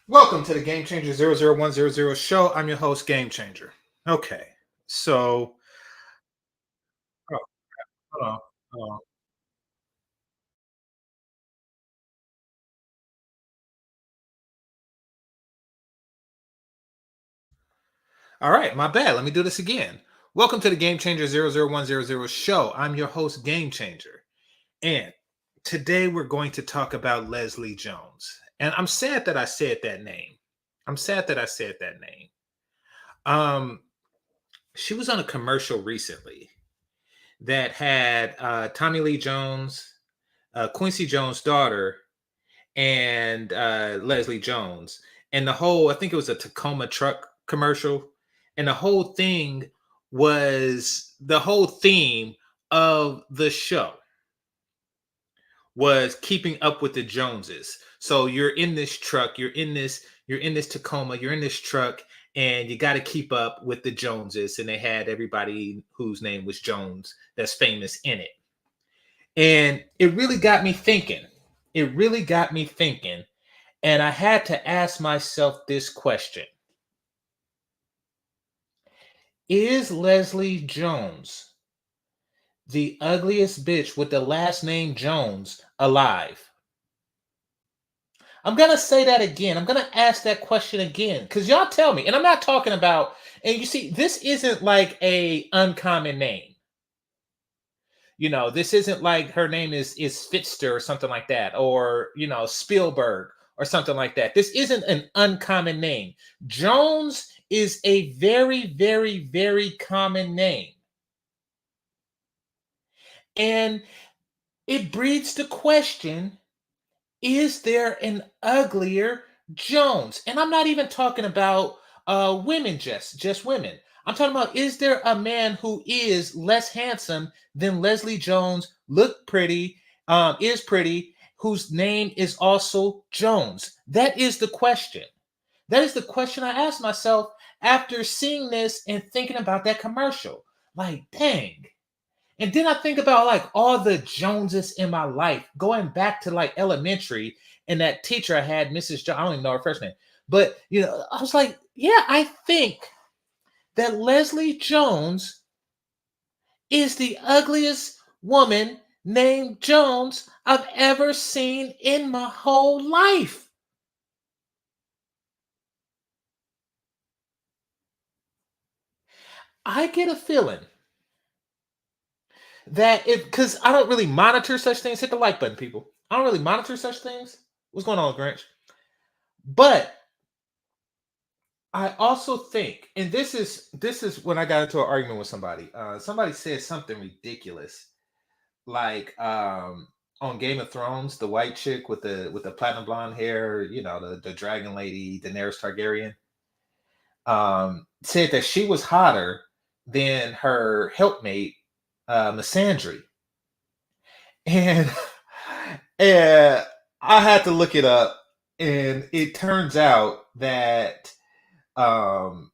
Welcome to the GameChanger 00100 show. I'm your host, GameChanger. Okay, so oh, hold on, hold on. All right, my bad. Let me do this again. Welcome to the GameChanger 00100 show. I'm your host, GameChanger, and today we're going to talk about Leslie Jones. And I'm sad that I said that name. I'm sad that I said that name. Um, she was on a commercial recently that had Tommy Lee Jones, Quincy Jones' daughter, and Leslie Jones. And the whole, I think it was a Tacoma truck commercial. And the whole theme of the show was keeping up with the Joneses. So you're in this truck, you're in this Tacoma, you're in this truck, and you got to keep up with the Joneses. And they had everybody whose name was Jones that's famous in it. And it really got me thinking. It really got me thinking. And I had to ask myself this question: is Leslie Jones the ugliest bitch with the last name Jones alive? I'm going to say that again. I'm going to ask that question again because y'all tell me. And I'm not talking about, and you see, this isn't like a uncommon name. This isn't like her name is Fitster or something like that, or Spielberg or something like that. This isn't an uncommon name. Jones is a very, very, very common name. And it breeds the question, is there an uglier Jones? And I'm not even talking about women, just women. I'm talking about, is there a man who is less handsome than Leslie Jones, look pretty, is pretty, whose name is also Jones? That is the question. That is the question I asked myself after seeing this and thinking about that commercial. Like, dang. And then I think about like all the Joneses in my life, going back to like elementary, and that teacher I had, Mrs. Jones, I don't even know her first name, but I was like, yeah, I think that Leslie Jones is the ugliest woman named Jones I've ever seen in my whole life. I get a feeling that if, because I don't really monitor such things, hit the like button, people. I don't really monitor such things. What's going on, Grinch? But I also think, and this is when I got into an argument with somebody. Somebody said something ridiculous, like on Game of Thrones, the white chick with the platinum blonde hair, the dragon lady, Daenerys Targaryen, said that she was hotter than her helpmate, Missandei, and and I had to look it up, and it turns out that um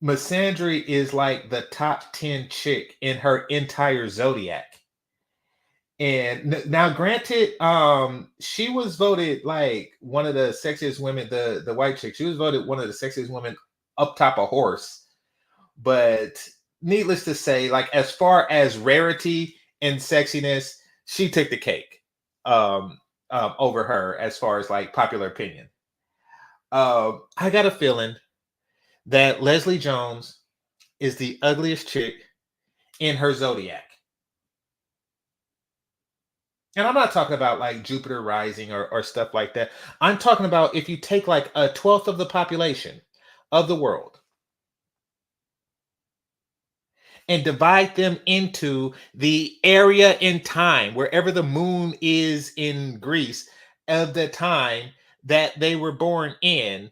Missandei is like the top 10 chick in her entire zodiac. And now granted, she was voted like one of the sexiest women, the white chick. She was voted one of the sexiest women up top a horse. But needless to say, like as far as rarity and sexiness, she took the cake over her as far as like popular opinion. I got a feeling that Leslie Jones is the ugliest chick in her zodiac. And I'm not talking about like Jupiter rising or stuff like that. I'm talking about if you take like a twelfth of the population of the world and divide them into the area in time, wherever the moon is in Greece, of the time that they were born in,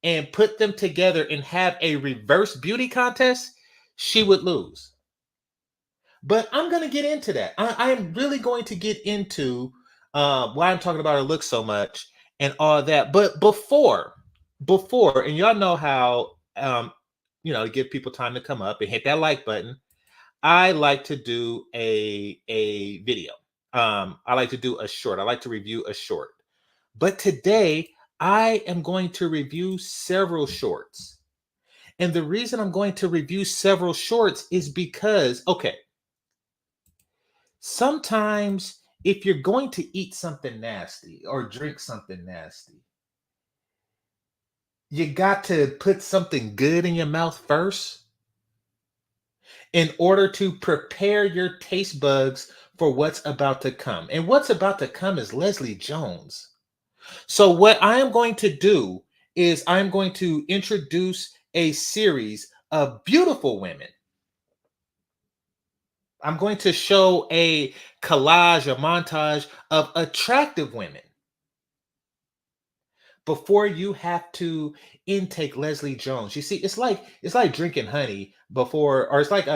and put them together and have a reverse beauty contest, she would lose. But I'm going to get into that. I am really going to get into why I'm talking about her look so much and all that. But before, and y'all know how, to give people time to come up and hit that like button. I like to do a video. I like to do a short. I like to review a short. But today I am going to review several shorts. And the reason I'm going to review several shorts is because, okay, sometimes if you're going to eat something nasty or drink something nasty, you got to put something good in your mouth first in order to prepare your taste buds for what's about to come. And what's about to come is Leslie Jones. So, what I am going to do is I'm going to introduce a series of beautiful women. I'm going to show a collage, a montage of attractive women before you have to intake Leslie Jones. You see, it's like drinking honey before, or it's like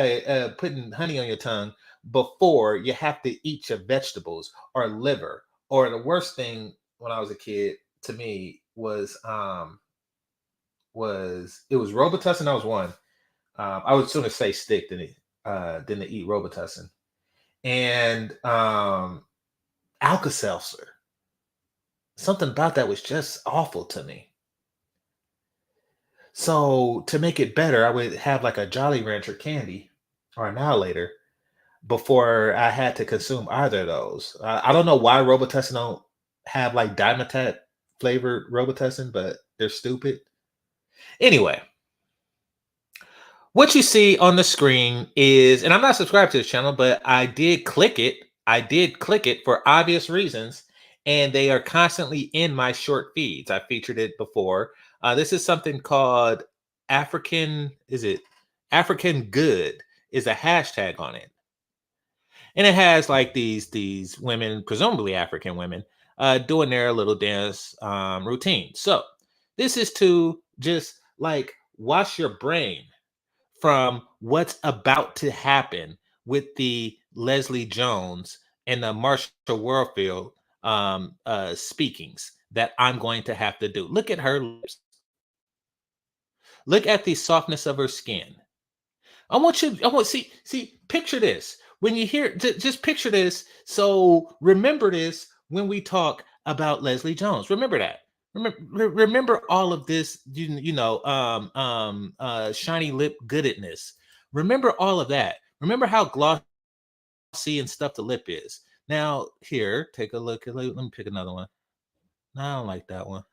putting honey on your tongue before you have to eat your vegetables or liver. Or the worst thing when I was a kid to me was it was Robitussin. That was one. I would sooner say stick than to eat Robitussin and Alka Seltzer. Something about that was just awful to me. So to make it better, I would have like a Jolly Rancher candy or annihilator before I had to consume either of those. I don't know why Robitussin don't have like Dimetap flavored Robitussin, but they're stupid. Anyway, what you see on the screen is, and I'm not subscribed to this channel, but I did click it. I did click it for obvious reasons, and they are constantly in my short feeds. I featured it before. This is something called African, is it African Good is a hashtag on it. And it has like these women, presumably African women, doing their little dance routine. So this is to just like wash your brain from what's about to happen with the Leslie Jones and the Marsha Warfield speakings that I'm going to have to do. Look at her lips. Look at the softness of her skin. I want see, picture this. When you hear just picture this. So remember this when we talk about Leslie Jones. Remember that. Remember all of this, shiny lip goodness. Remember all of that. Remember how glossy and stuffed the lip is. Now, here, take a look. Let me pick another one. No, I don't like that one.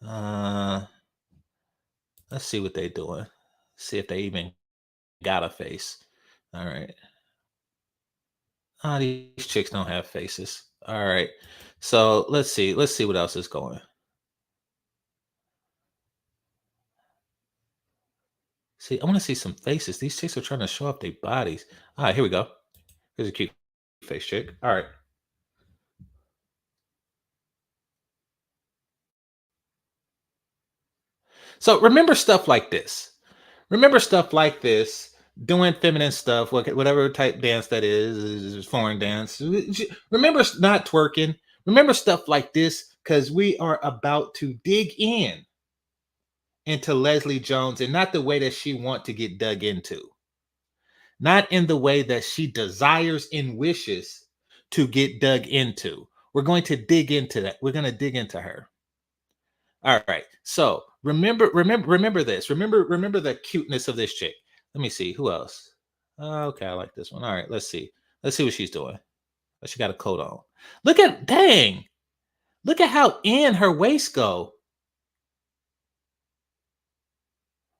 Uh, let's see what they're doing. See if they even got a face. All right. Ah, these chicks don't have faces. All right. So let's see. Let's see what else is going. See, I want to see some faces. These chicks are trying to show off their bodies. All right, here we go. Here's a cute face chick. All right. So remember stuff like this. Remember stuff like this. Doing feminine stuff, whatever type dance that is foreign dance. Remember not twerking. Remember stuff like this because we are about to dig into Leslie Jones, and not the way that she want to get dug into, not in the way that she desires and wishes to get dug into. We're going to dig into that. We're going to dig into her. All right. So remember this. Remember the cuteness of this chick. Let me see who else. Okay, I like this one. All right, let's see. Let's see what she's doing. Oh, she got a coat on. Look at dang. Look at how in her waist go.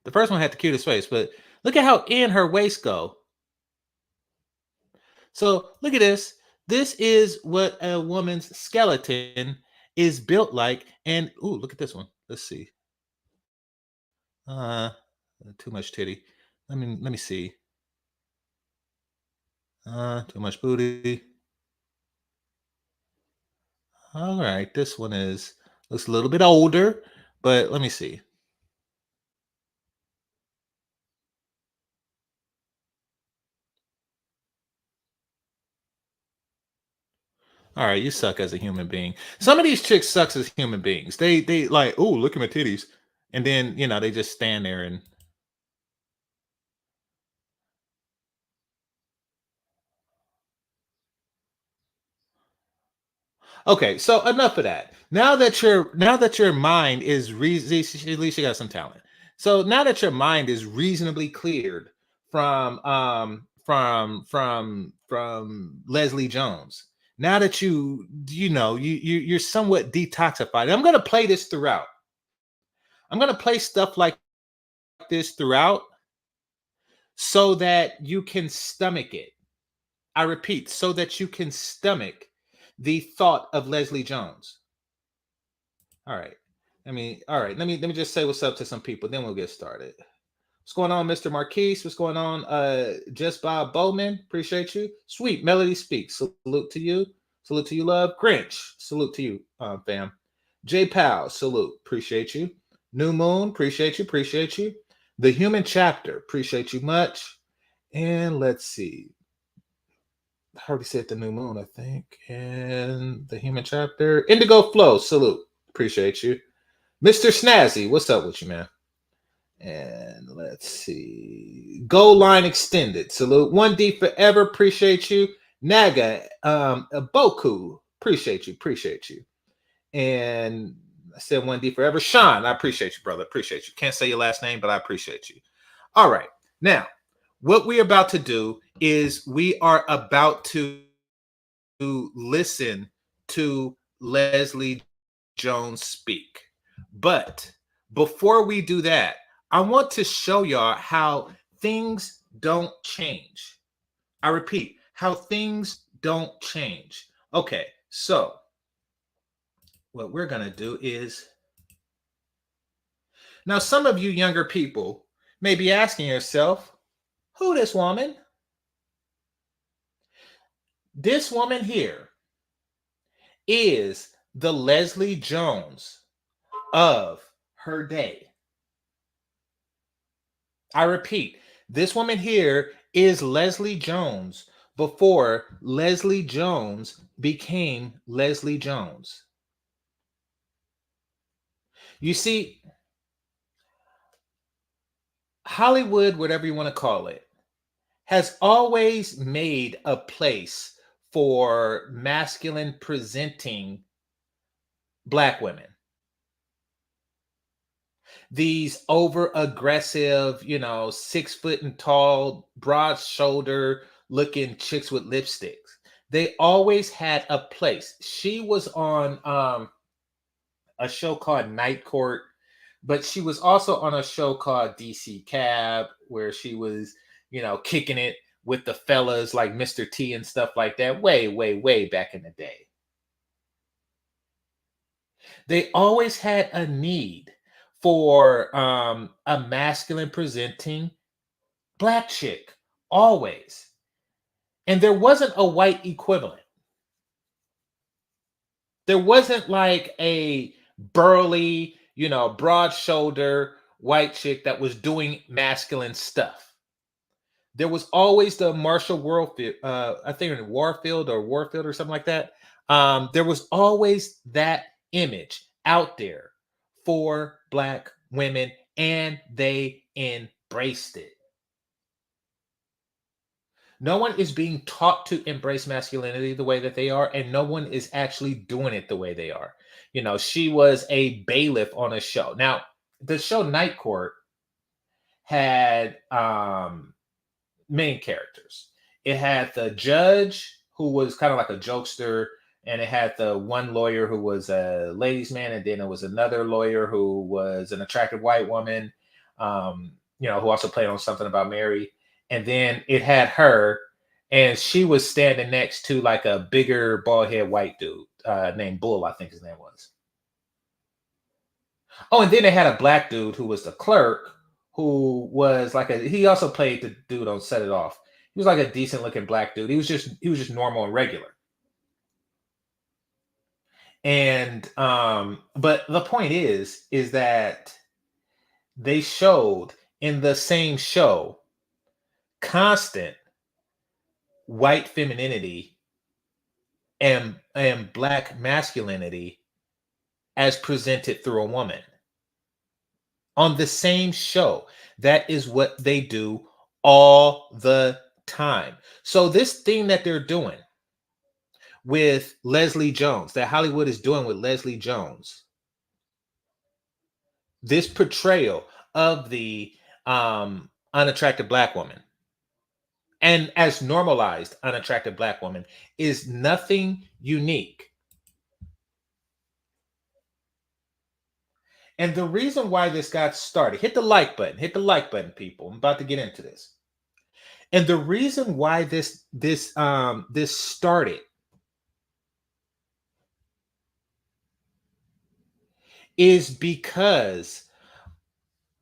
The first one had the cutest face, but look at how in her waist go. So look at this. This is what a woman's skeleton is built like. And ooh, look at this one. Let's see. Uh too much titty. Let me see. Too much booty. All right, this one is looks a little bit older, but let me see. All right, you suck as a human being. Some of these chicks sucks as human beings. They like, oh, look at my titties, and then they just stand there and Okay, so enough of that. Now that your mind is at least you got some talent. So now that your mind is reasonably cleared from Leslie Jones. Now that you're somewhat detoxified. I'm gonna play this throughout. I'm gonna play stuff like this throughout so that you can stomach it. I repeat, so that you can stomach the thought of Leslie Jones. All right. All right. Let me just say what's up to some people, then we'll get started. What's going on, Mr. Marquise? What's going on? Just Bob Bowman, appreciate you. Sweet Melody Speaks, salute to you. Salute to you, love. Grinch, salute to you, fam. J Powell, salute, appreciate you. New Moon, appreciate you. The Human Chapter, appreciate you much. And let's see. I already said the New Moon, I think. And the Human Chapter. Indigo Flow, salute. Appreciate you. Mr. Snazzy, what's up with you, man? And let's see. Goal Line Extended, salute. 1D Forever, appreciate you. Naga, Boku, appreciate you. And I said 1D Forever. Sean, I appreciate you, brother. Appreciate you. Can't say your last name, but I appreciate you. All right. Now, what we're about to do is we are about to listen to Leslie Jones speak. But before we do that, I want to show y'all how things don't change. I repeat, how things don't change. Okay, so what we're going to do is now, some of you younger people may be asking yourself, who this woman? This woman here is the Leslie Jones of her day. I repeat, this woman here is Leslie Jones before Leslie Jones became Leslie Jones. You see, Hollywood, whatever you want to call it, has always made a place for masculine presenting Black women. These over aggressive, 6 foot and tall, broad shoulder looking chicks with lipsticks. They always had a place. She was on a show called Night Court, but she was also on a show called DC Cab, where she was, kicking it with the fellas like Mr. T and stuff like that, way, way, way back in the day. They always had a need for a masculine presenting Black chick, always. And there wasn't a white equivalent. There wasn't like a burly, broad shoulder white chick that was doing masculine stuff. There was always the Marshall Warfield, I think Warfield or something like that. There was always that image out there for Black women, and they embraced it. No one is being taught to embrace masculinity the way that they are, and no one is actually doing it the way they are. She was a bailiff on a show. Now, the show Night Court had main characters. It had the judge, who was kind of like a jokester, and it had the one lawyer who was a ladies' man, and then it was another lawyer who was an attractive white woman, who also played on Something About Mary. And then it had her, and she was standing next to like a bigger bald head white dude named Bull, I think his name was. Oh, and then they had a Black dude who was the clerk, who was he also played the dude on Set It Off. He was like a decent looking Black dude. He was just normal and regular. And but the point is that they showed in the same show constant white femininity and Black masculinity as presented through a woman on the same show. That is what they do all the time. So this thing that they're doing, with Leslie Jones, that Hollywood is doing with Leslie Jones, this portrayal of the unattractive black woman, and as normalized unattractive black woman, is nothing unique. And the reason why this got started, hit the like button, people. I'm about to get into this. And the reason why this started is because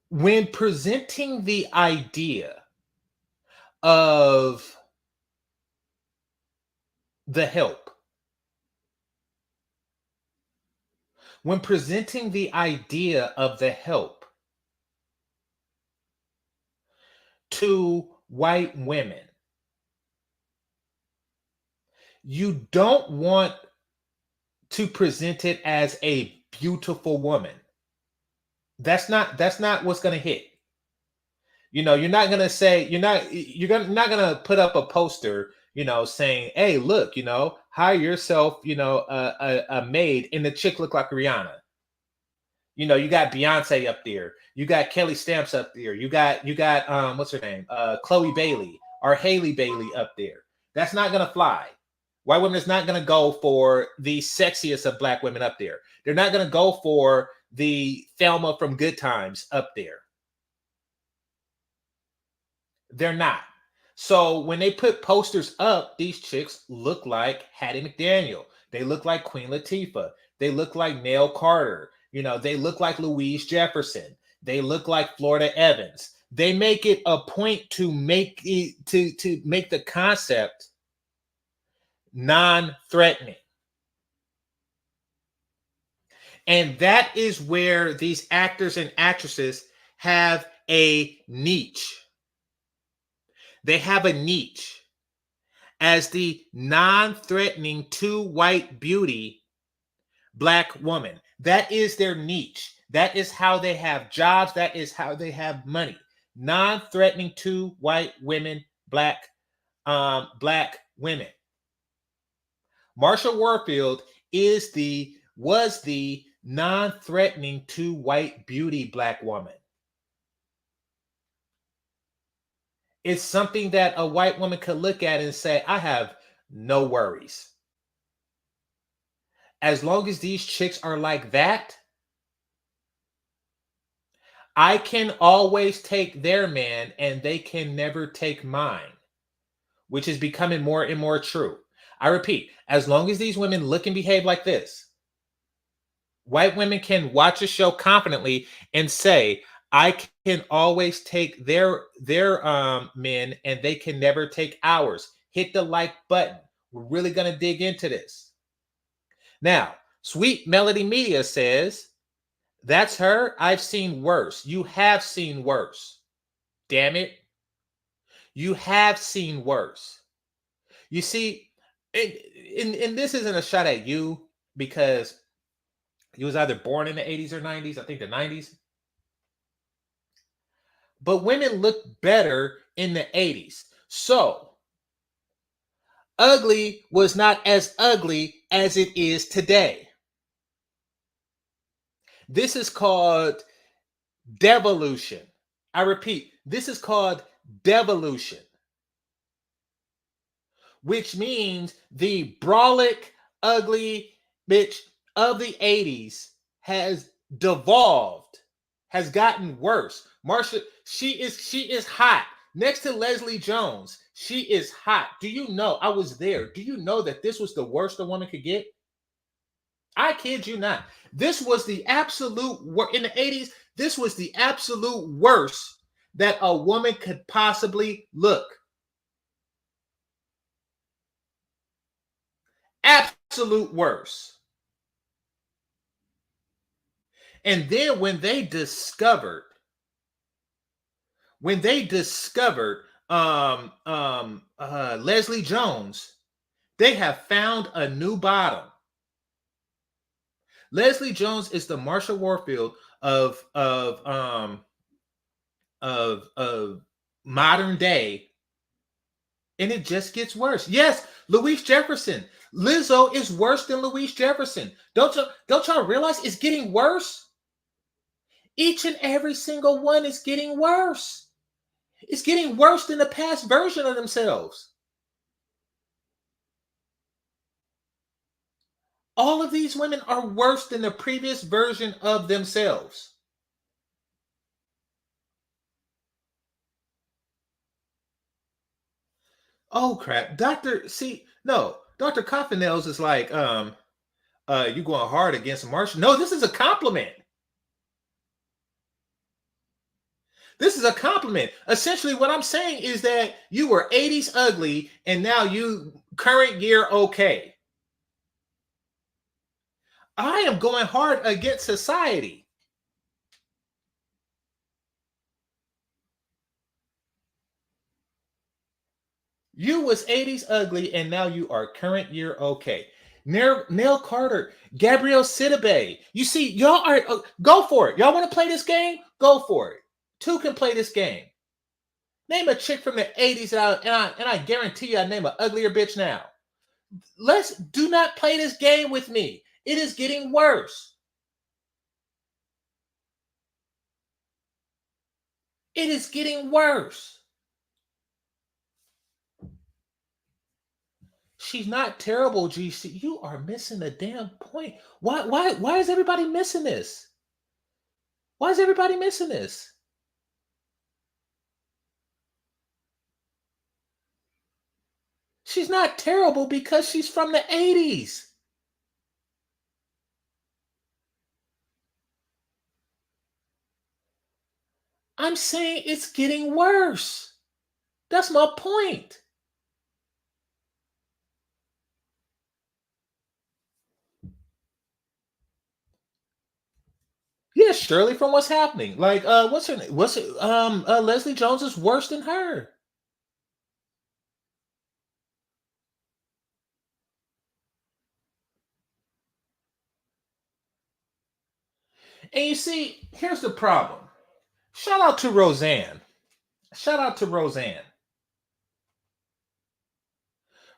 when presenting the idea of the help, when presenting the idea of the help to white women, you don't want to present it as a beautiful woman. That's not what's going to hit. You know, you're not going to say, not going to put up a poster, saying, "Hey, look, hire yourself, a maid," and the chick look like Rihanna. You got Beyonce up there. You got Kelly Stamps up there. You got what's her name? Chloe Bailey or Haley Bailey up there. That's not gonna fly. White women is not gonna go for the sexiest of black women up there. They're not gonna go for the Thelma from Good Times up there. They're not. So when they put posters up, these chicks look like Hattie McDaniel. They look like Queen Latifah. They look like Nell Carter. They look like Louise Jefferson. They look like Florida Evans. They make it a point to make to make the concept non-threatening. And that is where these actors and actresses have a niche. They have a niche as the non-threatening to white beauty black woman. That is their niche. That is how they have jobs. That is how they have money. Non-threatening to white women, black women. Marsha Warfield was the non-threatening to white beauty black woman. It's something that a white woman could look at and say, "I have no worries. As long as these chicks are like that, I can always take their man and they can never take mine," which is becoming more and more true. I repeat, as long as these women look and behave like this, white women can watch a show confidently and say, "I can always take their men and they can never take ours." Hit the like button. We're really going to dig into this. Now, Sweet Melody Media says, "That's her. I've seen worse." You have seen worse. Damn it. You have seen worse. You see, and this isn't a shot at you because you was either born in the 80s or 90s. I think the 90s. But women looked better in the 80s. So, ugly was not as ugly as it is today. This is called devolution. I repeat, this is called devolution, which means the brolic, ugly bitch of the 80s has devolved, has gotten worse. Marsha, she is hot. Next to Leslie Jones, she is hot. Do you know? I was there. Do you know that this was the worst a woman could get? I kid you not. This was the absolute worst. In the 80s, this was the absolute worst that a woman could possibly look. Absolute worst. And then when they discovered Leslie Jones, they have found a new bottom. Leslie Jones is the Marsha Warfield of modern day, and it just gets worse. Yes, Louise Jefferson. Lizzo is worse than Louise Jefferson. Don't y'all realize it's getting worse? Each and every single one is getting worse. It's getting worse than the past version of themselves. All of these women are worse than the previous version of themselves. Oh crap. Dr. Coffinels is like, you going hard against Marshall. No, this is a compliment. This is a compliment. Essentially, what I'm saying is that you were 80s ugly and now you current year okay. I am going hard against society. You was 80s ugly and now you are current year okay. Nell Carter, Gabrielle Sidibe. You see, y'all are go for it. Y'all want to play this game? Go for it. Two can play this game. Name a chick from the 80s and I guarantee you I name an uglier bitch now. Let's do not play this game with me. It is getting worse. It is getting worse. She's not terrible, GC. You are missing the damn point. Why is everybody missing this? Why is everybody missing this? She's not terrible because she's from the 80s. I'm saying it's getting worse. That's my point. Yeah, Shirley from What's Happening. Like, what's her name? Leslie Jones is worse than her. And you see, here's the problem. Shout out to Roseanne. Shout out to Roseanne.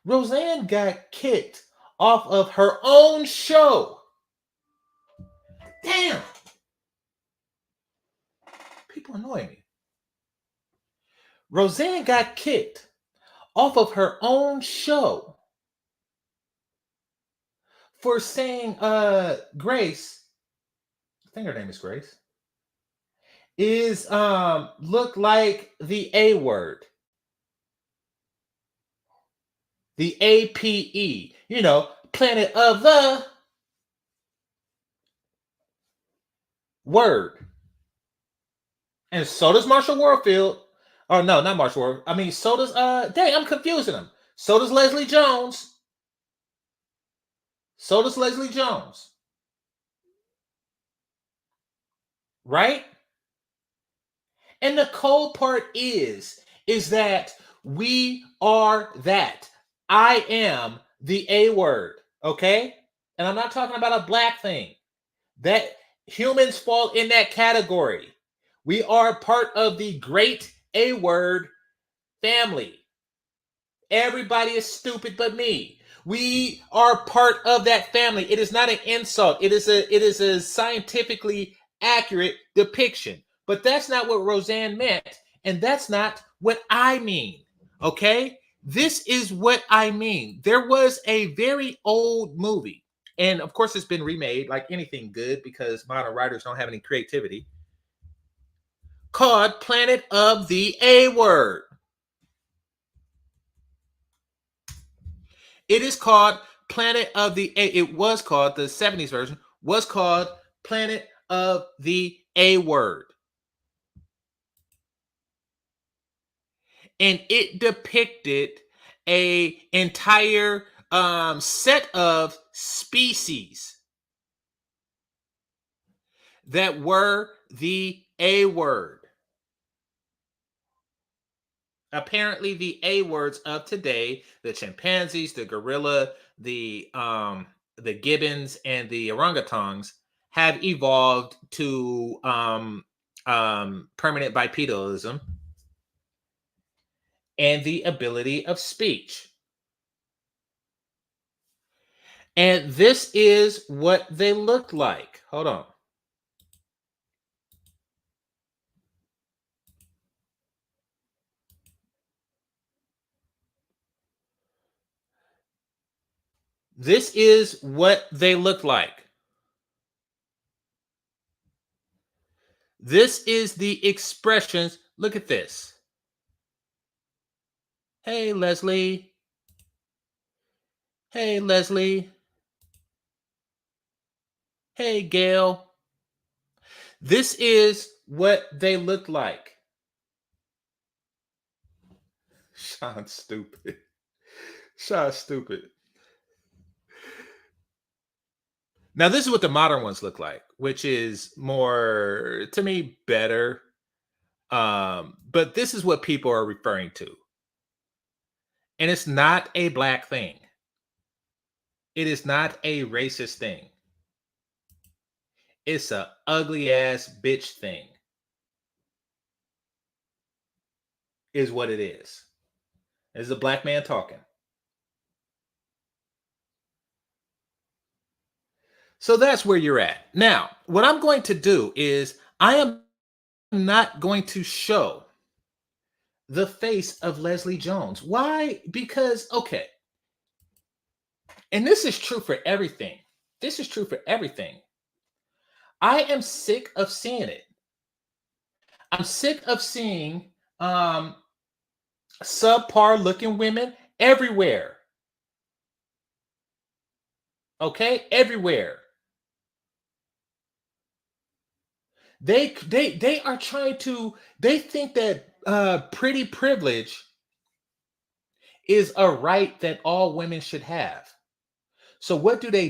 Roseanne got kicked off of her own show. Damn. People annoy me. Roseanne got kicked off of her own show for saying Grace, I think her name is Grace, is look like the A word. The APE, planet of the word. And so does Marshall Warfield. Oh no, not Marshall Warfield. I mean, so does dang, I'm confusing them. So does Leslie Jones. So does Leslie Jones. Right? And the cold part is that we are that. I am the A word. Okay? And I'm not talking about a black thing. That humans fall in that category. We are part of the great A word family. Everybody is stupid but me. We are part of that family. It is not an insult. It is a scientifically accurate depiction. But that's not what Roseanne meant, and that's not what I mean. Okay? This is what I mean. There was a very old movie, and of course it's been remade like anything good because modern writers don't have any creativity, called Planet of the A Word. It is called Planet of the A. It was called, the 70s version was called Planet of the A Word. And it depicted a entire set of species that were the A word. Apparently, the A words of today, the chimpanzees, the gorilla, the gibbons, and the orangutans, have evolved to permanent bipedalism and the ability of speech. And this is what they look like. Hold on. This is what they look like. This is the expressions. Look at this. Hey, Leslie. Hey, Leslie. Hey, Gail. This is what they look like. Sean's stupid. Sean's stupid. Now, this is what the modern ones look like, which is more, to me, better. But this is what people are referring to. And it's not a black thing. It is not a racist thing. It's a ugly ass bitch thing, is what it is. It's a black man talking. So that's where you're at. Now, what I'm going to do is I am not going to show the face of Leslie Jones. Why? Because, okay, and this is true for everything. This is true for everything. I am sick of seeing it. I'm sick of seeing subpar looking women everywhere. Okay, everywhere. They are trying to. They think that pretty privilege is a right that all women should have. So what do? They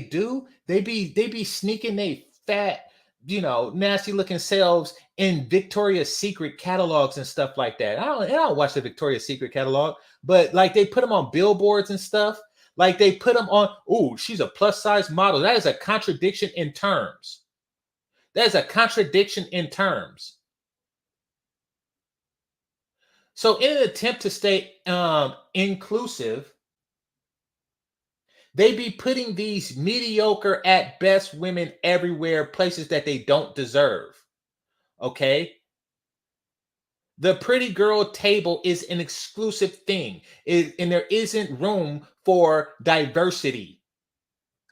be sneaking they fat, nasty looking selves in Victoria's Secret catalogs and stuff like that. I don't watch the Victoria's Secret catalog, but like they put them on billboards and stuff. Like they put them on, oh, she's a plus size model. That is a contradiction in terms. That is a contradiction in terms. So in an attempt to stay inclusive, they be putting these mediocre at best women everywhere, places that they don't deserve. Okay. The pretty girl table is an exclusive thing, and there isn't room for diversity.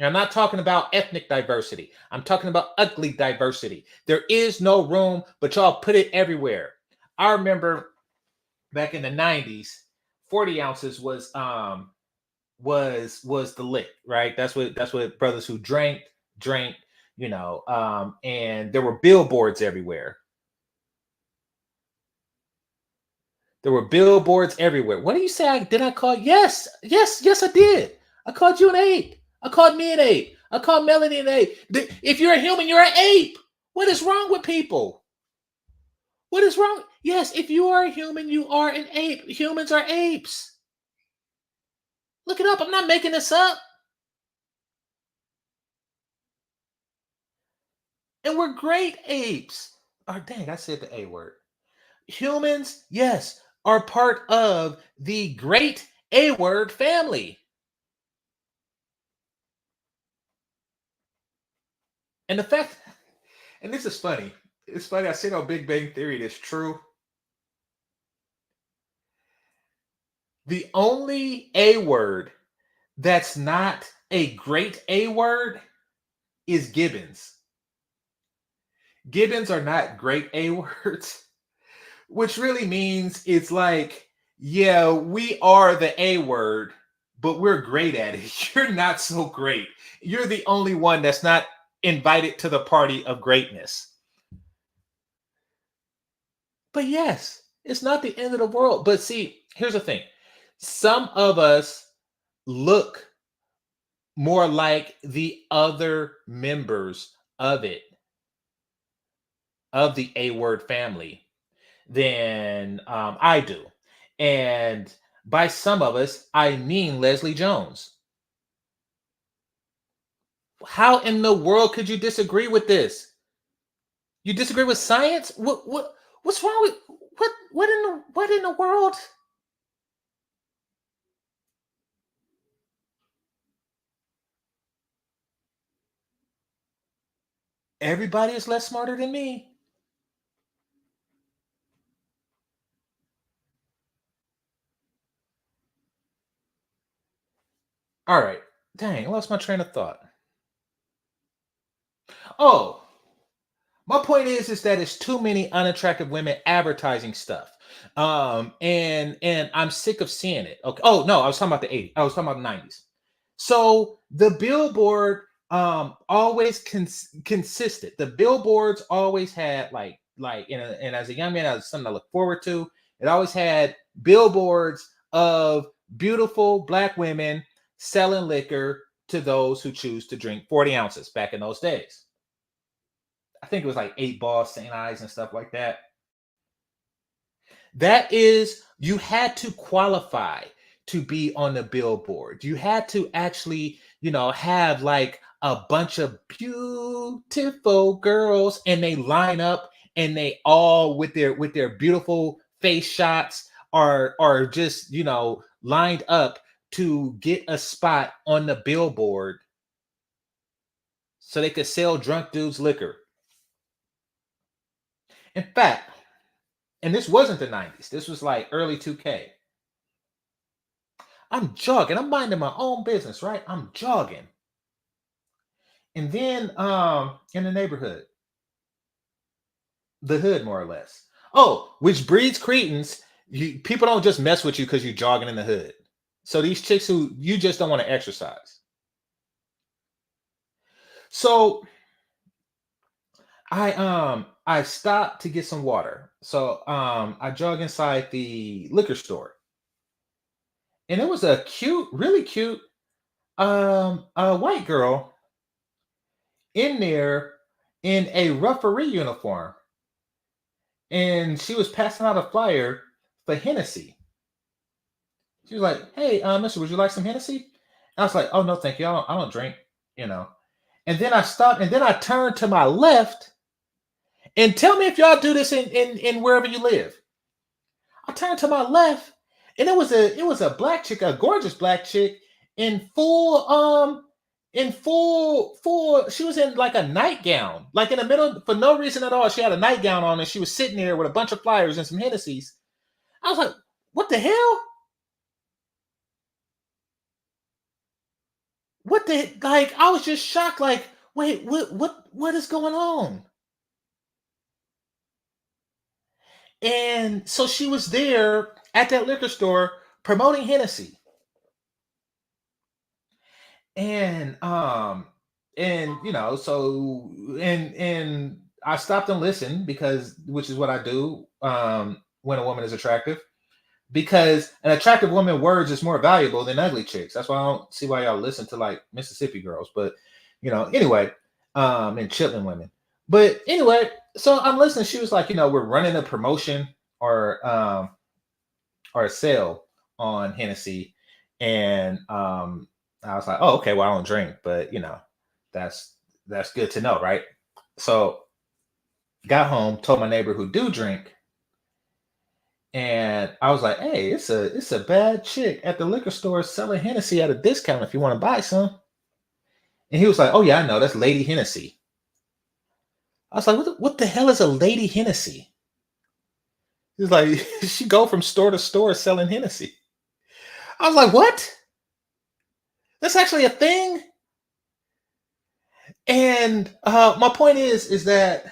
And I'm not talking about ethnic diversity. I'm talking about ugly diversity. There is no room, but y'all put it everywhere. I remember back in the 90s, 40 ounces was the lick, right? That's what brothers who drank, and there were billboards everywhere. There were billboards everywhere. What do you say? Did I call? Yes, yes, yes, I did. I called you an ape. I called me an ape. I called Melanie an ape. If you're a human, you're an ape. What is wrong with people? What is wrong? Yes, if you are a human, you are an ape. Humans are apes. Look it up. I'm not making this up. And we're great apes. Oh, dang, I said the A word. Humans, yes, are part of the great A word family. And the fact, and this is funny. It's funny. I said on Big Bang Theory, it's true. The only A word that's not a great A word is Gibbons. Gibbons are not great A words, which really means it's like, yeah, we are the A word, but we're great at it. You're not so great. You're the only one that's not invited to the party of greatness. But yes, it's not the end of the world. But see, here's the thing. Some of us look more like the other members of it, of the A word family, than I do. And by some of us, I mean Leslie Jones. How in the world could you disagree with this? You disagree with science? What's wrong with what in the world? Everybody is less smarter than me. All right. Dang, I lost my train of thought. Oh, my point is that it's too many unattractive women advertising stuff. And I'm sick of seeing it. Okay. Oh no, I was talking about the 80s. I was talking about the 90s. So the billboard always consisted. The billboards always had and as a young man, that was something I look forward to. It always had billboards of beautiful black women selling liquor to those who choose to drink 40 ounces back in those days. I think it was like 8 balls, St. Ives, and stuff like that. That is, you had to qualify to be on the billboard. You had to actually, have like a bunch of beautiful girls, and they line up, and they all with their beautiful face shots are just lined up to get a spot on the billboard so they could sell drunk dudes liquor. In fact, and this wasn't the 90s. This was like early 2K. I'm jogging. I'm minding my own business, right? I'm jogging. And then in the neighborhood, the hood more or less. Oh, which breeds cretins. People don't just mess with you because you're jogging in the hood. So these chicks who you just don't want to exercise. So I stopped to get some water. So I jog inside the liquor store. And it was a cute, really cute a white girl in there in a referee uniform, and she was passing out a flyer for Hennessy. She was like, "Hey, Mister, would you like some Hennessy?" And I was like, "Oh no, thank you. I don't drink, you know." And then I stopped, and then I turned to my left, and tell me if y'all do this in wherever you live. I turned to my left, and it was a black chick, a gorgeous black chick, in full. She was in like a nightgown, like in the middle for no reason at all. She had a nightgown on, and she was sitting there with a bunch of flyers and some Hennessy's. I was like, "What the hell? What the like?" I was just shocked. Like, wait, what is going on? And so she was there at that liquor store promoting Hennessy. and so and I stopped and listened, because which is what I do when a woman is attractive, because an attractive woman words is more valuable than ugly chicks. That's why I don't see why y'all listen to like Mississippi girls. But anyway, and chitlin women. But anyway, so I'm listening. She was like, we're running a promotion or a sale on Hennessy. And I was like, oh, okay, well, I don't drink, but that's that's good to know, right? So got home, told my neighbor who do drink, and I was like, hey, it's a bad chick at the liquor store selling Hennessy at a discount if you want to buy some. And he was like, oh yeah, I know, that's Lady Hennessy. I was like, what the hell is a Lady Hennessy? He's like, she go from store to store selling Hennessy. I was like, what? That's actually a thing. And my point is that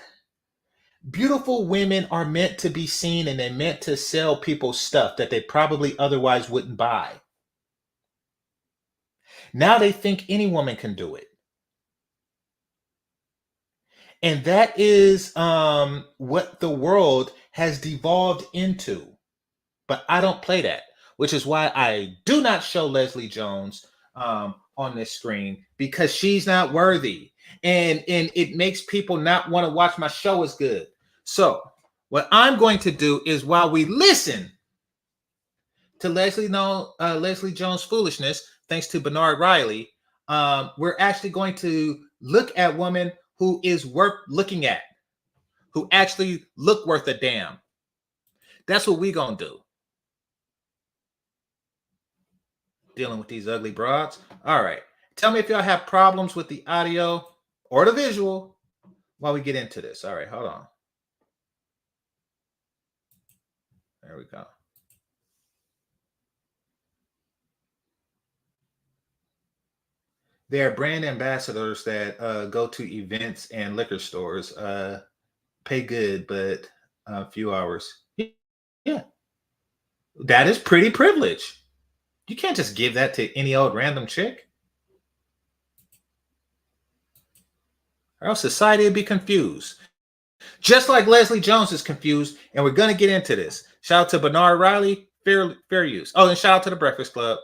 beautiful women are meant to be seen, and they're meant to sell people stuff that they probably otherwise wouldn't buy. Now they think any woman can do it. And that is what the world has devolved into. But I don't play that, which is why I do not show Leslie Jones on this screen, because she's not worthy, and it makes people not want to watch my show as good. So what I'm going to do is, while we listen to Leslie Jones foolishness, thanks to Bernard Riley, we're actually going to look at women who is worth looking at, who actually look worth a damn. That's what we gonna do. Dealing with these ugly broads. All right. Tell me if y'all have problems with the audio or the visual. while we get into this. All right, hold on. There we go. They're brand ambassadors that go to events and liquor stores. Pay good, but a few hours. Yeah, that is pretty privilege. You can't just give that to any old random chick, or else society would be confused. Just like Leslie Jones is confused, and we're gonna get into this. Shout out to Bernard Riley, fair use. Oh, and shout out to the Breakfast Club,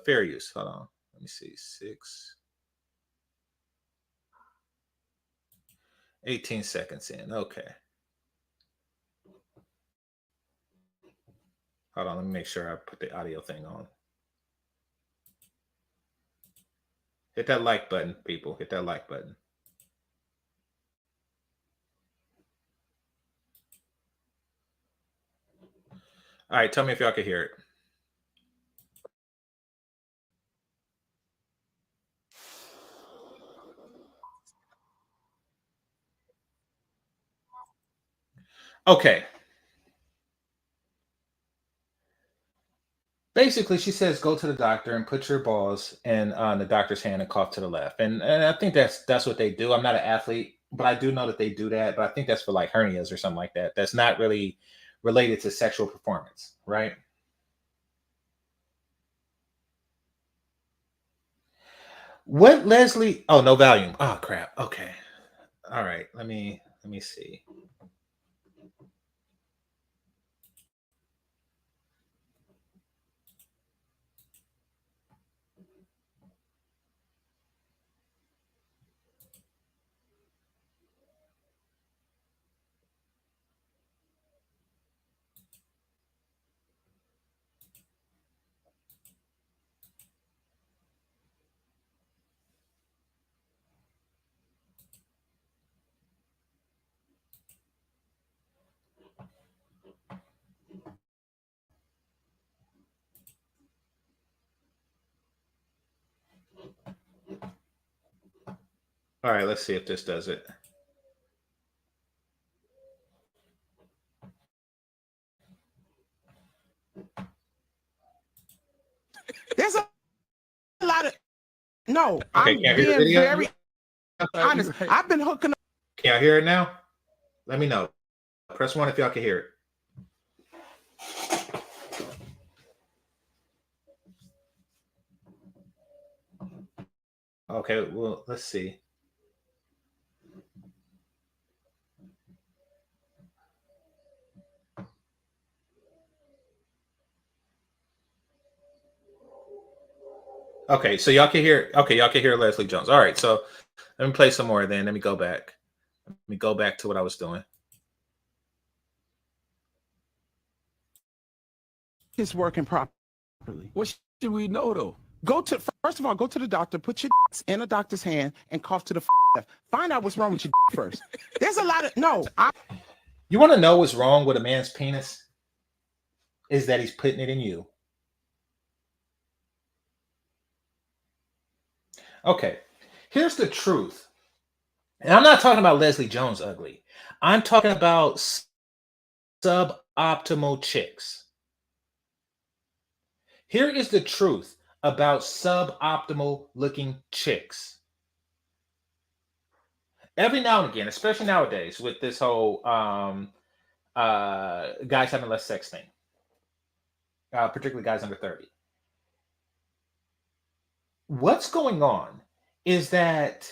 fair use. Hold on, let me see, 18 seconds in. Okay, hold on, let me make sure I put the audio thing on. Hit that like button, people. Hit that like button. All right, tell me if y'all can hear it. Okay. Basically, she says go to the doctor and put your balls in on the doctor's hand and cough to the left. And I think that's what they do. I'm not an athlete, but I do know that they do that. But I think that's for like hernias or something like that. That's not really related to sexual performance, right? What Leslie? Oh, no volume. Oh crap. Okay. All right. Let me see. All right. Let's see if this does it. There's a lot of no. Okay, I'm can't hear the being video. very honest. I've been hooking up. Can y'all hear it now? Let me know. Press one if y'all can hear it. Okay, well, let's see. Okay, so y'all can hear. Okay, y'all can hear Leslie Jones. All right, so let me play some more. Then let me go back. Let me go back to what I was doing. It's working properly. What should we know though? Go to first of all, go to the doctor, put your in a doctor's hand, and cough to the left. Find out what's wrong with your first. There's a lot of no. You want to know what's wrong with a man's penis? Is that he's putting it in you. Okay, here's the truth. And I'm not talking about Leslie Jones ugly. I'm talking about suboptimal chicks. Here is the truth about suboptimal looking chicks. Every now and again, especially nowadays with this whole guys having less sex thing, particularly guys under 30. What's going on is that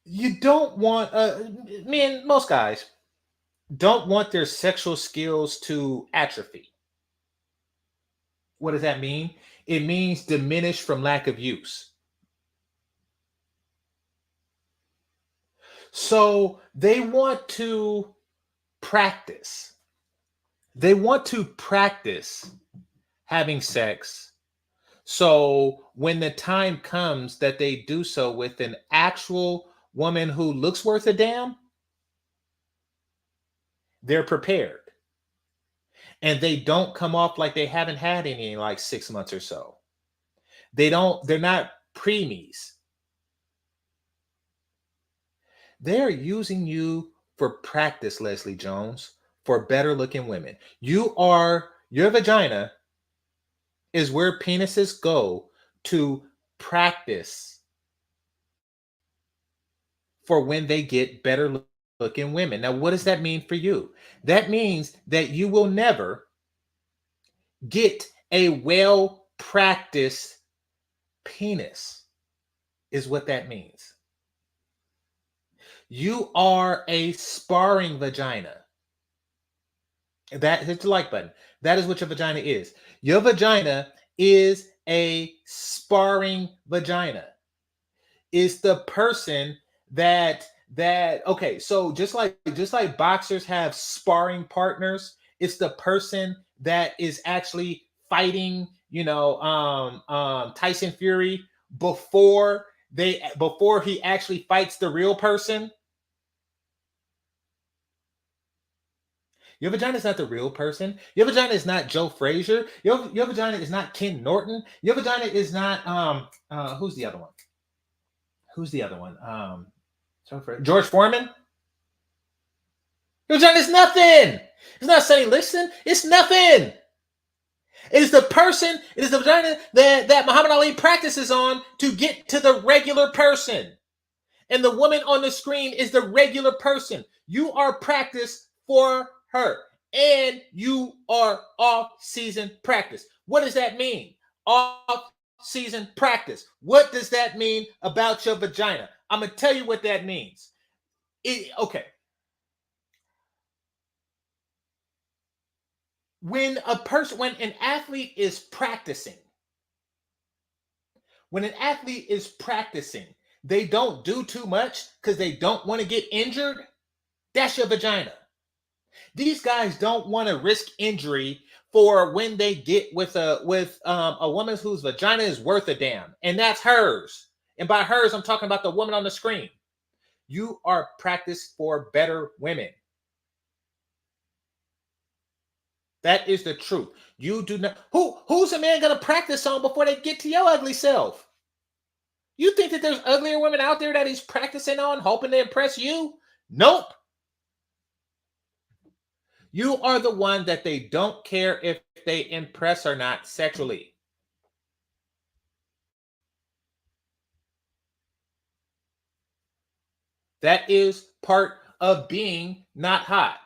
you don't want men, most guys don't want their sexual skills to atrophy. What does that mean? It means diminish from lack of use. So they want to practice. They want to practice having sex. So when the time comes that they do so with an actual woman who looks worth a damn, they're prepared. And they don't come off like they haven't had any in like 6 months or so. They're not preemies. They're using you for practice, Leslie Jones, for better looking women. Your vagina is where penises go to practice for when they get better looking women. Now, what does that mean for you? That means that you will never get a well practiced penis, is what that means. You are a sparring vagina. That, hit the like button. That is what your vagina is. Your vagina is a sparring vagina. Is the person that okay, so just like boxers have sparring partners, it's the person that is actually fighting, Tyson Fury before he actually fights the real person. Your vagina is not the real person. Your vagina is not Joe Frazier. Your vagina is not Ken Norton. Your vagina is not who's the other one? Who's the other one? George Foreman. Your vagina is nothing. It's not saying listen. It's nothing. It is the person. It is the vagina that Muhammad Ali practices on to get to the regular person. And the woman on the screen is the regular person. You are practice for her. And you are off-season practice. What does that mean? Off-season practice. What does that mean about your vagina? I'm going to tell you what that means. Okay. When an athlete is practicing, they don't do too much because they don't want to get injured. That's your vagina. These guys don't want to risk injury for when they get with a woman whose vagina is worth a damn, and that's hers. And by hers, I'm talking about the woman on the screen. You are practiced for better women. That is the truth. You do not. Who's a man gonna practice on before they get to your ugly self? You think that there's uglier women out there that he's practicing on, hoping to impress you? Nope. You are the one that they don't care if they impress or not sexually. That is part of being not hot.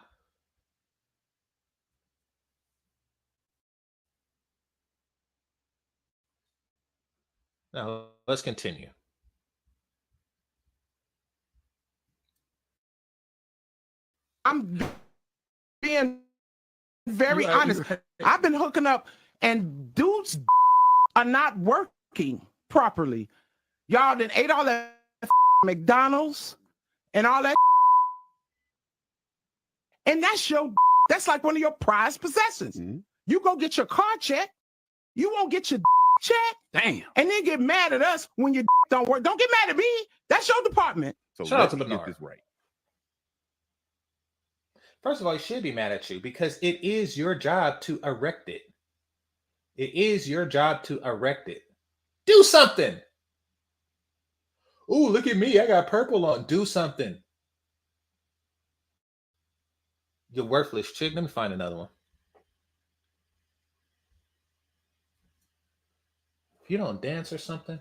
Now, let's continue. I'm being very honest. I've been hooking up and dudes are not working properly. Y'all done ate all that McDonald's and all that. And that's like one of your prized possessions. Mm-hmm. You go get your car checked. You won't get your check. Damn. And then get mad at us when your don't work. Don't get mad at me. That's your department. So shut up, let's get this right. First of all, he should be mad at you because it is your job to erect it. It is your job to erect it. Do something. Oh, look at me. I got purple on. Do something. You're worthless chick. Let me find another one. If you don't dance or something,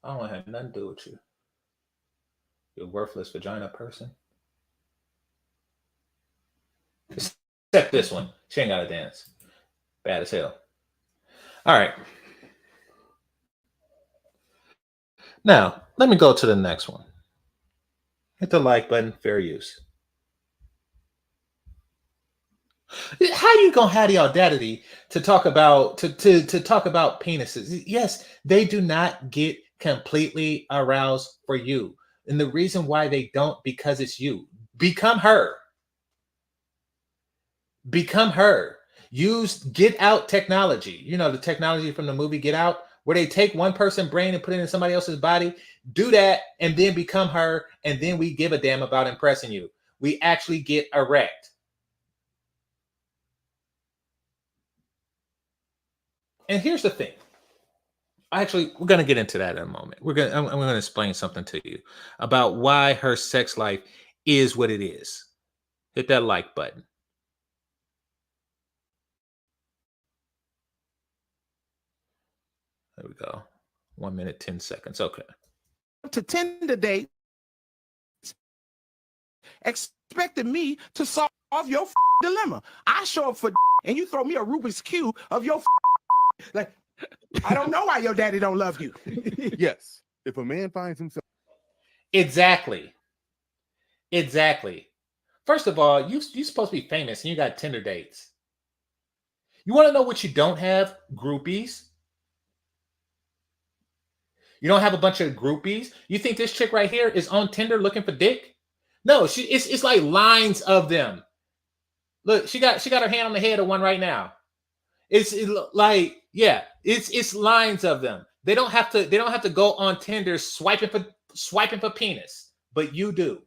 I don't want to have nothing to do with you. You worthless vagina person. Except this one. She ain't got to dance. Bad as hell. All right. Now, let me go to the next one. Hit the like button. Fair use. How you gonna have the audacity to talk about to talk about penises? Yes, they do not get completely aroused for you, and the reason why they don't, because it's you. Become her. Become her. Use Get Out technology. You know the technology from the movie Get Out, where they take one person's brain and put it in somebody else's body. Do that, and then become her, and then we give a damn about impressing you. We actually get erect. And here's the thing. Actually, we're going to get into that in a moment. I'm going to explain something to you about why her sex life is what it is. Hit that like button. There we go. 1 minute, 10 seconds. Okay. To Tinder date, expecting me to solve your dilemma. I show up for and you throw me a Rubik's Cube of your like, I don't know why your daddy don't love you. Yes. If a man finds himself. Exactly. First of all, you're supposed to be famous and you got Tinder dates. You want to know what you don't have? Groupies. You don't have a bunch of groupies? You think this chick right here is on Tinder looking for dick? No, it's like lines of them. Look, she got her hand on the head of one right now. It's lines of them. They don't have to go on Tinder swiping for penis, but you do.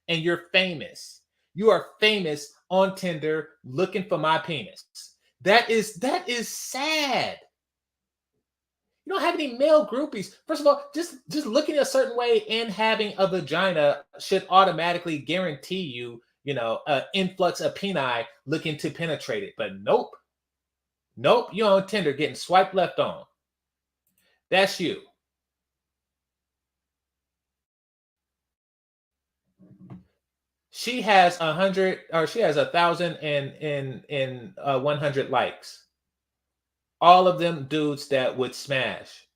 And you're famous. You are famous on Tinder looking for my penis. That is sad. You don't have any male groupies. First of all, just looking a certain way and having a vagina should automatically guarantee you, an influx of peni looking to penetrate it. But nope, you're on Tinder getting swiped left on. That's you. She has 100, or she has 1,100 likes. All of them dudes that would smash.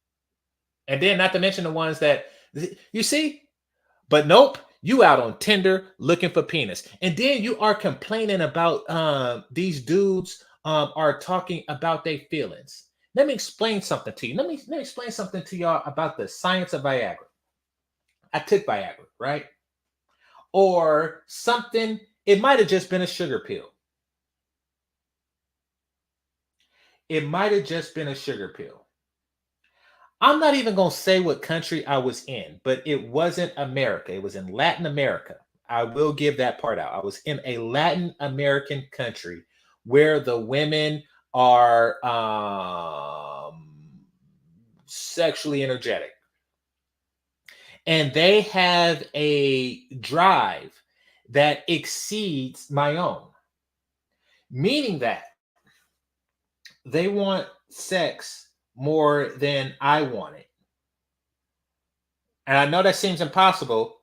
And then not to mention the ones that, you see? But nope, you out on Tinder looking for penis. And then you are complaining about these dudes are talking about their feelings. Let me explain something to you. Let me explain something to y'all about the science of Viagra. I took Viagra, right? Or something, it might have just been a sugar pill. It might have just been a sugar pill. I'm not even going to say what country I was in, but it wasn't America. It was in Latin America. I will give that part out. I was in a Latin American country where the women are sexually energetic. And they have a drive that exceeds my own. Meaning that they want sex more than I want it. And I know that seems impossible,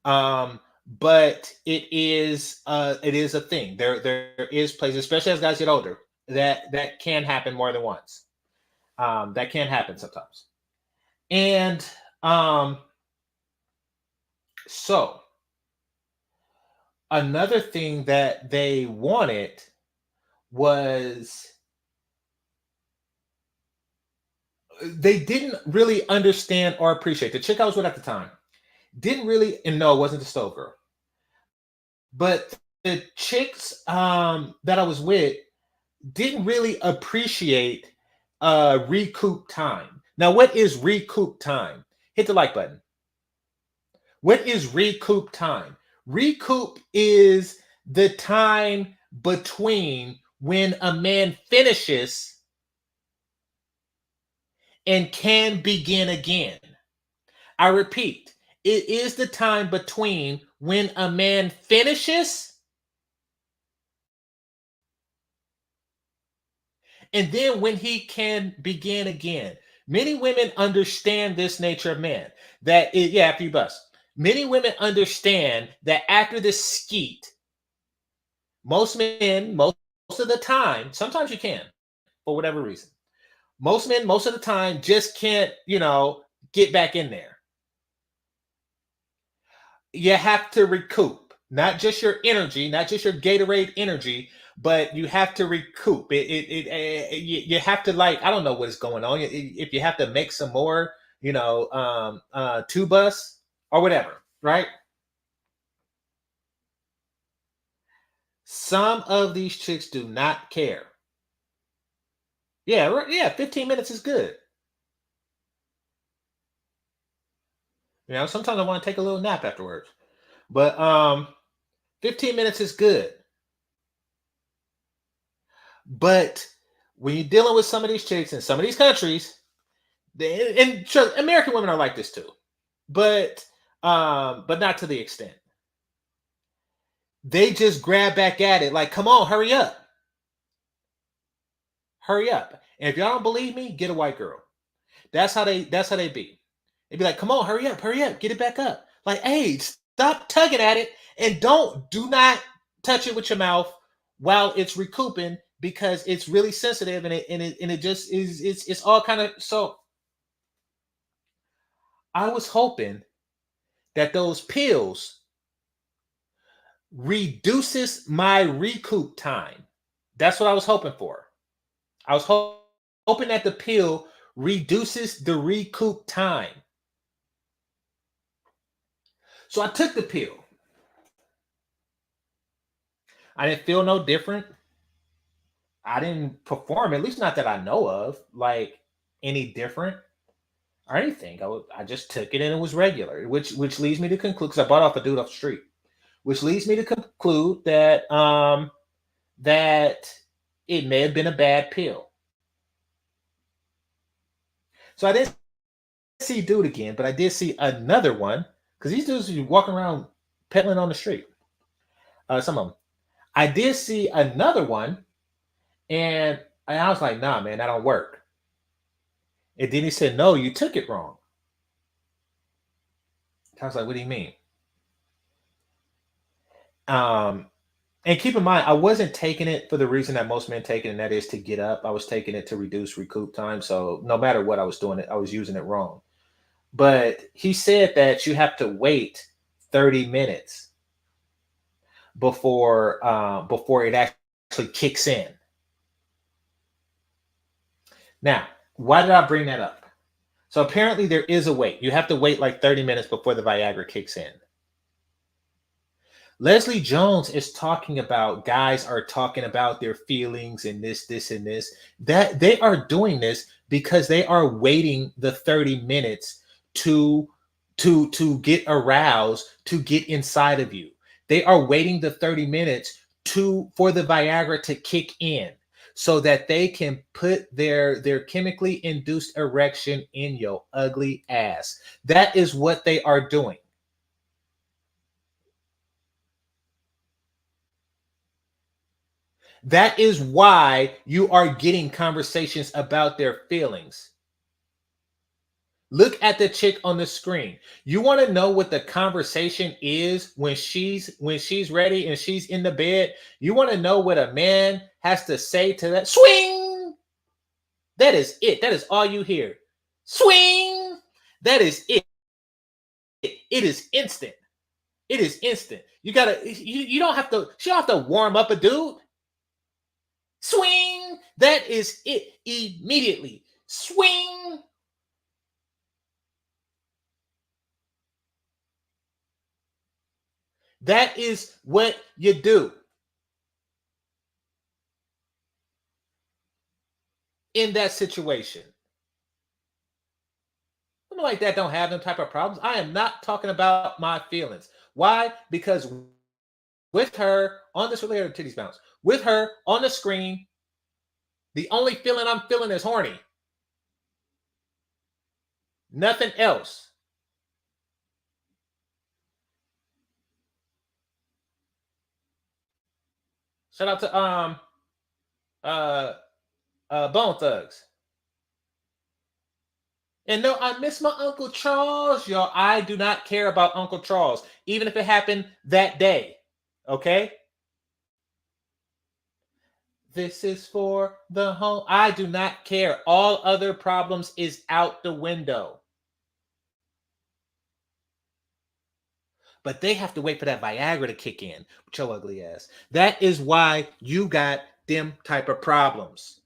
but it is a thing. There is places, especially as guys get older, that can happen more than once. That can happen sometimes. And so another thing that they wanted was, they didn't really understand or appreciate. The chick I was with at the time didn't really, and no, it wasn't the stove girl. But the chicks that I was with didn't really appreciate recoup time. Now, what is recoup time? Hit the like button. What is recoup time? Recoup is the time between when a man finishes and can begin again. I repeat, it is the time between when a man finishes and then when he can begin again. Many women understand this nature of man. After you bust. Many women understand that after the skeet, most men, most of the time, sometimes you can, for whatever reason. Most men, most of the time, just can't, get back in there. You have to recoup, not just your energy, not just your Gatorade energy, but you have to recoup. You have to, like, I don't know what is going on. If you have to make some more, tubus or whatever, right? Some of these chicks do not care. Yeah, 15 minutes is good. Sometimes I want to take a little nap afterwards. But 15 minutes is good. But when you're dealing with some of these chicks in some of these countries, And American women are like this too, but not to the extent. They just grab back at it like, come on, hurry up. Hurry up. And if y'all don't believe me, get a white girl. That's how they be. They'd be like, come on, hurry up, get it back up. Like, hey, stop tugging at it and do not touch it with your mouth while it's recouping, because it's really sensitive and it just is, it's all kind of. So I was hoping that those pills reduces my recoup time. That's what I was hoping for. I was hoping that the pill reduces the recoup time. So I took the pill. I didn't feel no different. I didn't perform, at least not that I know of, like any different or anything. I just took it and it was regular, which leads me to conclude, because I bought off a dude off the street, which leads me to conclude that that it may have been a bad pill. So I didn't see dude again, but I did see another one, because these dudes are walking around peddling on the street. Some of them. I did see another one, and I was like, nah, man, that don't work. And then he said, no, you took it wrong. I was like, what do you mean? And keep in mind, I wasn't taking it for the reason that most men take it, and that is to get up. I was taking it to reduce recoup time. So no matter what I was doing, I was using it wrong. But he said that you have to wait 30 minutes before it actually kicks in. Now, why did I bring that up? So apparently there is a wait. You have to wait like 30 minutes before the Viagra kicks in. Leslie Jones is talking about, guys are talking about their feelings and this, and this. That they are doing this because they are waiting the 30 minutes to get aroused, to get inside of you. They are waiting the 30 minutes for the Viagra to kick in, so that they can put their chemically induced erection in your ugly ass. That is what they are doing. That is why you are getting conversations about their feelings. Look at the chick on the screen. You want to know what the conversation is when she's ready and she's in the bed? You want to know what a man has to say to that? Swing! That is it. That is all you hear. Swing! That is it. It is instant. It is instant. You don't have to, she don't have to warm up a dude. Swing! That is it. Immediately. Swing! That is what you do in that situation. Women like that don't have them type of problems. I am not talking about my feelings. Why? Because with her on this, related titties bounce, with her on the screen, the only feeling I'm feeling is horny. Nothing else. Shout out to Bone Thugs. And no, I miss my Uncle Charles, y'all. I do not care about Uncle Charles, even if it happened that day. Okay? This is for the home. I do not care. All other problems is out the window. But they have to wait for that Viagra to kick in with your ugly ass. That is why you got them type of problems.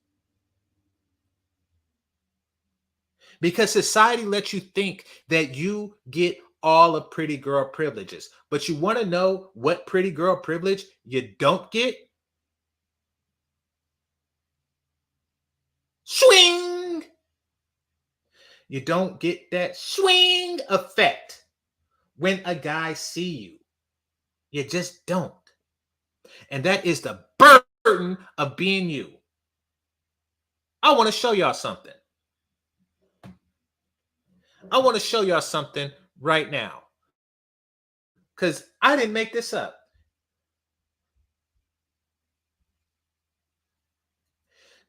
Because society lets you think that you get all of pretty girl privileges. But you want to know what pretty girl privilege you don't get? Swing! You don't get that swing effect when a guy see you. You just don't. And that is the burden of being you. I want to show y'all something. I want to show y'all something right now because I didn't make this up.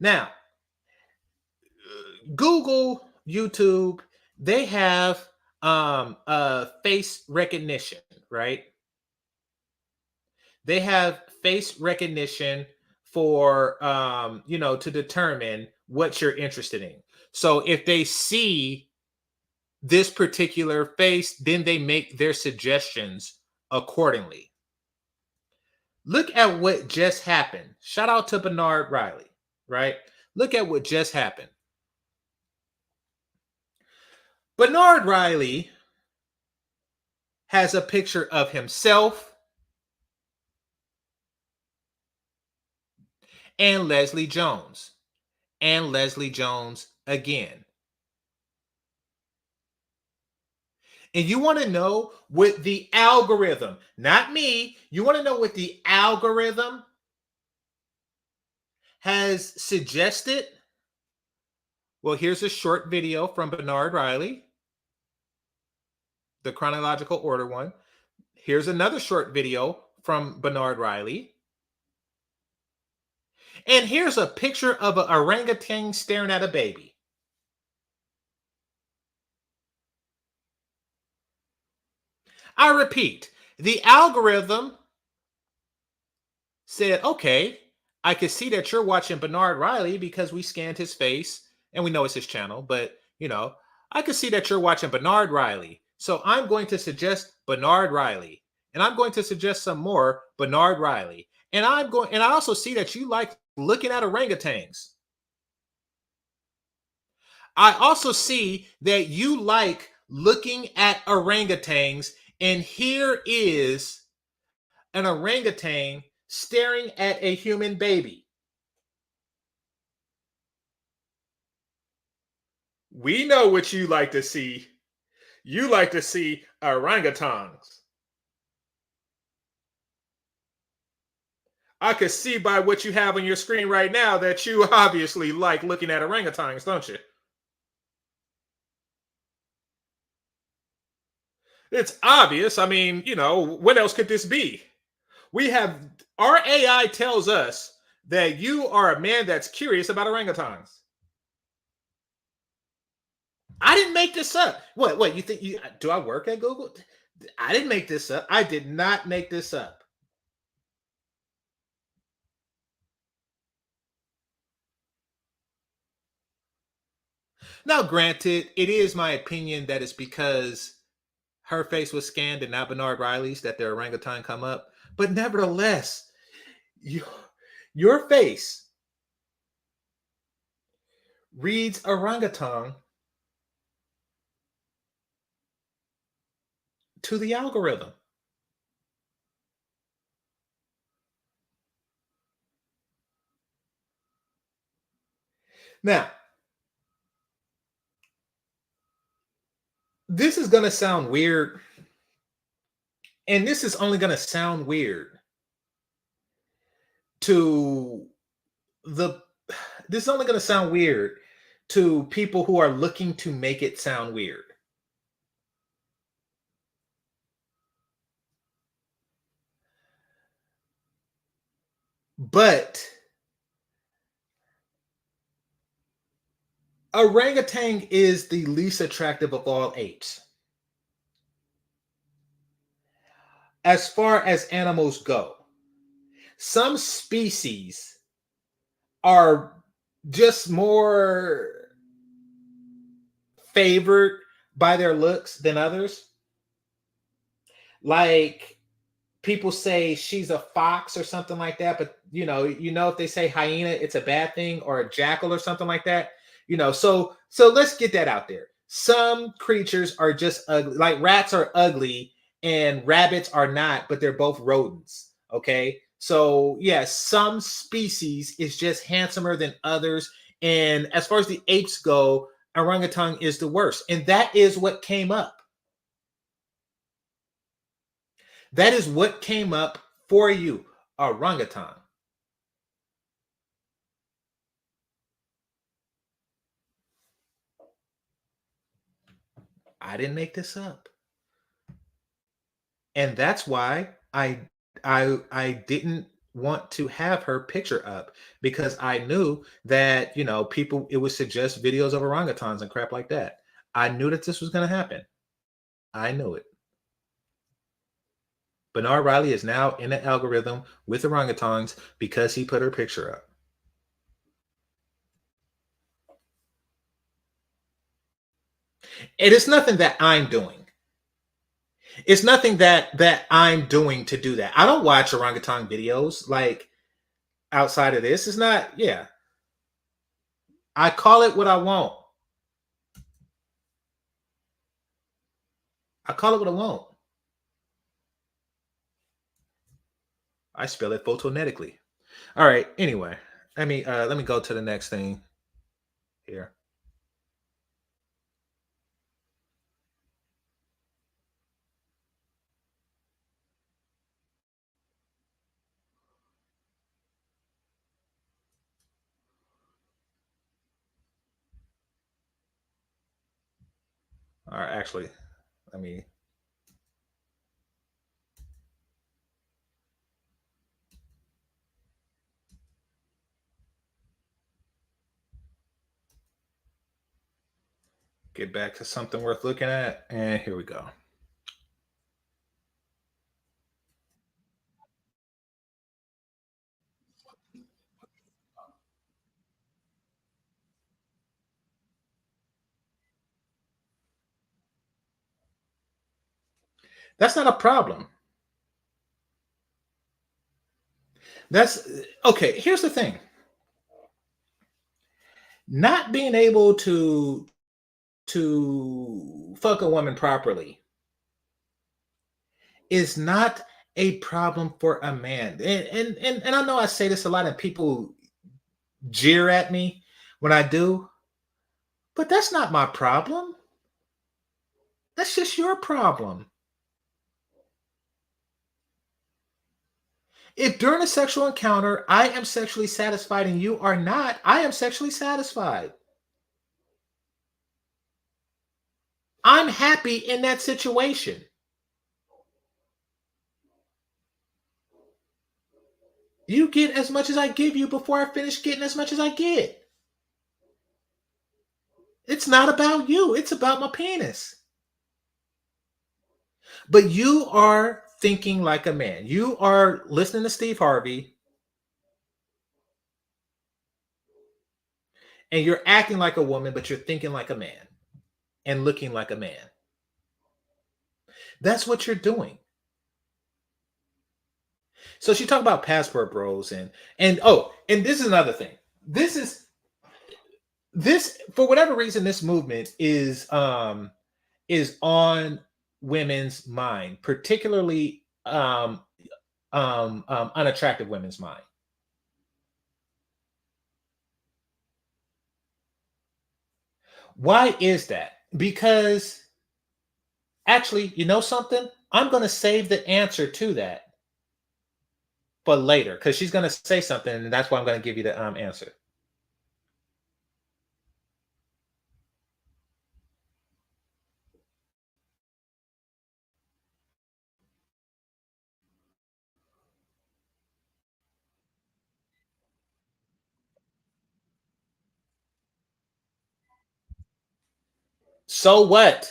Now, Google, YouTube, they have face recognition, right? They have face recognition for to determine what you're interested in. So if they see this particular face, then they make their suggestions accordingly. Look at what just happened. Shout out to Bernard Riley, right? Look at what just happened. Bernard Riley has a picture of himself and Leslie Jones. And Leslie Jones again. And you want to know what the algorithm, not me, you want to know what the algorithm has suggested? Well, here's a short video from Bernard Riley, the chronological order one. Here's another short video from Bernard Riley. And here's a picture of an orangutan staring at a baby. I repeat, the algorithm said, okay, I can see that you're watching Bernard Riley because we scanned his face and we know it's his channel, but I can see that you're watching Bernard Riley. So I'm going to suggest Bernard Riley. And I'm going to suggest some more Bernard Riley. And I also see that you like looking at orangutans. I also see that you like looking at orangutans. And here is an orangutan staring at a human baby. We know what you like to see. You like to see orangutans. I can see by what you have on your screen right now that you obviously like looking at orangutans, don't you? It's obvious. I mean, what else could this be? Our AI tells us that you are a man that's curious about orangutans. I didn't make this up. What you think? Do I work at Google? I didn't make this up. I did not make this up. Now, granted, it is my opinion that it's because her face was scanned and not Bernard Riley's that their orangutan come up. But nevertheless, your face reads orangutan to the algorithm. Now, this is going to sound weird. And this is only going to sound weird to this is only going to sound weird to people who are looking to make it sound weird. But orangutan is the least attractive of all apes. As far as animals go, some species are just more favored by their looks than others. Like people say she's a fox or something like that, but if they say hyena, it's a bad thing, or a jackal or something like that. So let's get that out there. Some creatures are just ugly, like rats are ugly and rabbits are not, but they're both rodents. Okay. So yes, some species is just handsomer than others. And as far as the apes go, orangutan is the worst. And that is what came up. That is what came up for you, orangutan. I didn't make this up. And that's why I didn't want to have her picture up, because I knew that, people, it would suggest videos of orangutans and crap like that. I knew that this was going to happen. I knew it. Bernard Riley is now in the algorithm with orangutans because he put her picture up. It is nothing that I'm doing. It's nothing that I'm doing to do that. I don't watch orangutan videos like outside of this. It's not, yeah. I call it what I want. I call it what I want. I spell it photonetically. All right. Anyway, let me go to the next thing here. All right, actually, let me. Get back to something worth looking at. And here we go. That's not a problem. That's okay. Here's the thing. Not being able to fuck a woman properly is not a problem for a man. And I know I say this a lot and people jeer at me when I do, but that's not my problem. That's just your problem. If during a sexual encounter I am sexually satisfied and you are not, I am sexually satisfied. I'm happy in that situation. You get as much as I give you before I finish getting as much as I get. It's not about you. It's about my penis. But you are thinking like a man. You are listening to Steve Harvey and you're acting like a woman, but you're thinking like a man and looking like a man. That's what you're doing. So she talked about passport bros and this is another thing. This for whatever reason, this movement is on women's mind, particularly unattractive women's mind. Why is that? Because actually, you know something? I'm going to save the answer to that for later, because she's going to say something, and that's why I'm going to give you the answer. So what?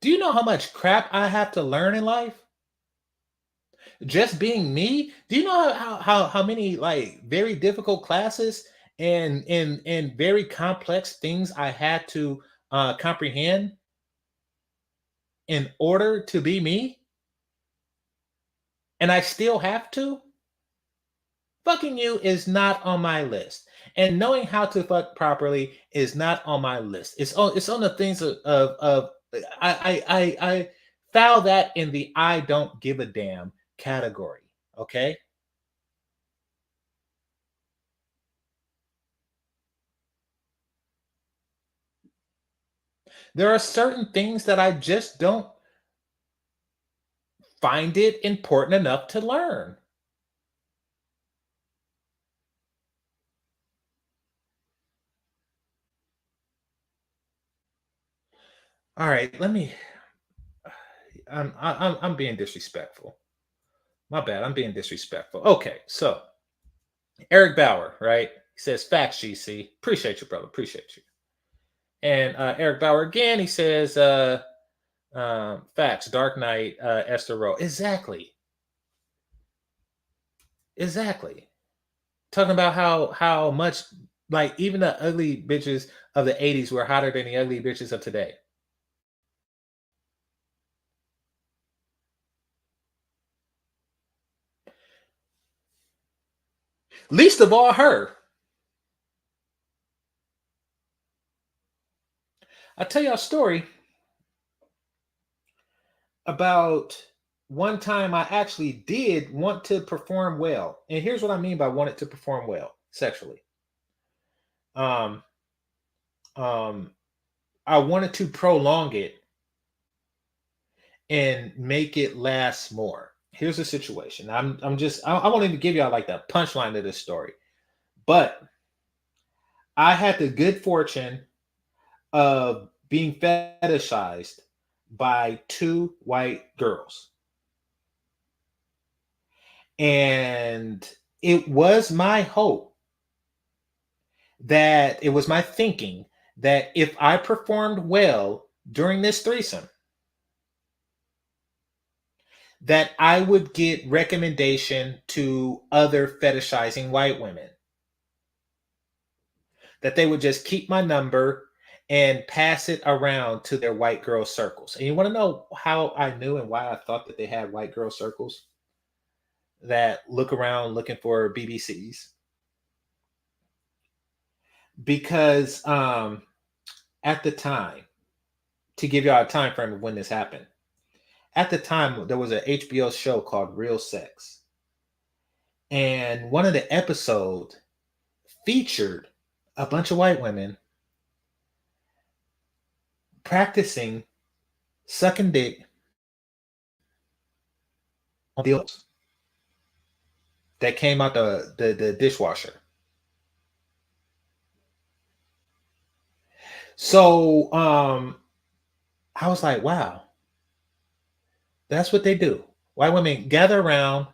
Do you know how much crap I have to learn in life? Just being me? Do you know how many like very difficult classes and very complex things I had to comprehend in order to be me? And I still have to? Fucking you is not on my list. And knowing how to fuck properly is not on my list. It's on the things of I foul that in the I don't give a damn category. Okay. There are certain things that I just don't find it important enough to learn. All right, let me. I'm being disrespectful. My bad. I'm being disrespectful. Okay, so Eric Bauer, right? He says facts, GC. Appreciate you, brother. Appreciate you. And Eric Bauer again. He says facts. Dark Knight. Esther Rowe. Exactly. Exactly. Talking about how much like even the ugly bitches of the 80s were hotter than the ugly bitches of today. Least of all her. I'll tell you a story about one time I actually did want to perform well. And here's what I mean by wanted to perform well sexually. Um, um, I wanted to prolong it and make it last more. Here's the situation. I won't even give y'all like the punchline of this story, but I had the good fortune of being fetishized by two white girls. And it was my hope that it was my thinking that if I performed well during this threesome, that I would get recommendation to other fetishizing white women. That they would just keep my number and pass it around to their white girl circles. And you want to know how I knew and why I thought that they had white girl circles that look around looking for BBCs? Because at the time, to give y'all a time frame of when this happened, at the time there was an HBO show called Real Sex, and one of the episodes featured a bunch of white women practicing sucking dick on dildos that came out the dishwasher. So I was like, wow, that's what they do. White women gather around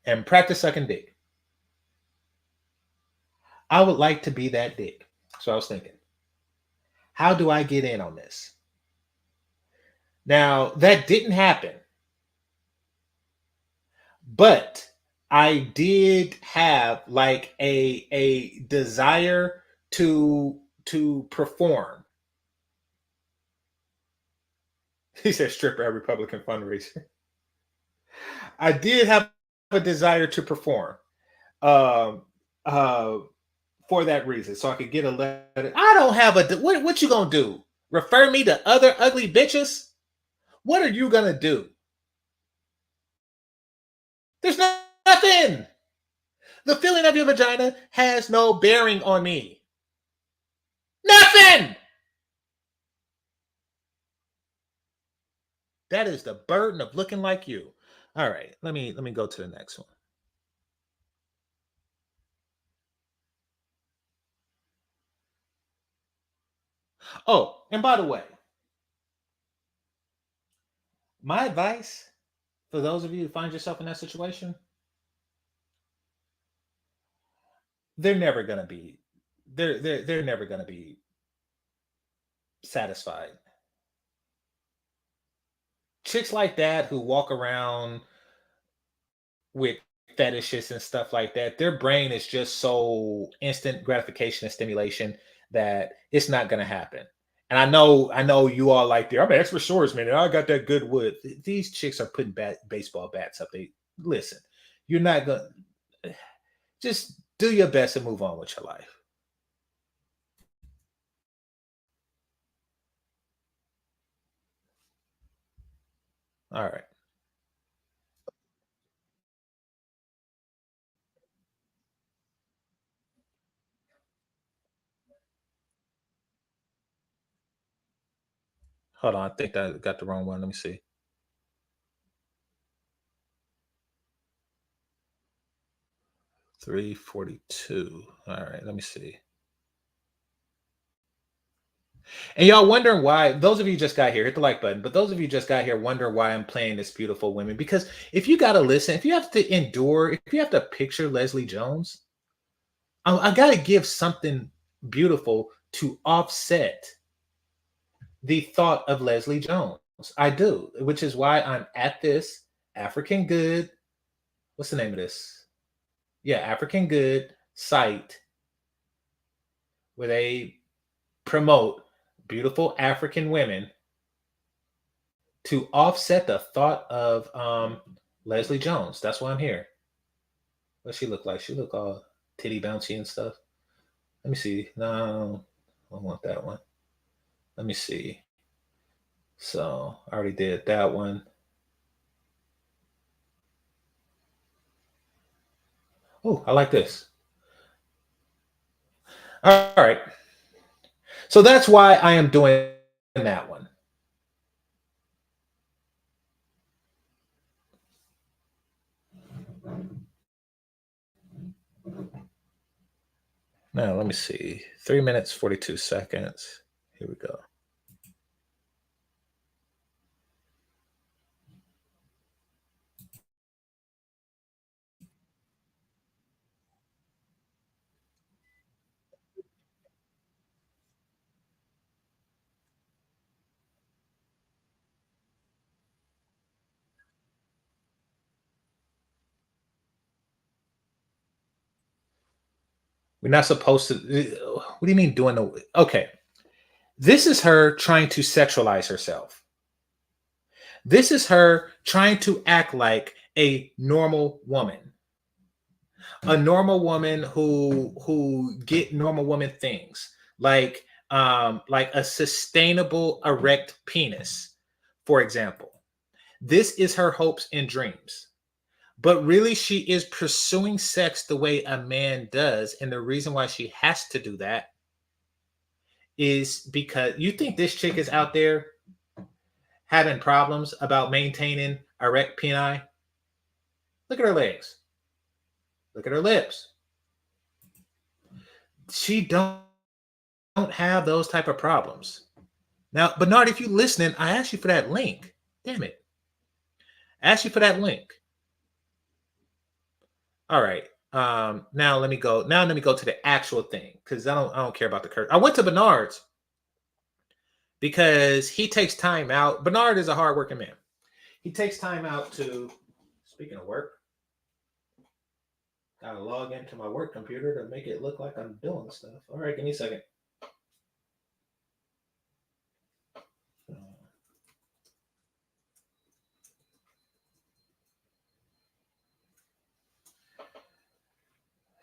and practice sucking dick. I would like to be that dick. So I was thinking, how do I get in on this? Now, that didn't happen, but I did have like a desire to perform. He said stripper at Republican fundraiser. I did have a desire to perform um uh for that reason, so I could get a letter. I don't have a what you gonna do? Refer me to other ugly bitches? What are you gonna do? There's nothing. The feeling of your vagina has no bearing on me. Nothing. That is the burden of looking like you. All right, let me go to the next one. Oh, and by the way, my advice for those of you who find yourself in that situation, they're never gonna be they're never gonna be satisfied. Chicks like that who walk around with fetishes and stuff like that, their brain is just so instant gratification and stimulation that it's not gonna happen. And I know you all like there. I'm an expert swordsman and I got that good wood. These chicks are putting baseball bats up. They listen. You're not gonna just do your best and move on with your life. All right. Hold on. I think I got the wrong one. Let me see. 342. All right. Let me see. And y'all wondering why, those of you just got here, hit the like button, but those of you just got here wondering why I'm playing this beautiful women, because if you got to listen, if you have to endure, if you have to picture Leslie Jones, I got to give something beautiful to offset the thought of Leslie Jones. I do, which is why I'm at this African Good. What's the name of this? Yeah, African Good site where they promote beautiful African women to offset the thought of Leslie Jones. That's why I'm here. What she look like? She look all titty bouncy and stuff. Let me see. No, I don't want that one. Let me see. So I already did that one. Oh, I like this. All right. So that's why I am doing that one. Now, let me see. 3 minutes, 42 seconds. Here we go. We're not supposed to. What do you mean doing the? Okay. This is her trying to sexualize herself. This is her trying to act like a normal woman. A normal woman who get normal woman things like a sustainable erect penis, for example. This is her hopes and dreams. But really, she is pursuing sex the way a man does. And the reason why she has to do that is because you think this chick is out there having problems about maintaining erect peni. Look at her legs. Look at her lips. She don't have those type of problems. Now, Bernard, if you listening, I asked you for that link. Damn it. I asked you for that link. All right. Now let me go. Now let me go to the actual thing because I don't care about the curse. I went to Bernard's because he takes time out. Bernard is a hardworking man. He takes time out to, speaking of work, gotta log into my work computer to make it look like I'm doing stuff. All right, give me a second.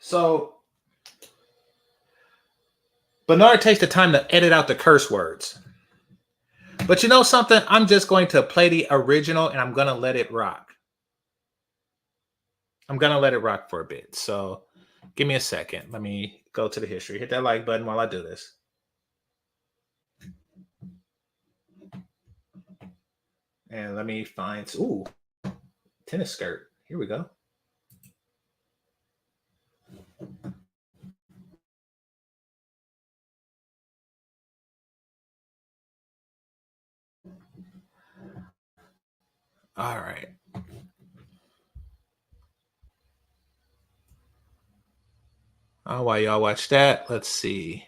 So Bernard takes the time to edit out the curse words. But you know something? I'm just going to play the original and I'm going to let it rock. I'm going to let it rock for a bit. So give me a second. Let me go to the history. Hit that like button while I do this. And let me find, ooh, tennis skirt. Here we go. All right. Oh, while y'all watch that, let's see.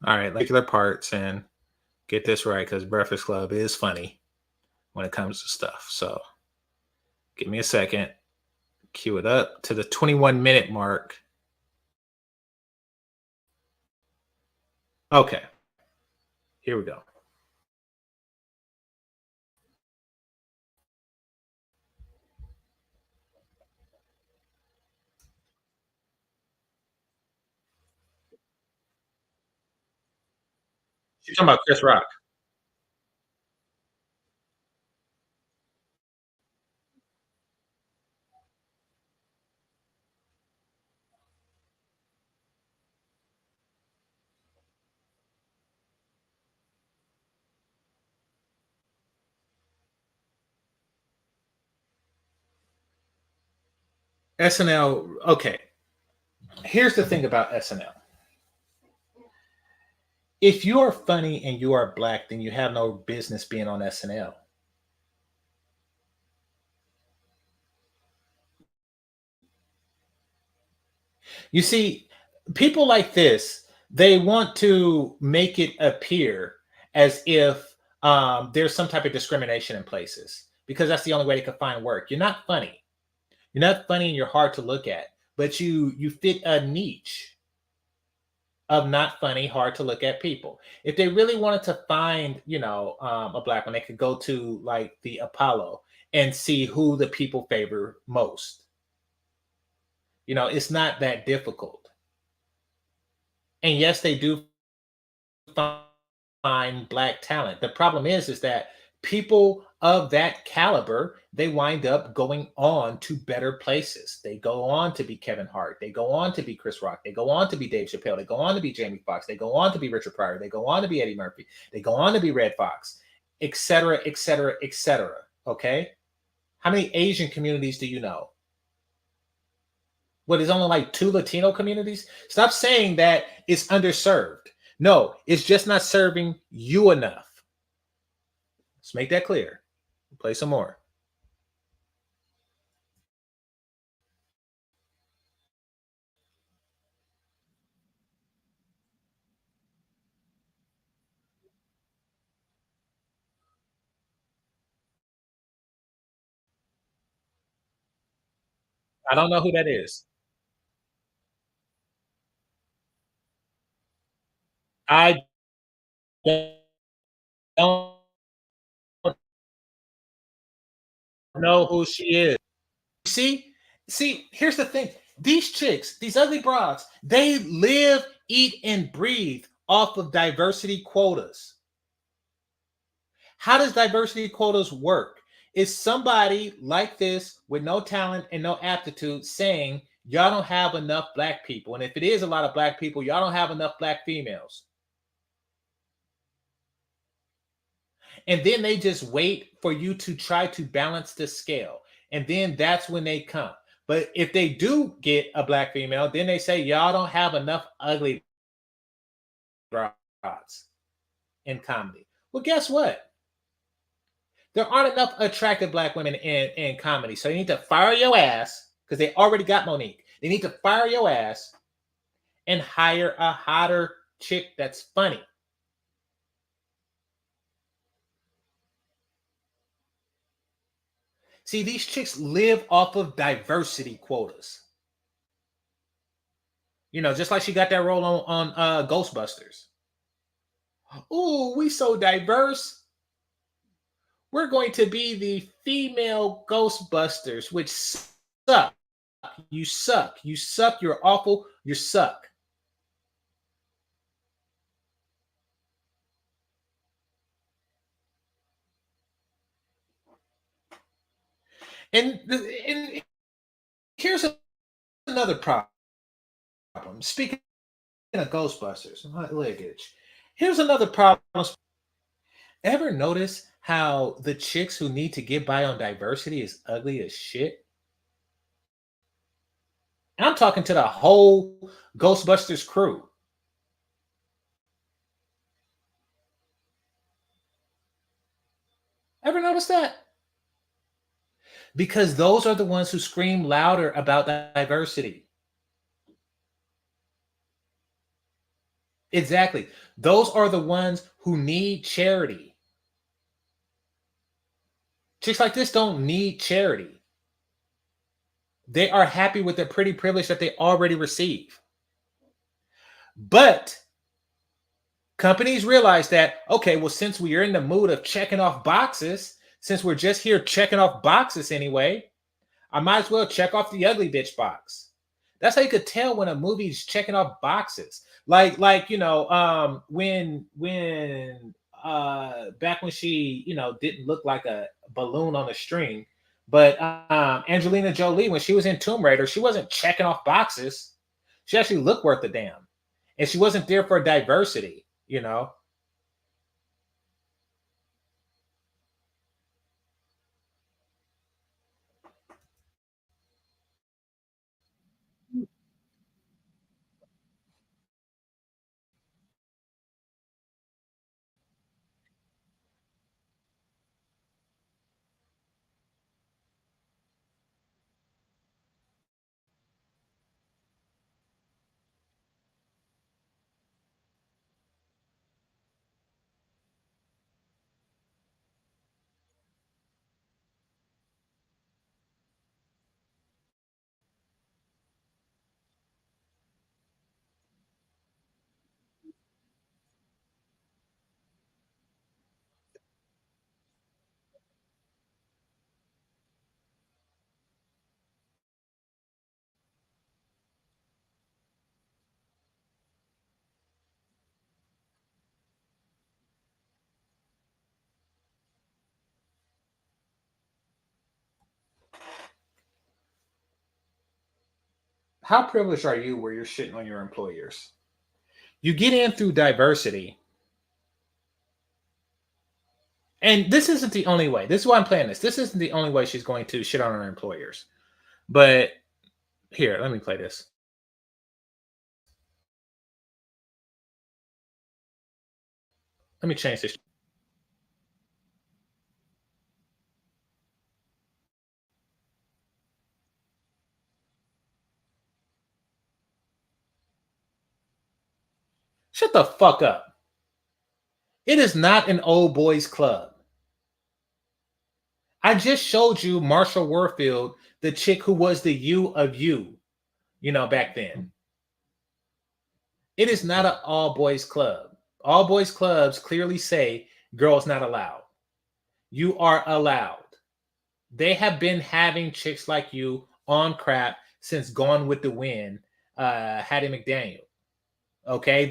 All right, regular parts and get this right because Breakfast Club is funny when it comes to stuff. So give me a second. Cue it up to the 21-minute mark. Okay. Here we go. You're talking about Chris Rock. SNL. Okay, here's the thing about SNL. If you are funny and you are black, then you have no business being on SNL. You see, people like this, they want to make it appear as if there's some type of discrimination in places because that's the only way they can find work. You're not funny. You're not funny and you're hard to look at, but you fit a niche of not funny, hard to look at people. If they really wanted to find, a black one, they could go to like the Apollo and see who the people favor most. It's not that difficult. And yes, they do find black talent. The problem is that people of that caliber, they wind up going on to better places. They go on to be Kevin Hart. They go on to be Chris Rock. They go on to be Dave Chappelle. They go on to be Jamie Foxx. They go on to be Richard Pryor. They go on to be Eddie Murphy. They go on to be Red Fox, etc., etc., etc. Okay? How many Asian communities do you know? What, is only like 2 Latino communities? Stop saying that it's underserved. No, it's just not serving you enough. Let's make that clear. Play some more. I don't know who that is. I don't know who she is. See? See, here's the thing. These chicks, these ugly broads, they live, eat, and breathe off of diversity quotas. How does diversity quotas work? Is somebody like this with no talent and no aptitude saying, y'all don't have enough black people? And if it is a lot of black people, y'all don't have enough black females. And then they just wait for you to try to balance the scale. And then that's when they come. But if they do get a black female, then they say, y'all don't have enough ugly broads in comedy. Well, guess what? There aren't enough attractive black women in comedy. So you need to fire your ass because they already got Monique. They need to fire your ass and hire a hotter chick that's funny. See, these chicks live off of diversity quotas. Just like she got that role on Ghostbusters. Ooh, we so diverse. We're going to be the female Ghostbusters, which suck. You suck. You suck. You're awful. You suck. And here's another problem. Speaking of Ghostbusters, my leg itch. Here's another problem. Ever notice how the chicks who need to get by on diversity is ugly as shit? And I'm talking to the whole Ghostbusters crew. Ever notice that? Because those are the ones who scream louder about diversity. Exactly. Those are the ones who need charity. Chicks like this don't need charity. They are happy with the pretty privilege that they already receive. But companies realize that, okay, well, since we are in the mood of checking off boxes, since we're just here checking off boxes anyway, I might as well check off the ugly bitch box. That's how you could tell when a movie's checking off boxes. Like when back when she didn't look like a balloon on a string, but Angelina Jolie, when she was in Tomb Raider, she wasn't checking off boxes. She actually looked worth a damn, and she wasn't there for diversity. How privileged are you where you're shitting on your employers? You get in through diversity. And this isn't the only way. This is why I'm playing this. This isn't the only way she's going to shit on her employers. But here, let me play this. Let me change this. Shut the fuck up. It is not an old boys club. I just showed you Marsha Warfield, the chick who was the you of you, back then. It is not an all boys club. All boys clubs clearly say girls not allowed. You are allowed. They have been having chicks like you on crap since Gone with the Wind, Hattie McDaniel. Okay,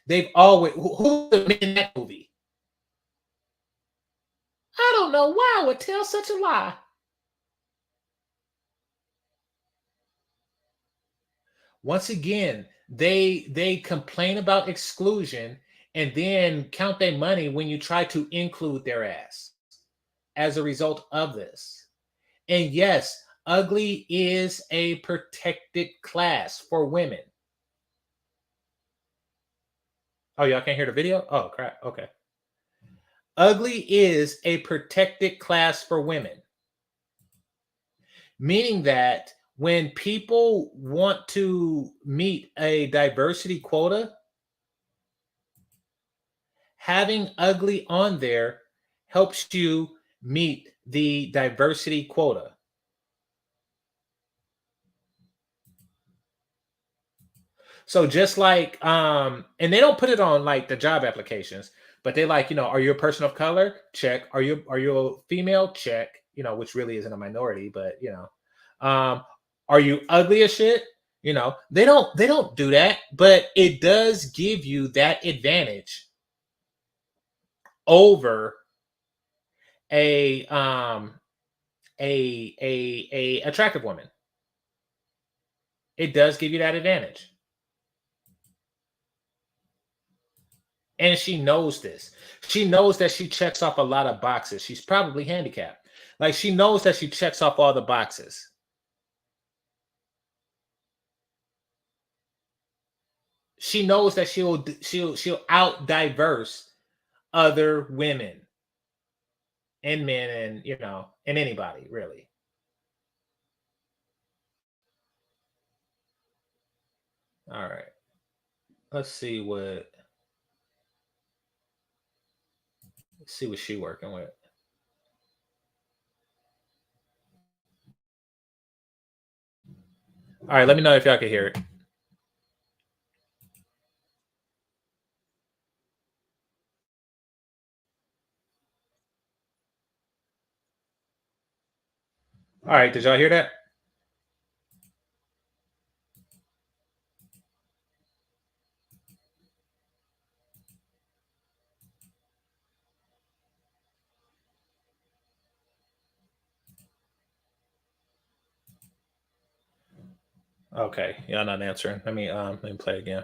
they've always who in that movie. I don't know why I would tell such a lie. Once again, they complain about exclusion and then count their money when you try to include their ass as a result of this. And yes, ugly is a protected class for women. Oh, y'all can't hear the video? Oh, crap. Okay. Ugly is a protected class for women. Meaning that when people want to meet a diversity quota, having ugly on there helps you meet the diversity quota. So just like, and they don't put it on like the job applications, but they like, are you a person of color? Check. Are you a female? Check. Which really isn't a minority, but are you ugly as shit? They don't do that, but it does give you that advantage over a attractive woman. It does give you that advantage. And she knows this. She knows that she checks off a lot of boxes. She's probably handicapped. Like she knows that she checks off all the boxes. She knows that she'll out diverse other women and men and and anybody really. All right. Let's see what she's working with. All right, let me know if y'all can hear it. All right, did y'all hear that? Okay, y'all not answering. Let me play again.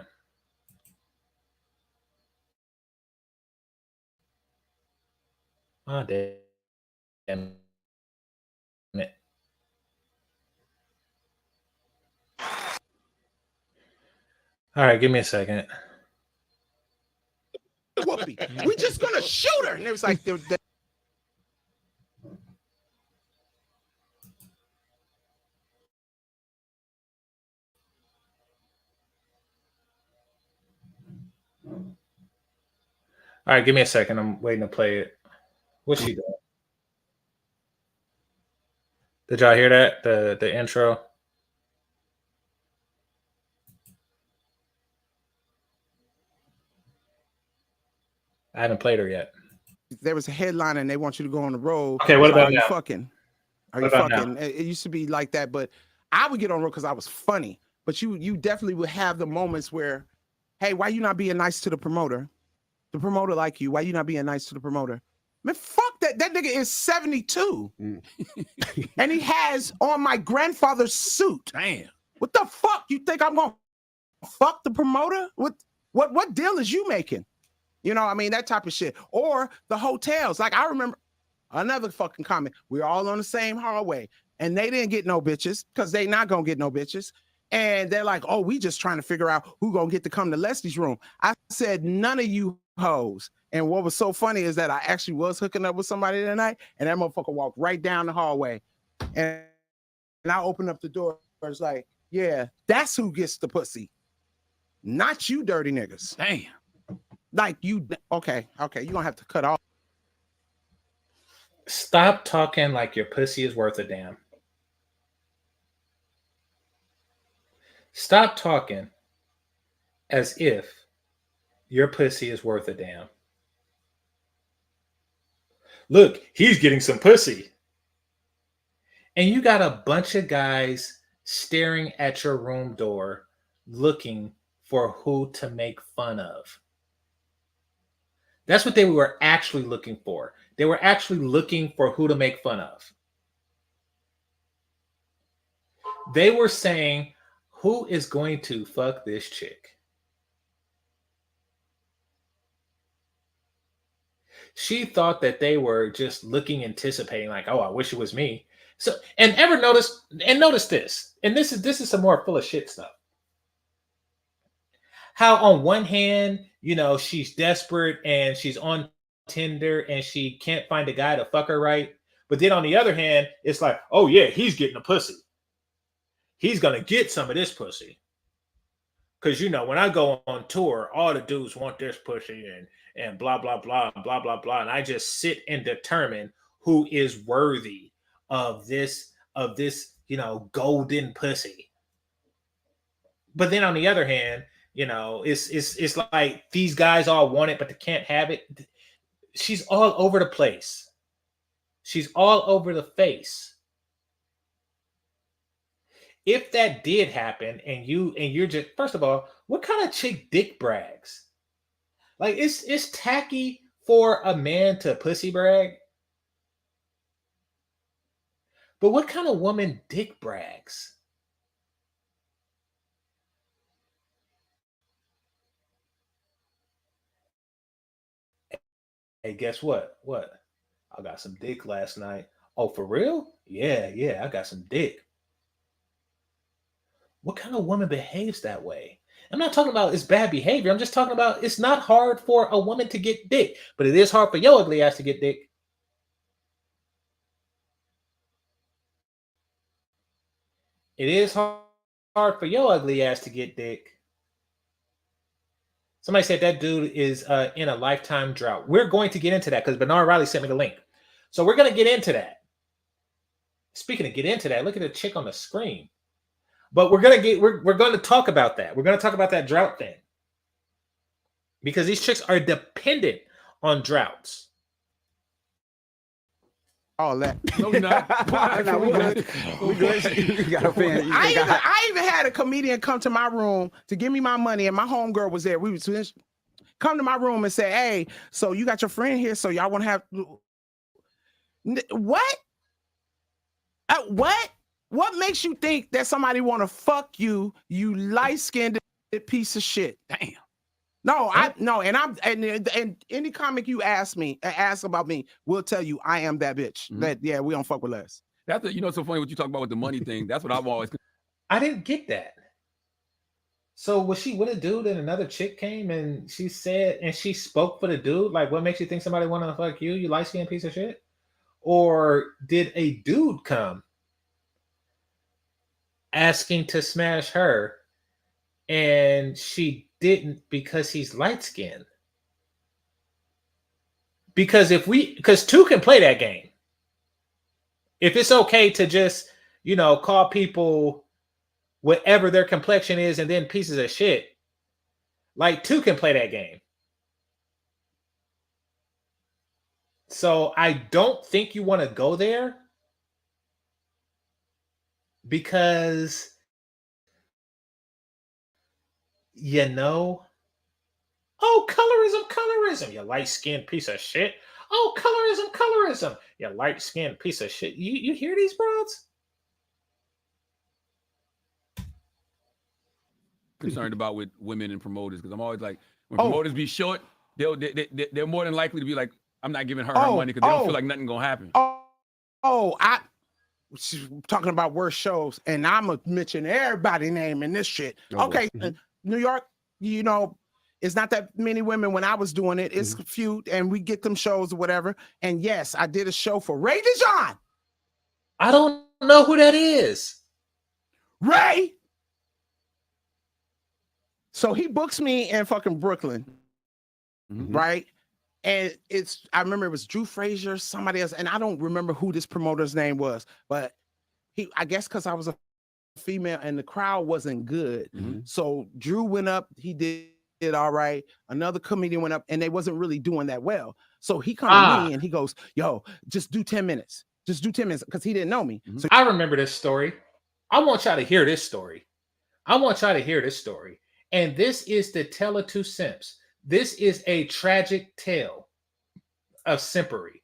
Oh, damn it. All right, give me a second. We just gonna shoot her, and it was like All right, give me a second. I'm waiting to play it. What's she doing? Did y'all hear that? The intro? I haven't played her yet. there was a headline, and they want you to go on the road. Okay, what about are now? you fucking? Are What you about fucking? now? It used to be like that, but I would get on road because I was funny. But you definitely would have the moments where, hey, why you not being nice to the promoter? The promoter like you. Why you not being nice to the promoter? Man, fuck that. That nigga is 72. And he has on my grandfather's suit. Damn. What the fuck? You think I'm gonna fuck the promoter? What deal is you making? You know, I mean, that type of shit. Or the hotels. Like, I remember another fucking comment. We're all on the same hallway, and they didn't get no bitches because they not gonna get no bitches. And they're like, oh, we just trying to figure out who gonna get to come to Leslie's room. I said, none of you hoes. And what was so funny is that I actually was hooking up with somebody tonight, and that motherfucker walked right down the hallway. And I opened up the door. I was like, yeah, that's who gets the pussy. Not you dirty niggas. Damn. Like you, okay, you're gonna have to cut off. Stop talking like your pussy is worth a damn. Stop talking as if your pussy is worth a damn. Look, he's getting some pussy. And you got a bunch of guys staring at your room door looking for who to make fun of. That's what they were actually looking for. They were actually looking for who to make fun of. They were saying, who is going to fuck this chick? She thought that they were just looking, anticipating, like, oh, I wish it was me. So, and notice this, and this is some more full of shit stuff. How on one hand, you know, she's desperate and she's on Tinder and she can't find a guy to fuck her right. But then on the other hand, it's like, oh yeah, he's getting a pussy. He's going to get some of this pussy. Because, you know, when I go on tour, all the dudes want this pussy and blah, blah, blah, blah, blah, blah. And I just sit and determine who is worthy of this, you know, golden pussy. But then on the other hand, you know, it's like these guys all want it, but they can't have it. She's all over the place. She's all over the face. If that did happen, and you're just, first of all, what kind of chick dick brags? Like, it's tacky for a man to pussy brag. But what kind of woman dick brags? Hey, guess what? What? I got some dick last night. Oh, for real? Yeah, I got some dick. What kind of woman behaves that way? I'm not talking about it's bad behavior. I'm just talking about it's not hard for a woman to get dick, but it is hard for your ugly ass to get dick. It is hard for your ugly ass to get dick. Somebody said that dude is in a lifetime drought. We're going to get into that because Bernard Riley sent me the link. So we're going to get into that. Speaking of get into that, look at the chick on the screen. But we're going to talk about that. We're going to talk about that drought thing. Because these chicks are dependent on droughts. All that. No, we're not. No, we good. We got a fan. I even had a comedian come to my room to give me my money, and my homegirl was there. We was come to my room and say, "Hey, so you got your friend here? So y'all want to have what? What? What makes you think that somebody want to fuck you? You light-skinned piece of shit. Damn. No, and any comic you ask about me will tell you I am that bitch. Mm-hmm. That we don't fuck with less. That's you know, it's so funny what you talk about with the money thing. That's what I've always. I didn't get that. So was she with a dude and another chick came and she said and she spoke for the dude? Like, what makes you think somebody want to fuck you? You light skinned piece of shit? Or did a dude come asking to smash her and she didn't because he's light skinned? Because two can play that game. If it's okay to just, you know, call people whatever their complexion is and then pieces of shit, like two can play that game. So I don't think you want to go there because, you know, oh, colorism, you light-skinned piece of shit. Oh, colorism, you light-skinned piece of shit. You hear these broads? concerned about with women and promoters, because I'm always like, when Oh. promoters be short, they're more than likely to be like, I'm not giving her her money because they don't feel like nothing gonna happen. I talking about worst shows, and I'm gonna mention everybody name in this shit. Okay, New York, you know, it's not that many women when I was doing it. It's a few, and we get them shows or whatever. And yes, I did a show for Ray DeJean. I don't know who that is. Ray. So he books me in fucking Brooklyn, right? And I remember it was Drew Frazier, somebody else, and I don't remember who this promoter's name was, but I guess because I was a female and the crowd wasn't good. So Drew went up, he did all right. Another comedian went up and they wasn't really doing that well. So he come to me and he goes, yo, just do 10 minutes. Just do 10 minutes, because he didn't know me. So I remember this story. I want y'all to hear this story. And this is the Tale of Two Simps. This is a tragic tale of simpery.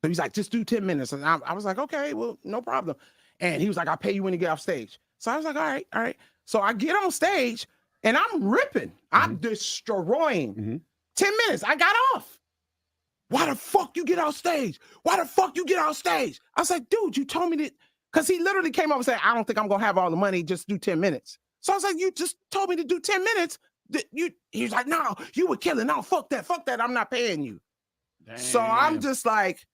So he's like, just do 10 minutes. And I was like, okay, well, no problem. And he was like, I'll pay you when you get off stage. So I was like, all right. So I get on stage and I'm ripping. I'm destroying. 10 minutes, I got off. Why the fuck you get off stage? I was like, dude, you told me that. Because he literally came up and said, I don't think I'm going to have all the money. Just do 10 minutes. So I was like, you just told me to do 10 minutes. He was like, no, you were killing. No, fuck that. I'm not paying you. Damn. So I'm just like,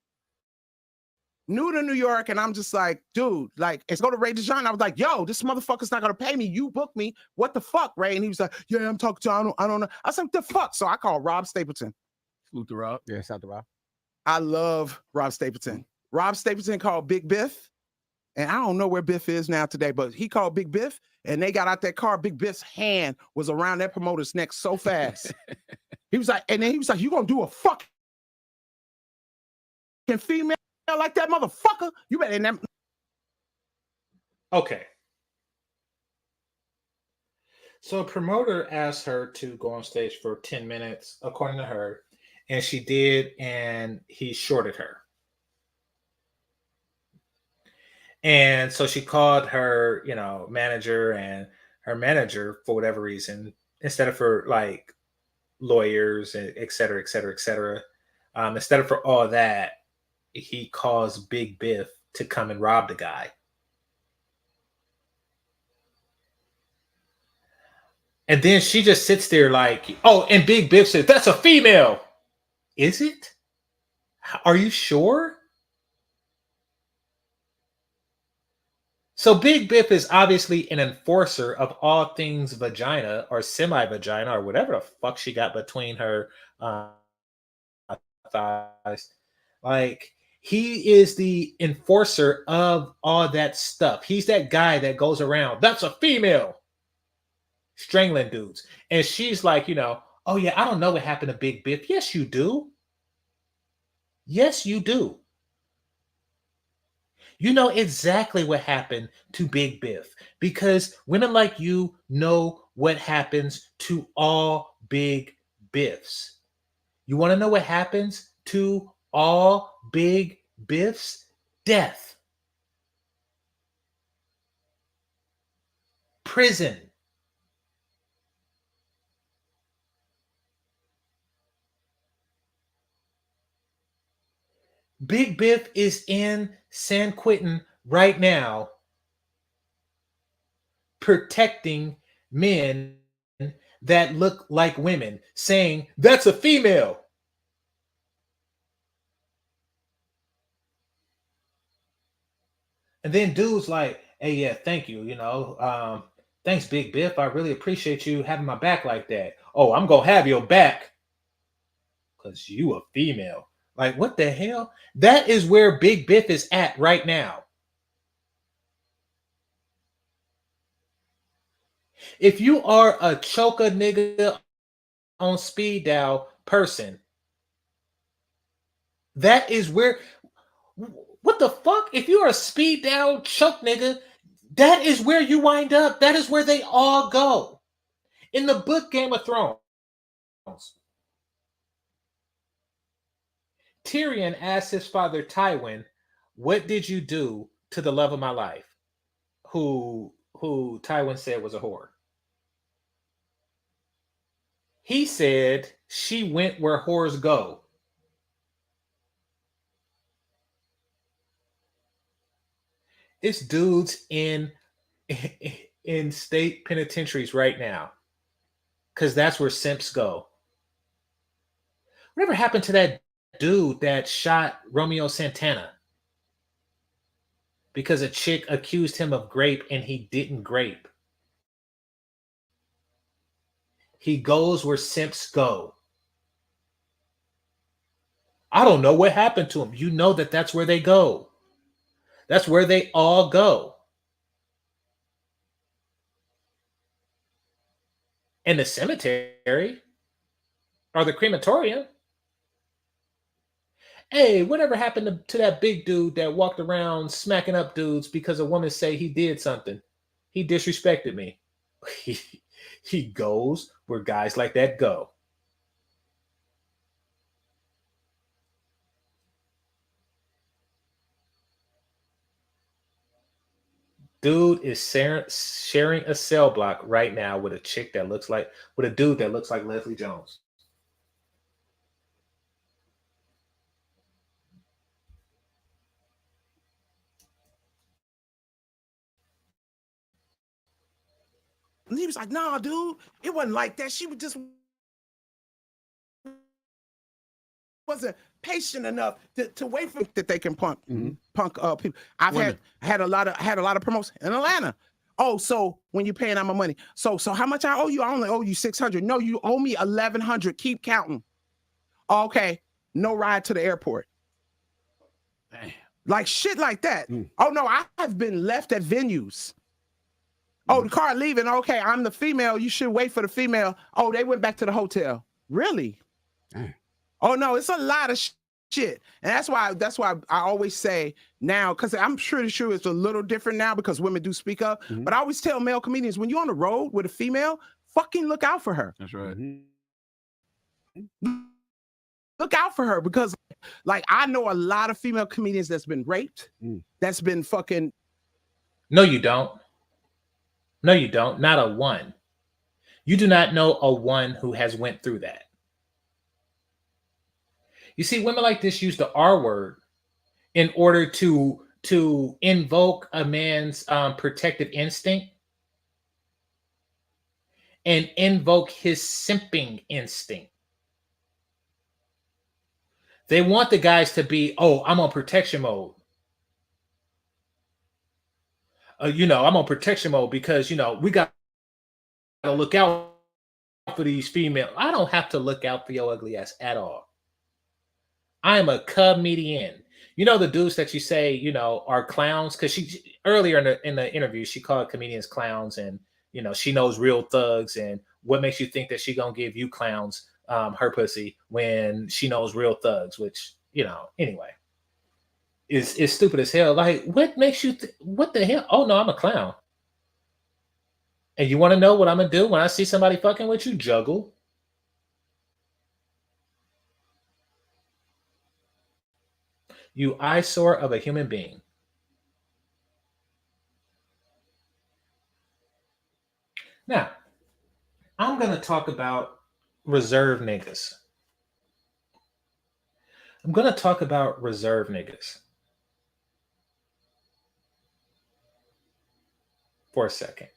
new to New York, and I'm just like, dude, like, let's go to Ray DeJean. I was like, yo, this motherfucker's not gonna pay me. You book me. What the fuck, Ray? And he was like, yeah, I'm talking to, I don't know. I was like, the fuck? So I called Rob Stapleton. Salute to Rob. Yeah, shout out to Rob. I love Rob Stapleton. Rob Stapleton called Big Biff, and I don't know where Biff is now today, but he called Big Biff, and they got out that car. Big Biff's hand was around that promoter's neck so fast. He was like, you gonna do a fucking female like that, motherfucker? You better in that. Okay. So a promoter asked her to go on stage for 10 minutes, according to her, and she did, and he shorted her. And so she called her, manager, and her manager, for whatever reason, instead of for like lawyers, and et cetera, instead of for all that, he calls Big Biff to come and rob the guy. And then she just sits there like, oh, and Big Biff says, that's a female. Is it? Are you sure? So Big Biff is obviously an enforcer of all things vagina or semi-vagina or whatever the fuck she got between her thighs. Like, he is the enforcer of all that stuff. He's that guy that goes around, that's a female, strangling dudes. And she's like, oh yeah, I don't know what happened to Big Biff. Yes, you do. Yes, you do. You know exactly what happened to Big Biff, because women like you know what happens to all Big Biffs. You want to know what happens to all Big Biffs? Death. Prison. Big Biff is in San Quentin right now, protecting men that look like women, saying, that's a female. And then dude's like, hey, yeah, thank you. Thanks, Big Biff. I really appreciate you having my back like that. Oh, I'm going to have your back because you a female. Like, what the hell? That is where Big Biff is at right now. If you are a choker nigga on speed dial person, that is where... What the fuck? If you're a speed dial choke nigga, that is where you wind up. That is where they all go. In the book Game of Thrones, Tyrion asked his father Tywin, what did you do to the love of my life? who Tywin said was a whore. He said she went where whores go. It's dudes in state penitentiaries right now, because that's where simps go. Whatever happened to that dude that shot Romeo Santana because a chick accused him of grape and he didn't grape? He goes where simps go. I don't know what happened to him. You know that that's where they go. That's where they all go. And the cemetery or the crematorium. Hey, whatever happened to that big dude that walked around smacking up dudes because a woman say he did something? He disrespected me. He goes where guys like that go. Dude is sharing a cell block right now with a chick that looks like, with a dude that looks like Leslie Jones. And he was like, nah, dude, it wasn't like that. She just wasn't patient enough to wait for that they can punk people. I've had a lot of promotions in Atlanta. Oh, so when you're paying out my money, so how much I owe you? I only owe you $600. No, you owe me $1,100. Keep counting. Okay, no ride to the airport. Like shit like that. Oh no, I have been left at venues. Oh, the car leaving. Okay, I'm the female. You should wait for the female. Oh, they went back to the hotel. Really? Oh no, it's a lot of shit. And that's why I always say now, because I'm sure it's a little different now because women do speak up. But I always tell male comedians, when you're on the road with a female, fucking look out for her. That's right. Look out for her, because like I know a lot of female comedians that's been raped, that's been fucking. No, you don't. No, you don't. Not a one. You do not know a one who has went through that. You see, women like this use the R word in order to invoke a man's protective instinct and invoke his simping instinct. They want the guys to be, oh, I'm on protection mode. I'm on protection mode because, we got to look out for these females. I don't have to look out for your ugly ass at all. I am a comedian. The dudes that you say, are clowns, because she earlier in the interview, she called comedians clowns, and, she knows real thugs. And what makes you think that she going to give you clowns her pussy when she knows real thugs, which, anyway, is stupid as hell. Like, what makes you, what the hell? Oh, no, I'm a clown. And you want to know what I'm going to do when I see somebody fucking with you? Juggle. You eyesore of a human being. Now, I'm going to talk about reserve niggas. I'm going to talk about reserve niggas for a second.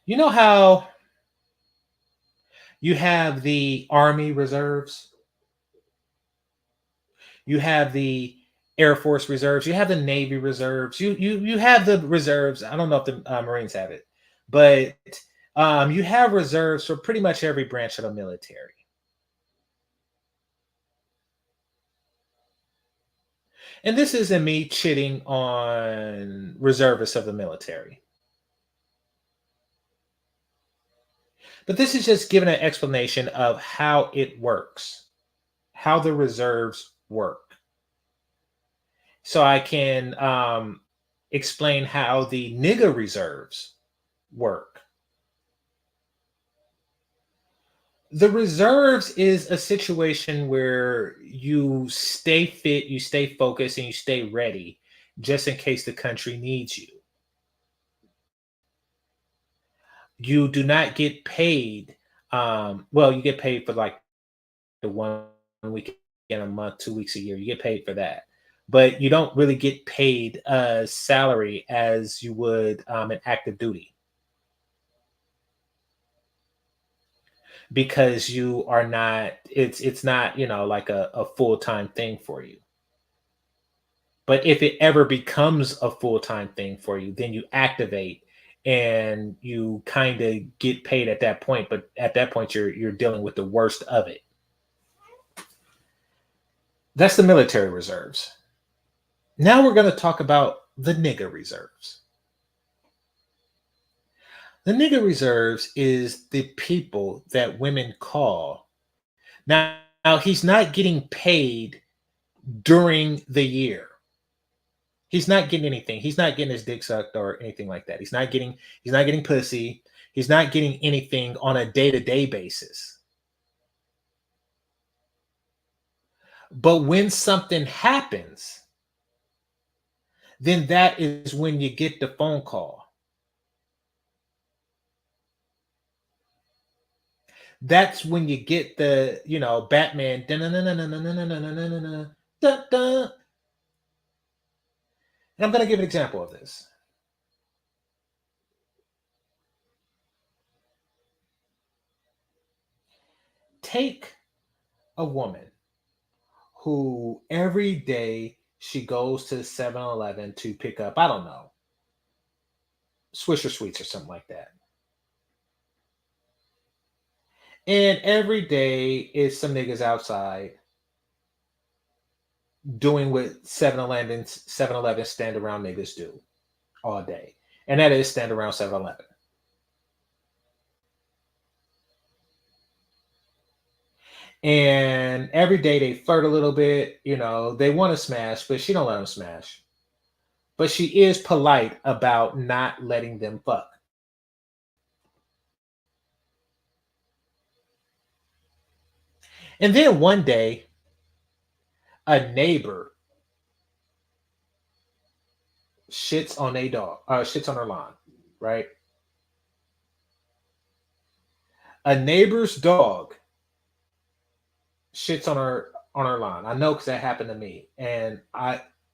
You know how you have the Army reserves? You have the Air Force reserves. You have the Navy reserves. You have the reserves. I don't know if the Marines have it, but you have reserves for pretty much every branch of the military. And this isn't me chitting on reservists of the military, but this is just giving an explanation of how it works, how the reserves work. So I can explain how the nigga reserves work. The reserves is a situation where you stay fit, you stay focused, and you stay ready just in case the country needs you. You do not get paid. Well, you get paid for like the 1 week in a month, 2 weeks a year. You get paid for that, but you don't really get paid a salary as you would in active duty because you are not. It's not like a full time thing for you. But if it ever becomes a full time thing for you, then you activate and you kind of get paid at that point. But at that point, you're dealing with the worst of it. That's the military reserves. Now we're going to talk about the nigger reserves. The nigger reserves is the people that women call. Now he's not getting paid during the year. He's not getting anything. He's not getting his dick sucked or anything like that. He's not getting pussy. He's not getting anything on a day-to-day basis. But when something happens, then that is when you get the phone call. That's when you get the, Batman. And I'm going to give an example of this. Take a woman who every day she goes to 7-Eleven to pick up, I don't know, Swisher Sweets or something like that. And every day is some niggas outside doing what 7-Eleven stand around niggas do all day. And that is stand around 7-Eleven. And every day they flirt a little bit, they want to smash, but she don't let them smash. But she is polite about not letting them fuck. And then one day, a neighbor shits on shits on her lawn, right? A neighbor's dog shits on her lawn. I know because that happened to me. And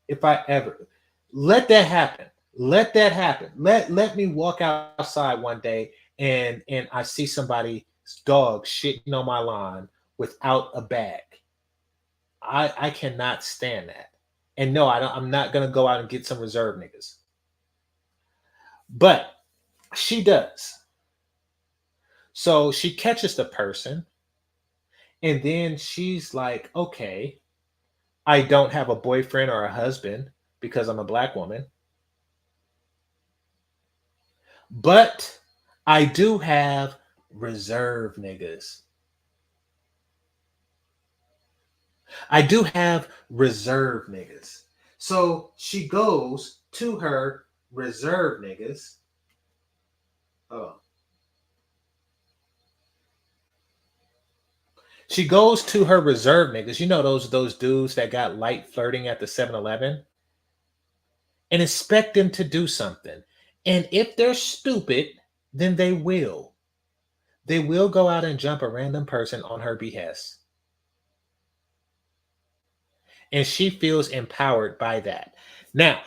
if I ever let that happen, let me walk outside one day and I see somebody's dog shitting on my lawn without a bag. I cannot stand that. And no, I'm not gonna go out and get some reserve niggas. But she does. So she catches the person, and then she's like, okay, I don't have a boyfriend or a husband because I'm a black woman. But I do have reserve niggas. I do have reserve niggas. So she goes to her reserve niggas. Oh. She goes to her reserve niggas. Those dudes that got light flirting at the 7-Eleven, and expect them to do something. And if they're stupid, then they will. They will go out and jump a random person on her behest. And she feels empowered by that. Now,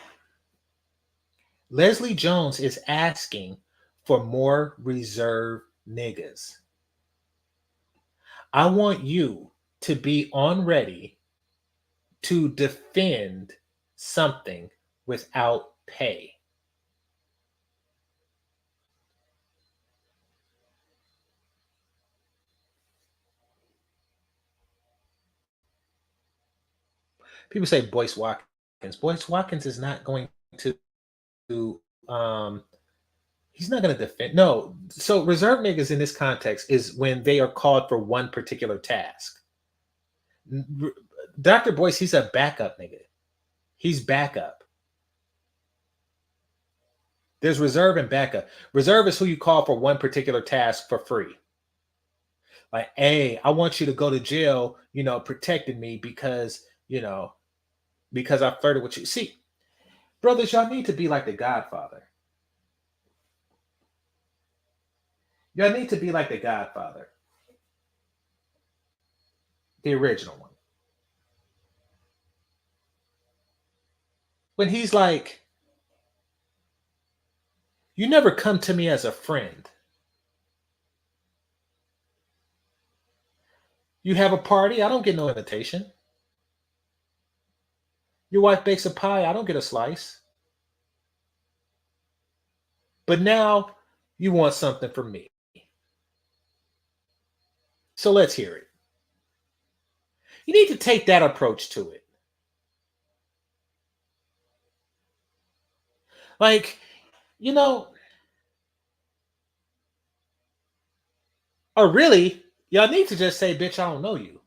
Leslie Jones is asking for more reserve niggas. I want you to be on ready to defend something without pay. People say Boyce Watkins. Boyce Watkins is not going to he's not going to defend. No. So reserve niggas in this context is when they are called for one particular task. Dr. Boyce, he's a backup nigga. He's backup. There's reserve and backup. Reserve is who you call for one particular task for free. Like, hey, I want you to go to jail, protecting me because, because I flirted with you. See, brothers, y'all need to be like the Godfather. Y'all need to be like the Godfather. The original one. When he's like, you never come to me as a friend. You have a party, I don't get no invitation. Your wife bakes a pie, I don't get a slice. But now you want something from me. So let's hear it. You need to take that approach to it. Like, or really, y'all need to just say, bitch, I don't know you.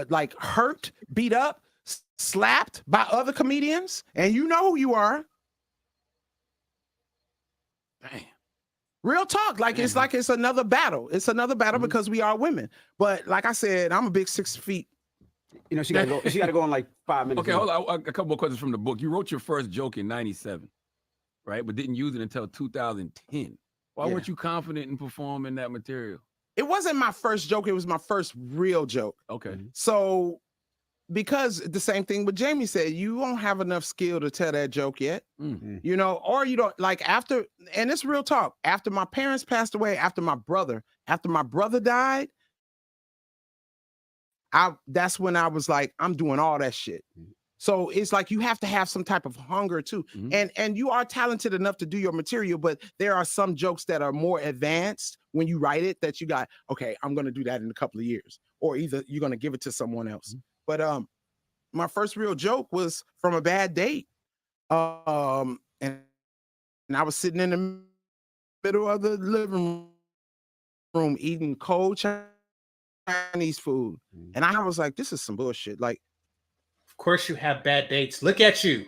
Like hurt, beat up, slapped by other comedians, and you know who you are. Damn. Real talk. Like it's another battle. It's another battle because we are women. But like I said, I'm a big 6 feet. She gotta go. She gotta go in like 5 minutes. Okay, hold on. A couple more questions from the book. You wrote your first joke in '97, right? But didn't use it until 2010. Why weren't you confident in performing that material? It wasn't my first joke. It was my first real joke. Okay. So, because the same thing what Jamie said, you don't have enough skill to tell that joke yet, or you don't like after, and it's real talk. After my parents passed away, after my brother died, that's when I was like, I'm doing all that shit. So it's like you have to have some type of hunger too. And you are talented enough to do your material, but there are some jokes that are more advanced when you write it that you got, okay, I'm going to do that in a couple of years, or either you're going to give it to someone else. But my first real joke was from a bad date. And I was sitting in the middle of the living room eating cold Chinese food. And I was like, this is some bullshit. Like, of course you have bad dates. Look at you.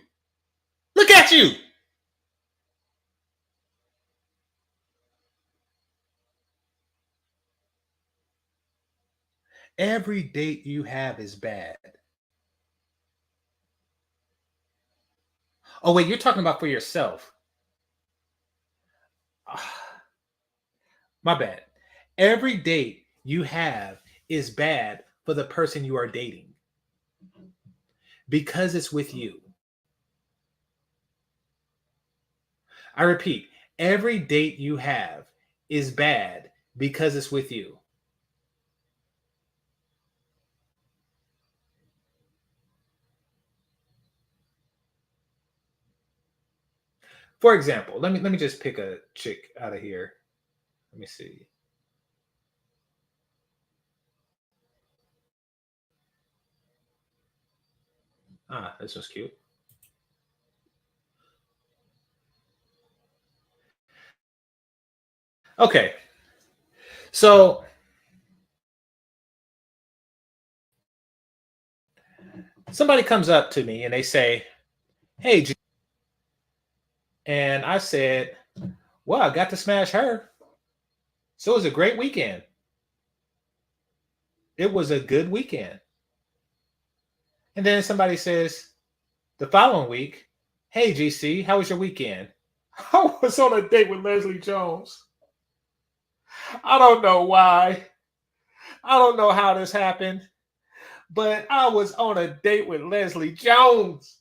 Look at you. Every date you have is bad. Oh, wait, you're talking about for yourself. My bad. Every date you have is bad for the person you are dating because it's with you. I repeat, every date you have is bad because it's with you. For example, let me just pick a chick out of here. Let me see. This was cute. Okay. So somebody comes up to me and they say, hey, and I said, well, I got to smash her. So it was a great weekend. It was a good weekend. And then somebody says the following week, hey, GC, how was your weekend? I was on a date with Leslie Jones. I don't know why. I don't know how this happened, but I was on a date with Leslie Jones.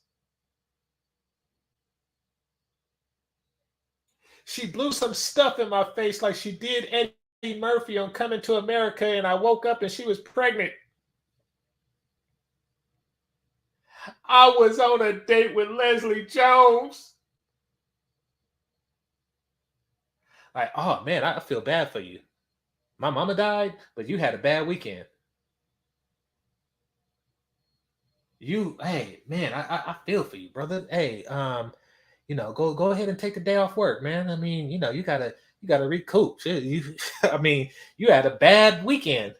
She blew some stuff in my face like she did Eddie Murphy on Coming to America, and I woke up and she was pregnant. I was on a date with Leslie Jones. Like, oh man, I feel bad for you. My mama died, but you had a bad weekend. Hey man, I feel for you, brother. Hey, go ahead and take the day off work, man. I mean, you gotta recoup. You had a bad weekend.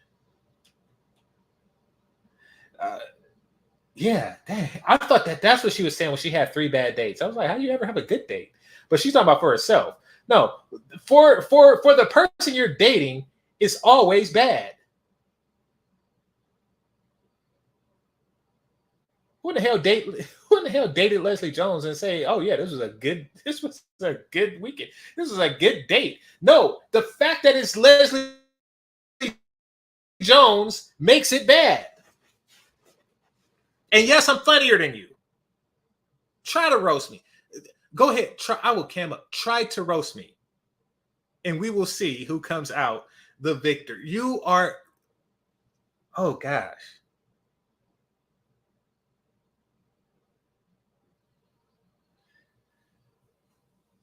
Yeah, dang. I thought that's what she was saying when she had 3 bad dates. I was like, how do you ever have a good date? But she's talking about for herself. No, for the person you're dating, it's always bad. Who in the hell dated Leslie Jones and say, "Oh yeah, this was a good weekend. This was a good date." No, the fact that it's Leslie Jones makes it bad. And yes, I'm funnier than you. Try to roast me. Go ahead. Try. I will cam up. Try to roast me, and we will see who comes out the victor. You are. Oh gosh.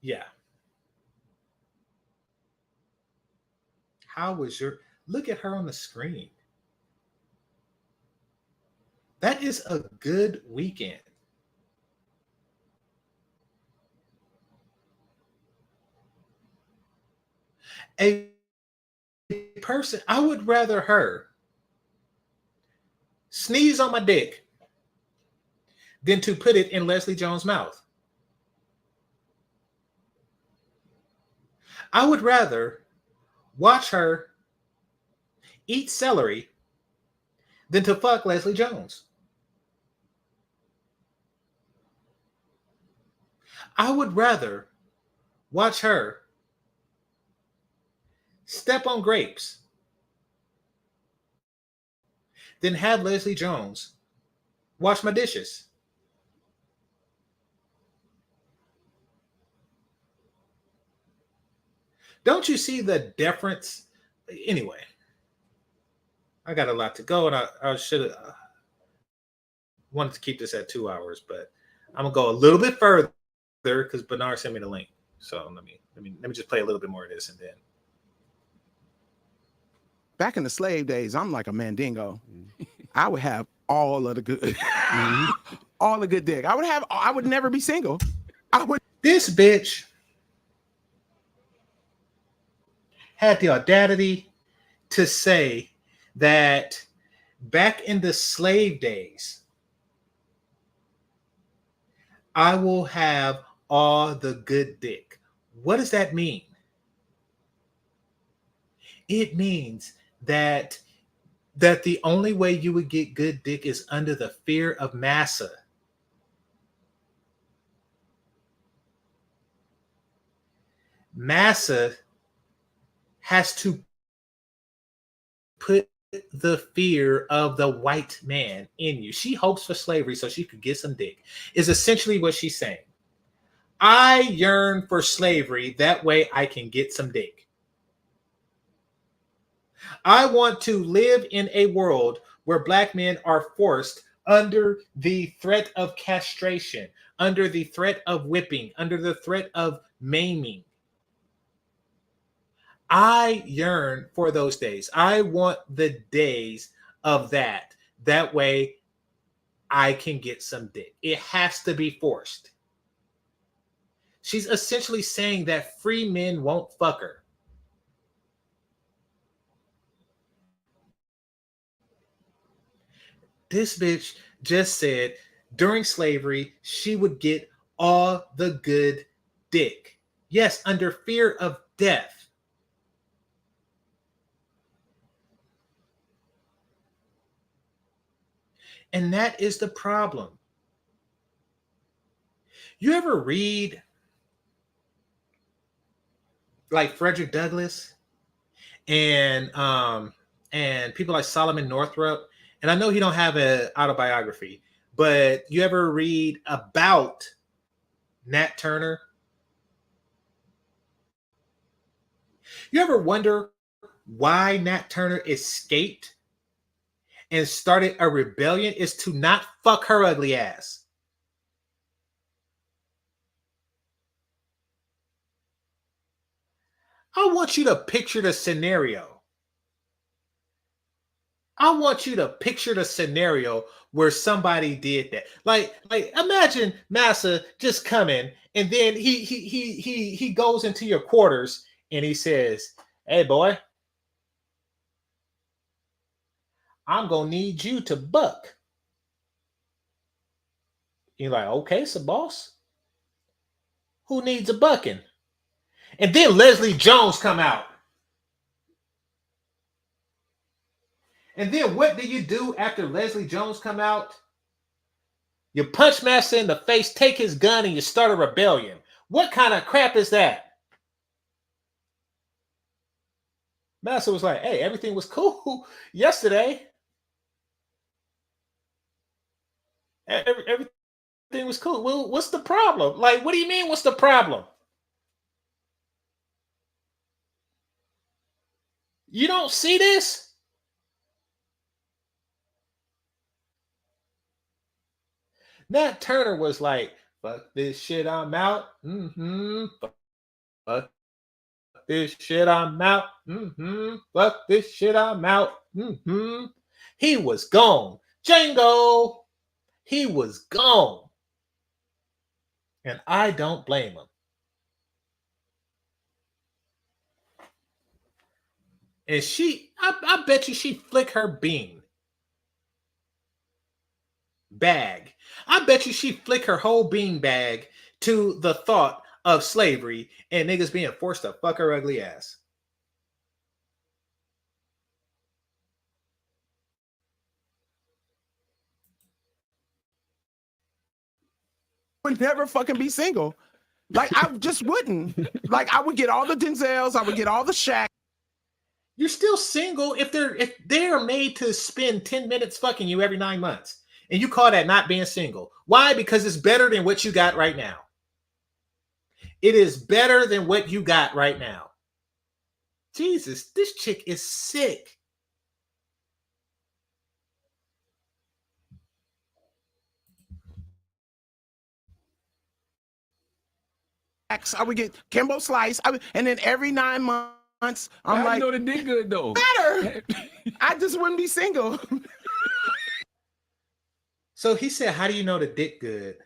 Yeah. How was your look at her on the screen? That is a good weekend. A person, I would rather her sneeze on my dick than to put it in Leslie Jones' mouth. I would rather watch her eat celery than to fuck Leslie Jones. I would rather watch her step on grapes than have Leslie Jones wash my dishes. Don't you see the difference? Anyway, I got a lot to go, and I should have wanted to keep this at 2 hours, but I'm gonna go a little bit further because Bernard sent me the link. So let me just play a little bit more of this, and then. Back in the slave days, I'm like a mandingo. I would have all of the good, all the good dick. I would never be single. This bitch had the audacity to say that back in the slave days, I will have all the good dick. What does that mean? It means that the only way you would get good dick is under the fear of massa. Massa has to put the fear of the white man in you. She hopes for slavery so she could get some dick, is essentially what she's saying. I yearn for slavery, that way I can get some dick. I want to live in a world where black men are forced under the threat of castration, under the threat of whipping, under the threat of maiming. I yearn for those days. I want the days of that. That way I can get some dick. It has to be forced. She's essentially saying that free men won't fuck her. This bitch just said during slavery, she would get all the good dick. Yes, under fear of death. And that is the problem. You ever read like Frederick Douglass and people like Solomon Northup? And I know he don't have an autobiography, but you ever read about Nat Turner? You ever wonder why Nat Turner escaped and started a rebellion? Is to not fuck her ugly ass. I want you to picture the scenario. I want you to picture the scenario where somebody did that. Like imagine Massa just coming and then he goes into your quarters and he says, "Hey boy, I'm gonna need you to buck." You're like, okay, so boss, who needs a bucking? And then Leslie Jones come out. And then what do you do after Leslie Jones come out? You punch Master in the face, take his gun, and you start a rebellion. What kind of crap is that? Master was like, hey, everything was cool yesterday. Everything was cool. Well, what's the problem? Like, what do you mean, what's the problem? You don't see this? Nat Turner was like, fuck this shit, I'm out. Fuck this shit, I'm out. Fuck this shit, I'm out. He was gone. Django. He was gone. And I don't blame him. And I bet you she flicked her bean bag. I bet you she flicked her whole bean bag to the thought of slavery and niggas being forced to fuck her ugly ass. Would never fucking be single. Like, I just wouldn't. Like, I would get all the Denzels, I would get all the Shaq. You're still single if they're made to spend 10 minutes fucking you every 9 months. And you call that not being single. Why? Because it's better than what you got right now. It is better than what you got right now. Jesus, this chick is sick. I would get Kimbo Slice, and then every 9 months, I'm like, know the dick good though. better. I just wouldn't be single. So he said, how do you know the dick good?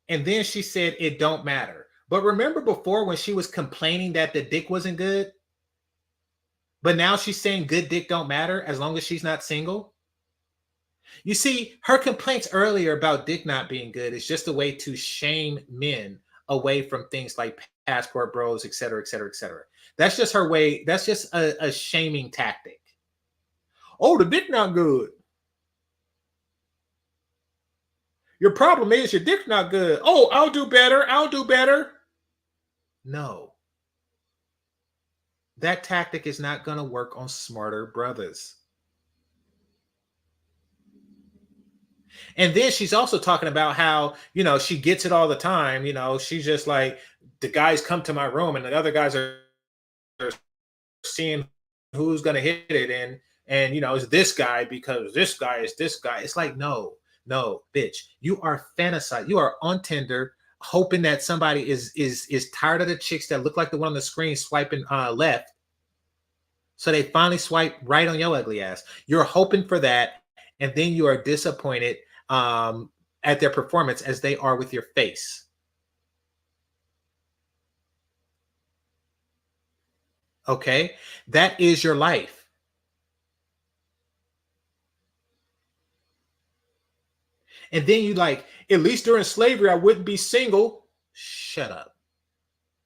And then she said, it don't matter. But remember before when she was complaining that the dick wasn't good? But now she's saying good dick don't matter as long as she's not single? You see, her complaints earlier about dick not being good is just a way to shame men away from things like passport bros, et cetera, et cetera, et cetera. That's just her way. That's just a shaming tactic. Oh, the dick not good. Your problem is your dick's not good. Oh, I'll do better. I'll do better. No. That tactic is not going to work on smarter brothers. And then she's also talking about how, she gets it all the time. She's just like, the guys come to my room and the other guys are seeing who's going to hit it. And it's this guy because this guy is this guy. It's like, no, bitch, you are fantasizing. You are on Tinder hoping that somebody is tired of the chicks that look like the one on the screen swiping left. So they finally swipe right on your ugly ass. You're hoping for that. And then you are disappointed at their performance as they are with your face. Okay? That is your life. And then you like, at least during slavery, I wouldn't be single. Shut up.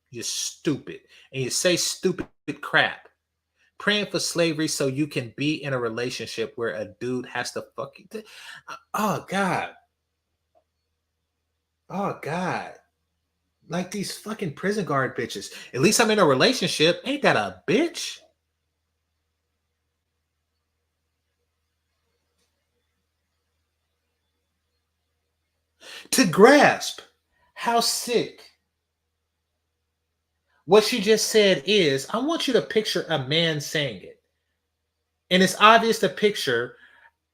You're stupid. And you say stupid crap. Praying for slavery so you can be in a relationship where a dude has to fuck you. Oh, God. Oh, God. Like these fucking prison guard bitches. At least I'm in a relationship. Ain't that a bitch? To grasp how sick what she just said is, I want you to picture a man saying it. And it's obvious to picture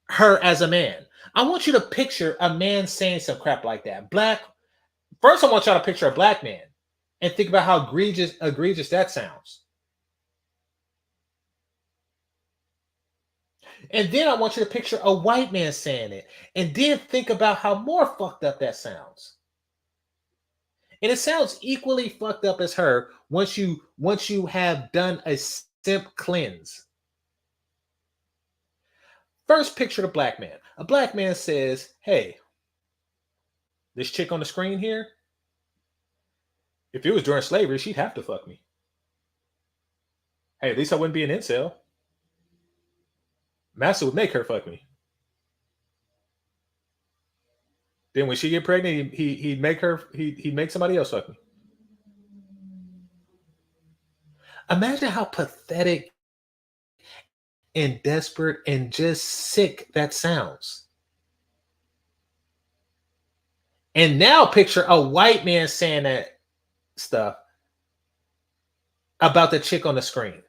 her as a man. I want you to picture a man saying some crap like that. First, I want y'all to picture a black man and think about how egregious that sounds. And then I want you to picture a white man saying it. And then think about how more fucked up that sounds. And it sounds equally fucked up as her once you have done a simp cleanse. First, picture the black man. A black man says, hey, This chick on the screen here, if it was during slavery, she'd have to fuck me. Hey, at least I wouldn't be an incel. Master would make her fuck me. Then when she get pregnant, he'd make somebody else fuck me. Imagine how pathetic and desperate and just sick that sounds. And now picture a white man saying that stuff about the chick on the screen.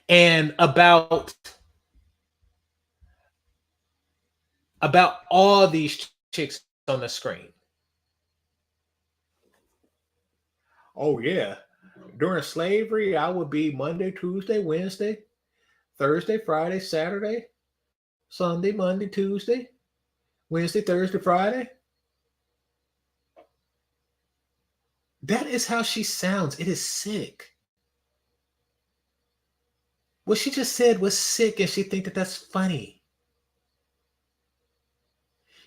And about all these chicks on the screen. Oh, yeah. During slavery, I would be Monday, Tuesday, Wednesday, Thursday, Friday, Saturday, Sunday, Monday, Tuesday, Wednesday, Thursday, Friday. That is how she sounds. It is sick. What she just said was sick, and she think that that's funny.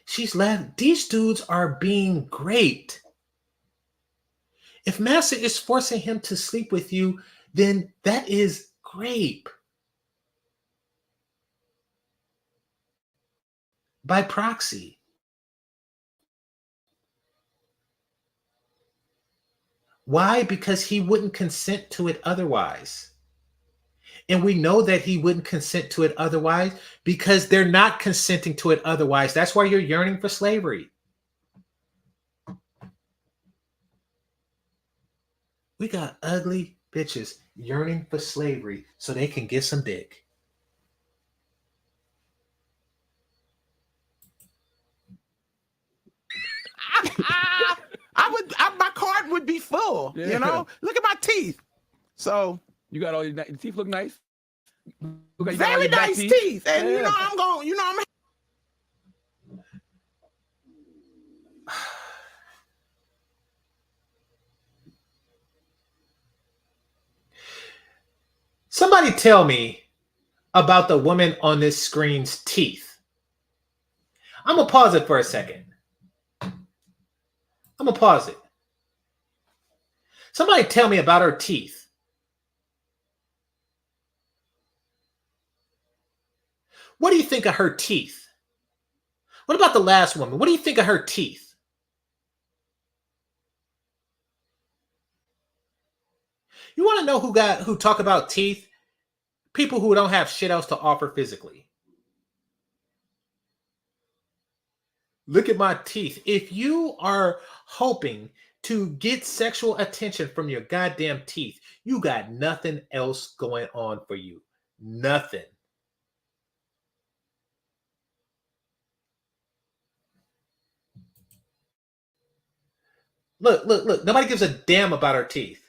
She's laughing. These dudes are being great. If Master is forcing him to sleep with you, then that is grape. By proxy. Why? Because he wouldn't consent to it otherwise. And we know that he wouldn't consent to it otherwise because they're not consenting to it otherwise. That's why you're yearning for slavery. We got ugly bitches yearning for slavery so they can get some dick. My card would be full. Yeah. You know, look at my teeth. So you got all your teeth look nice. Look like you got all very your back nice teeth, and Yeah. I'm going. I'm. Somebody tell me about the woman on this screen's teeth. I'm going to pause it for a second. I'm going to pause it. Somebody tell me about her teeth. What do you think of her teeth? What about the last woman? What do you think of her teeth? You want to know who talk about teeth? People who don't have shit else to offer physically. Look at my teeth. If you are hoping to get sexual attention from your goddamn teeth, you got nothing else going on for you. Nothing. Look. Nobody gives a damn about her teeth.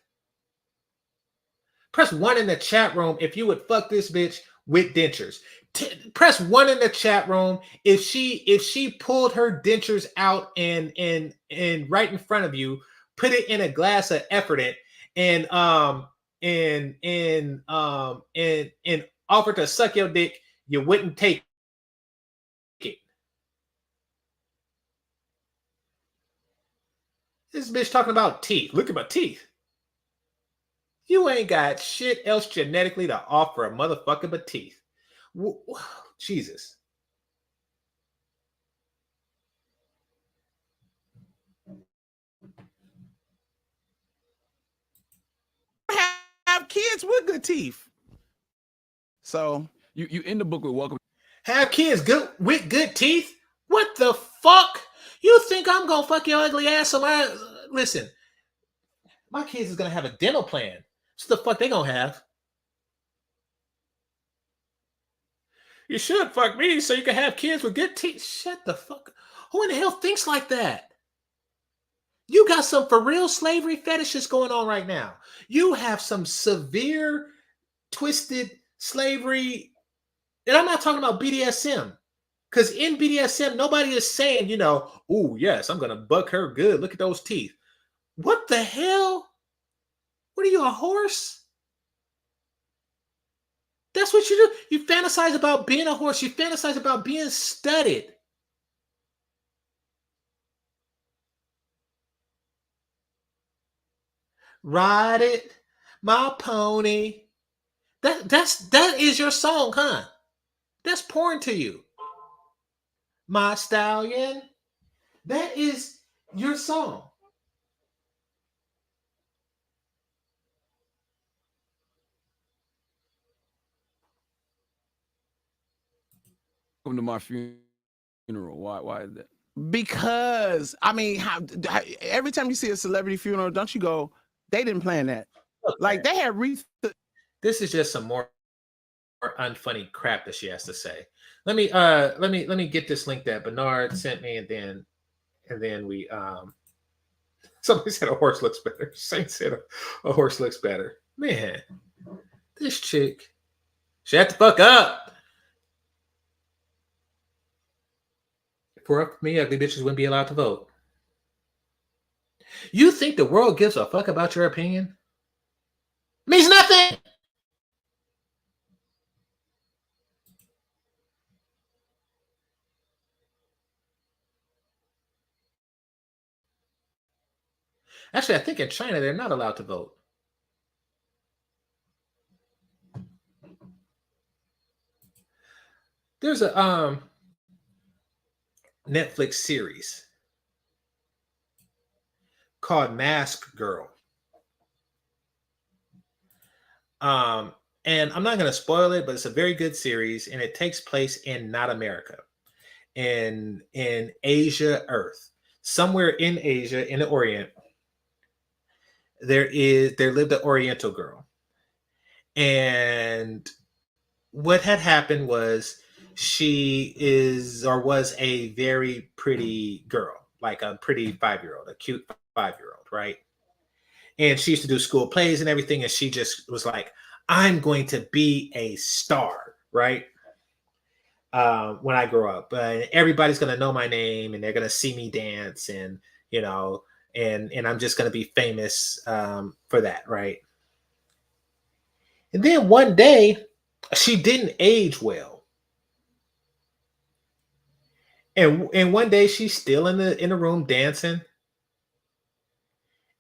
Press 1 in the chat room if you would fuck this bitch with dentures. Press 1 in the chat room if she pulled her dentures out and right in front of you, put it in a glass of Effordent and offered to suck your dick, you wouldn't take it. This bitch talking about teeth. Look at my teeth. You ain't got shit else genetically to offer a motherfucker but teeth. Jesus. Have kids with good teeth. So you end the book with welcome. Have kids with good teeth? What the fuck? You think I'm gonna fuck your ugly ass? Listen, my kids is gonna have a dental plan. What the fuck they gonna have? You should fuck me so you can have kids with good teeth. Shut the fuck up. Who in the hell thinks like that? You got some for real slavery fetishes going on right now. You have some severe, twisted slavery. And I'm not talking about BDSM. Because in BDSM, nobody is saying, oh, yes, I'm going to buck her good. Look at those teeth. What the hell? What are you, a horse? That's what you do. You fantasize about being a horse. You fantasize about being studded. Ride it, my pony. That is your song, huh? That's porn to you. My stallion. That is your song. Come to my funeral. Why is that? Because I mean, every time you see a celebrity funeral, don't you go, they didn't plan that? Okay. Like they had This is just some more unfunny crap that she has to say. Let me get this link that Bernard sent me, and then we somebody said a horse looks better. Saint said a horse looks better. Man, this chick, shut the fuck up. If it were up to me, ugly bitches wouldn't be allowed to vote. You think the world gives a fuck about your opinion? It means nothing. Actually, I think in China they're not allowed to vote. There's a Netflix series called Mask Girl. And I'm not going to spoil it, but it's a very good series, and it takes place in not America, in Asia, Earth, somewhere in Asia, in the Orient. There lived an Oriental girl, and what had happened was she was a very pretty girl, like a pretty 5-year-old, a cute 5-year-old, right? And she used to do school plays and everything, and she just was like, I'm going to be a star, right? When I grow up, everybody's going to know my name, and they're going to see me dance, and and I'm just going to be famous for that, right? And then one day, she didn't age well, and one day she's still in the room dancing,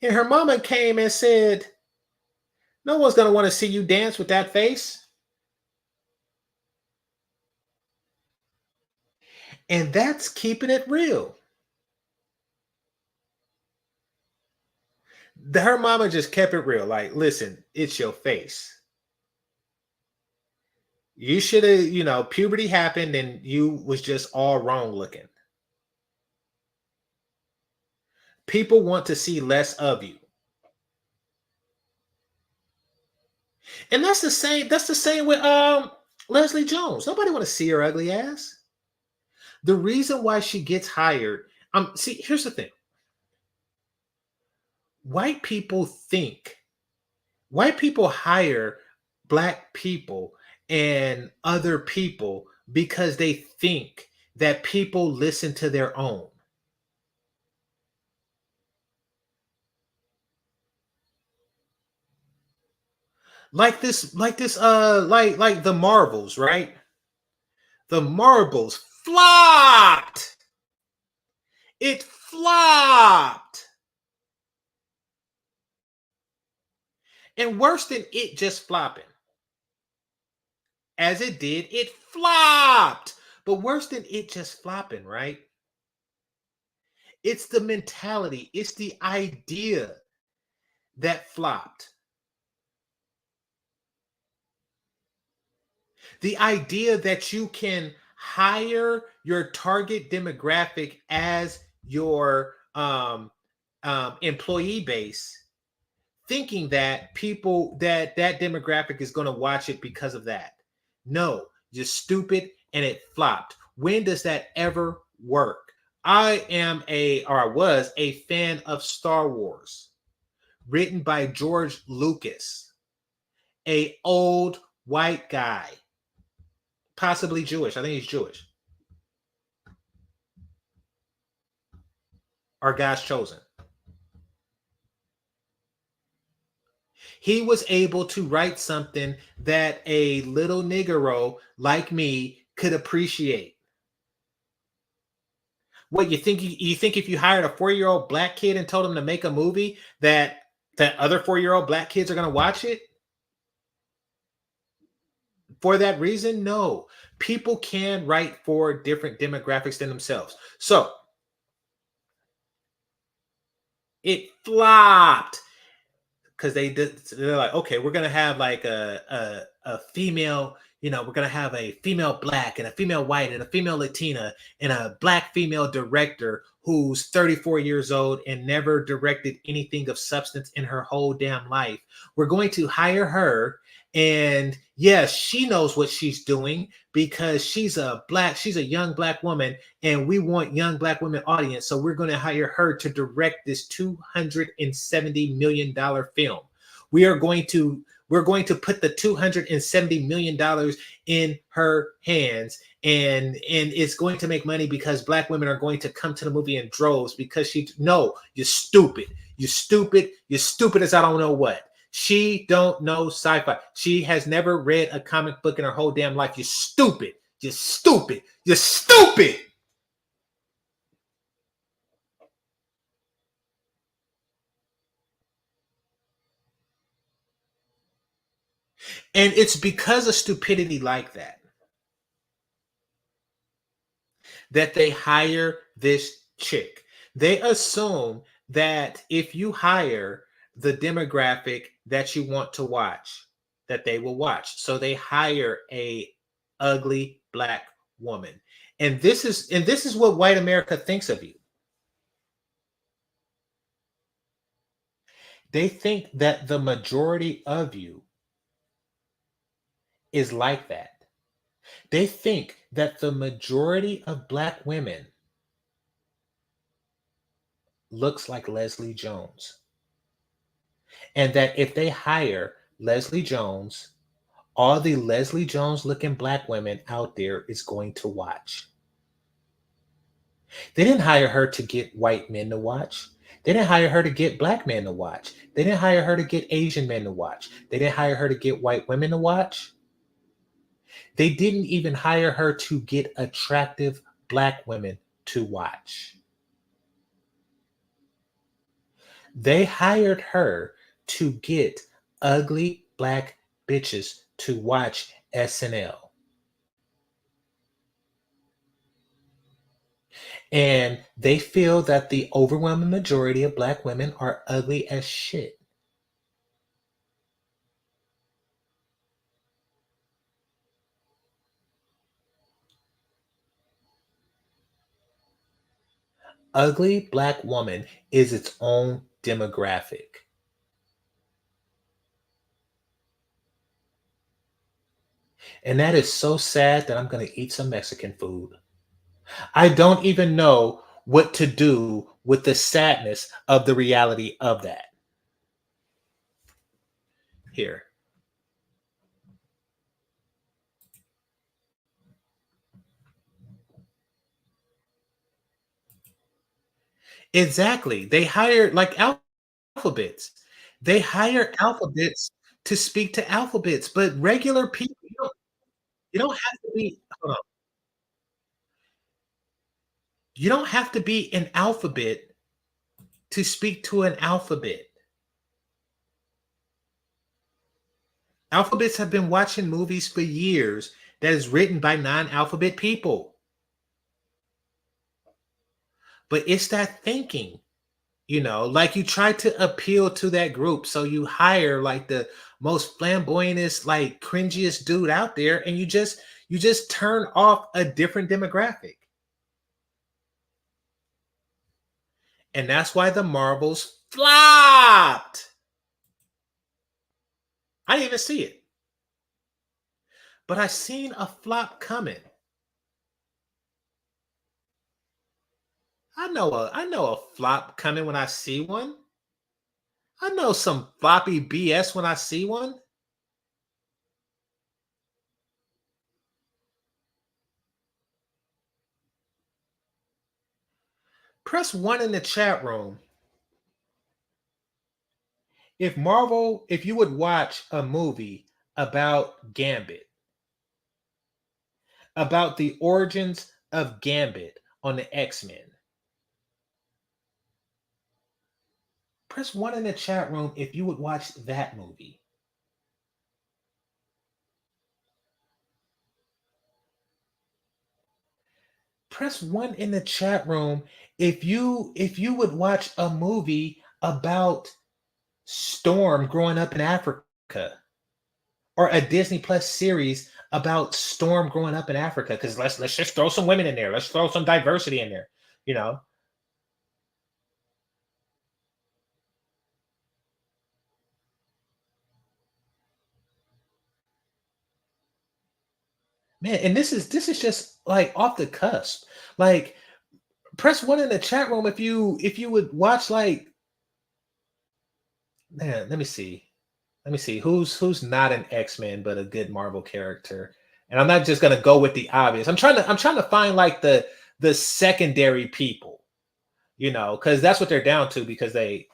and her mama came and said, "No one's going to want to see you dance with that face." And that's keeping it real. Her mama just kept it real. Like, listen, it's your face. You should have, puberty happened and you was just all wrong looking. People want to see less of you. And that's the same with Leslie Jones. Nobody want to see her ugly ass. The reason why she gets hired, see, here's the thing. White people hire Black people and other people because they think that people listen to their own. Like the Marvels, right? The Marvels flopped. It flopped. And worse than it just flopping. As it did, it flopped. But worse than it just flopping, right? It's the mentality, it's the idea that flopped. The idea that you can hire your target demographic as your employee base, thinking that that demographic is going to watch it because of that. No, you're stupid, and it flopped. When does that ever work? I was a fan of Star Wars, written by George Lucas, a old white guy, possibly Jewish. I think he's Jewish. Our God's chosen. He was able to write something that a little Negro like me could appreciate. What you think? You think if you hired a 4-year-old Black kid and told him to make a movie that that other 4-year-old black kids are going to watch it for that reason? No. People can write for different demographics than themselves. So it flopped because they're like, okay, we're gonna have like a female, we're gonna have a female black and a female white and a female Latina and a black female director who's 34 years old and never directed anything of substance in her whole damn life. We're going to hire her, and yes, she knows what she's doing because she's a young black woman, and we want young black women audience. So we're going to hire her to direct this $270 million film. We're going to put the $270 million in her hands, and it's going to make money because black women are going to come to the movie in droves because you're stupid. You're stupid. You're stupid as I don't know what. She don't know sci-fi. She has never read a comic book in her whole damn life. You're stupid. You're stupid. You're stupid. And it's because of stupidity like that they hire this chick. They assume that if you hire the demographic that you want to watch, that they will watch. So they hire a ugly black woman. And this is what white America thinks of you. They think that the majority of you is like that. They think that the majority of black women looks like Leslie Jones. And that if they hire Leslie Jones, all the Leslie Jones looking black women out there is going to watch. They didn't hire her to get white men to watch. They didn't hire her to get black men to watch. They didn't hire her to get Asian men to watch. They didn't hire her to get white women to watch. They didn't even hire her to get attractive black women to watch. They hired her to get ugly black bitches to watch SNL. And they feel that the overwhelming majority of black women are ugly as shit. Ugly black woman is its own demographic. And that is so sad that I'm going to eat some Mexican food. I don't even know what to do with the sadness of the reality of that. Here. Exactly. They hire like alphabets. They hire alphabets to speak to alphabets, but regular people, you don't have to be, hold on. You don't have to be an alphabet to speak to an alphabet. Alphabets have been watching movies for years that is written by non-alphabet people. But it's that thinking, like you try to appeal to that group. So you hire like the most flamboyantest, like cringiest dude out there, and you just turn off a different demographic. And that's why the Marvels flopped. I didn't even see it. But I seen a flop coming. I know a flop coming when I see one. I know some floppy BS when I see one. Press 1 in the chat room. If you would watch a movie about Gambit, about the origins of Gambit on the X-Men. Press 1 in the chat room if you would watch that movie. Press 1 in the chat room if you would watch a movie about Storm growing up in Africa, or a Disney Plus series about Storm growing up in Africa. Because let's just throw some women in there. Let's throw some diversity in there. You know, man. And this is just like off the cusp. Like, press 1 in the chat room if you would watch, like, man. Let me see. Who's not an X-Men but a good Marvel character. And I'm not just gonna go with the obvious. I'm trying to find like the secondary people, because that's what they're down to, because they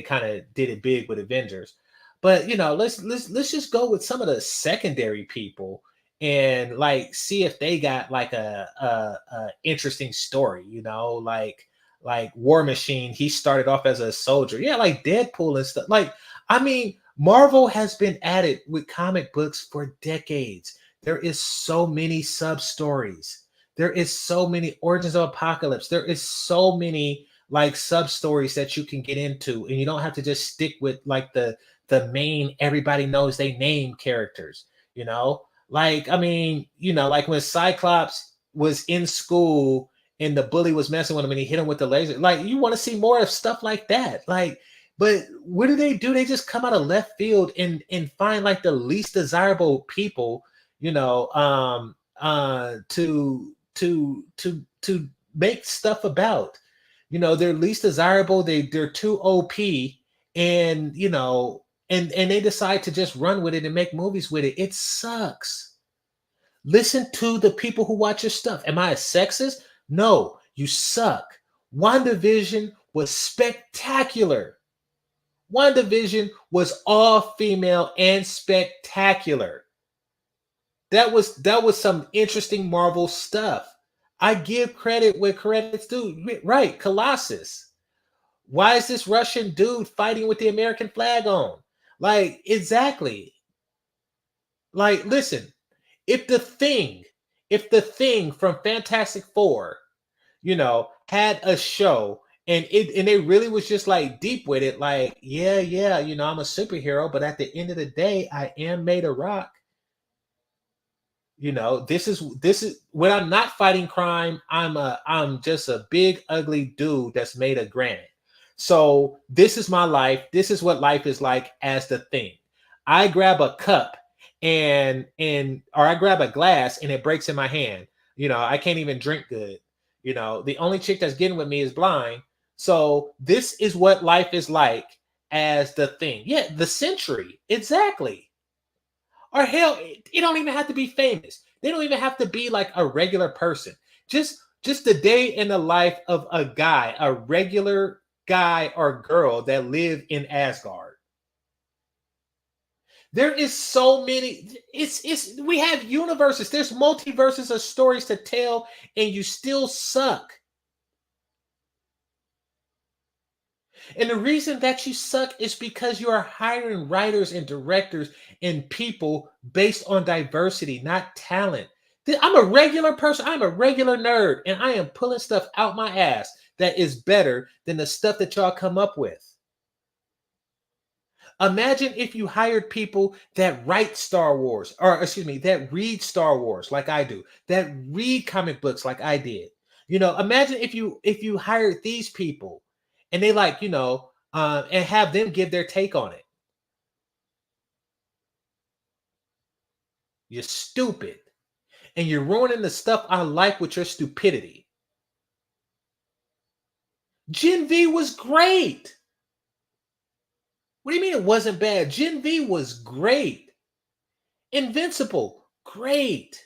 kind of did it big with Avengers. But let's just go with some of the secondary people and like see if they got like a interesting story, like War Machine. He started off as a soldier. Yeah, like Deadpool and stuff. Like, I mean, Marvel has been at it with comic books for decades. There is so many sub stories. There is so many origins of apocalypse. There is so many like sub stories that you can get into, and you don't have to just stick with like the main everybody knows they name characters. Like, I mean, like when Cyclops was in school and the bully was messing with him and he hit him with the laser. Like, you want to see more of stuff like that. Like, but what do? They just come out of left field and find like the least desirable people, to make stuff about. They're least desirable. They're too OP, and and they decide to just run with it and make movies with it. It sucks. Listen to the people who watch your stuff. Am I a sexist? No, you suck. WandaVision was spectacular. WandaVision was all female and spectacular. That was some interesting Marvel stuff. I give credit where credit's due. Right, Colossus. Why is this Russian dude fighting with the American flag on? Like, exactly. Like, listen, if the thing from Fantastic Four, had a show and they really was just like deep with it, like, yeah, I'm a superhero, but at the end of the day, I am made of rock. This is when I'm not fighting crime, I'm just a big ugly dude that's made of granite. So this is my life. This is what life is like as the Thing. I grab a cup or I grab a glass and it breaks in my hand. I can't even drink good. The only chick that's getting with me is blind. So this is what life is like as the Thing. Yeah, the Century. Exactly. Or hell, it don't even have to be famous. They don't even have to be like a regular person. Just the day in the life of a regular guy or girl that live in Asgard. There is so many. We have universes. There's multiverses of stories to tell, and you still suck. And the reason that you suck is because you are hiring writers and directors and people based on diversity, not talent. I'm a regular person. I'm a regular nerd, and I am pulling stuff out my ass that is better than the stuff that y'all come up with. Imagine if you hired people that write Star Wars, or excuse me, that read Star Wars like I do, that read comic books like I did. Imagine if you hired these people and they and have them give their take on it. You're stupid. And you're ruining the stuff I like with your stupidity. Gen V was great. What do you mean it wasn't bad? Gen V was great. Invincible, great.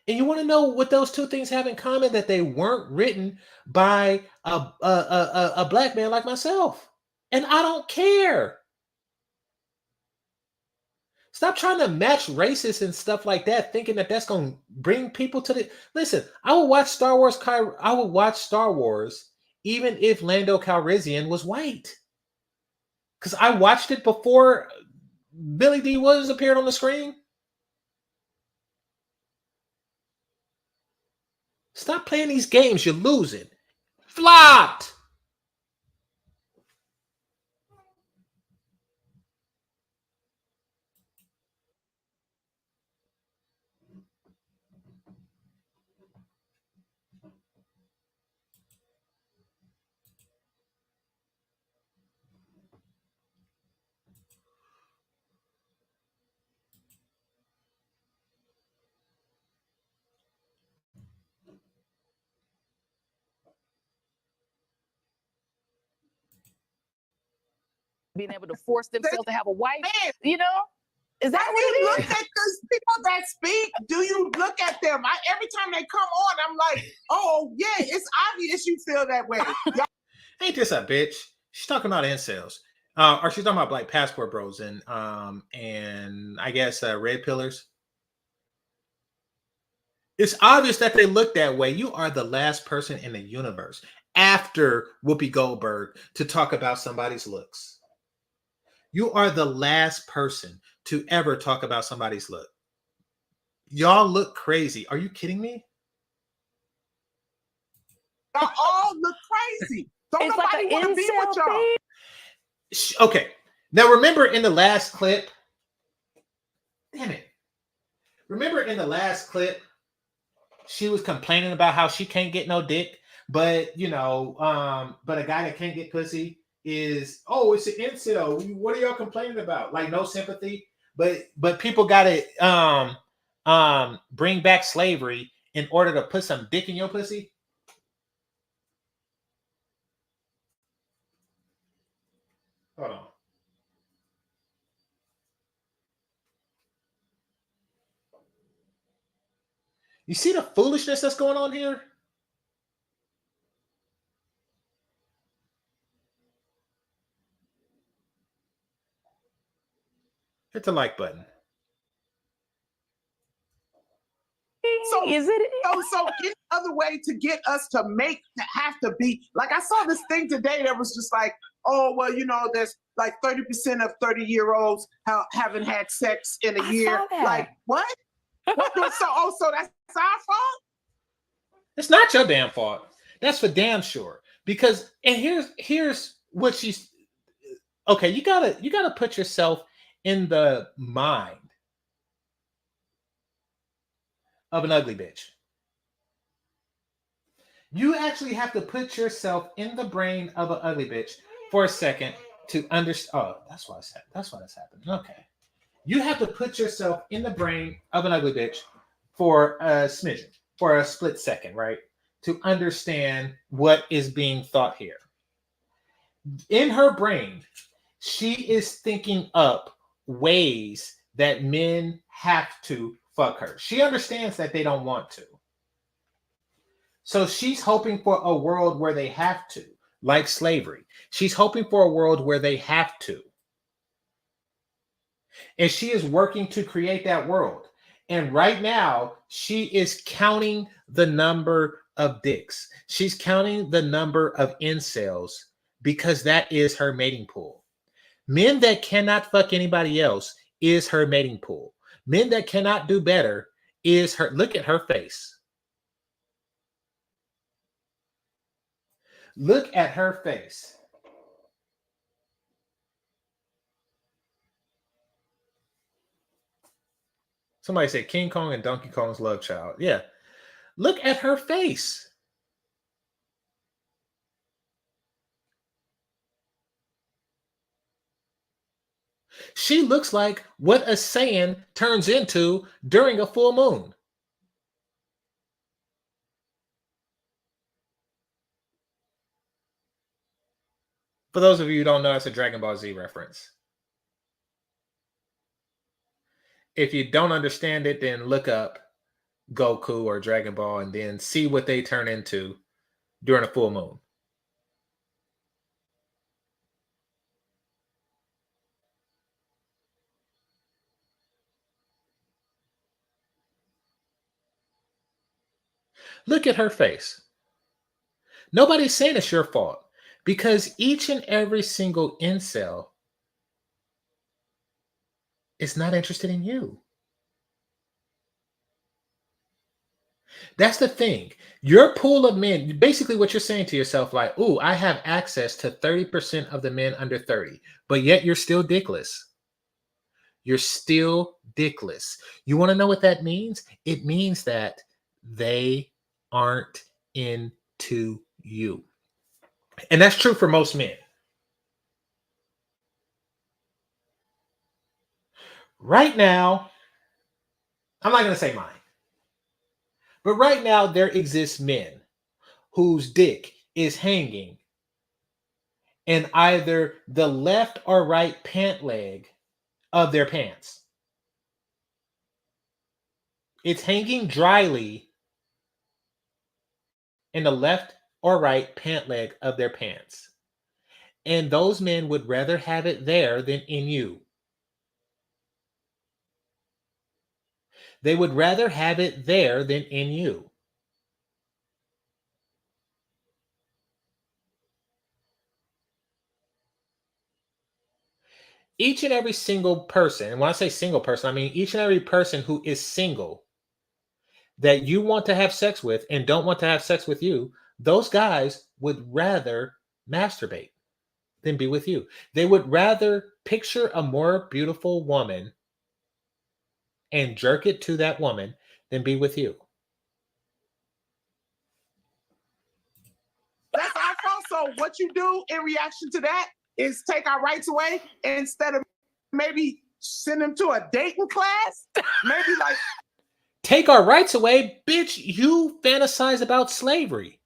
And you want to know what those two things have in common? That they weren't written by a black man like myself. And I don't care. Stop trying to match races and stuff like that, thinking that that's going to bring people to the. Listen, I would watch Star Wars. I would watch Star Wars even if Lando Calrissian was white, because I watched it before Billy D. Williams appeared on the screen. Stop playing these games. You're losing. Flopped. Being able to force themselves to have a wife, you know? Is that what it Look is? at those people that speak. Do you look at them? Every time they come on, I'm like, oh yeah, it's obvious you feel that way. Ain't this a bitch? She's talking about incels, or she's talking about like passport bros and I guess red pillars. It's obvious that they look that way. You are the last person in the universe after Whoopi Goldberg to talk about somebody's looks. You are the last person to ever talk about somebody's look. Y'all look crazy. Are you kidding me? Y'all all look crazy. Don't It's nobody like want to an be with incel y'all. thing. Okay. Now remember in the last clip. Damn it. Remember in the last clip, she was complaining about how she can't get no dick, but but a guy that can't get pussy is, oh, it's an incel. What are y'all complaining about? Like no sympathy, but people gotta bring back slavery in order to put some dick in your pussy. Hold on. You see the foolishness that's going on here? Hit the like button. So Is it? so any other way to get us to have to be like, I saw this thing today that was just like, oh well, there's like 30% of 30-year-olds haven't had sex in a year. Saw that. Like what? So that's our fault? It's not your damn fault. That's for damn sure. Because here's what she's okay. You gotta put yourself in the mind of an ugly bitch. You actually have to put yourself in the brain of an ugly bitch for a second to understand. Oh, that's why that's happening. Okay. You have to put yourself in the brain of an ugly bitch for a smidgen, for a split second, right? To understand what is being thought here. In her brain, she is thinking up ways that men have to fuck her. She understands that they don't want to. So she's hoping for a world where they have to, like slavery. She's hoping for a world where they have to. And she is working to create that world. And right now, she is counting the number of dicks. She's counting the number of incels because that is her mating pool. Men that cannot fuck anybody else is her mating pool. Men that cannot do better is her. Look at her face. Look at her face. Somebody said King Kong and Donkey Kong's love child. Yeah. Look at her face. She looks like what a Saiyan turns into during a full moon. For those of you who don't know, it's a Dragon Ball Z reference. If you don't understand it, then look up Goku or Dragon Ball and then see what they turn into during a full moon. Look at her face. Nobody's saying it's your fault because each and every single incel is not interested in you. That's the thing. Your pool of men, basically what you're saying to yourself, like, ooh, I have access to 30% of the men under 30, but yet you're still dickless. You're still dickless. You want to know what that means? It means that they aren't into you. And that's true for most men. Right now, I'm not going to say mine, but right now there exists men whose dick is hanging in either the left or right pant leg of their pants. It's hanging dryly in the left or right pant leg of their pants. And those men would rather have it there than in you. They would rather have it there than in you. Each and every single person, and when I say single person, I mean each and every person who is single that you want to have sex with and don't want to have sex with you, those guys would rather masturbate than be with you. They would rather picture a more beautiful woman and jerk it to that woman than be with you. That's our fault. So what you do in reaction to that is take our rights away instead of maybe send them to a dating class. Maybe like take our rights away, bitch. You fantasize about slavery.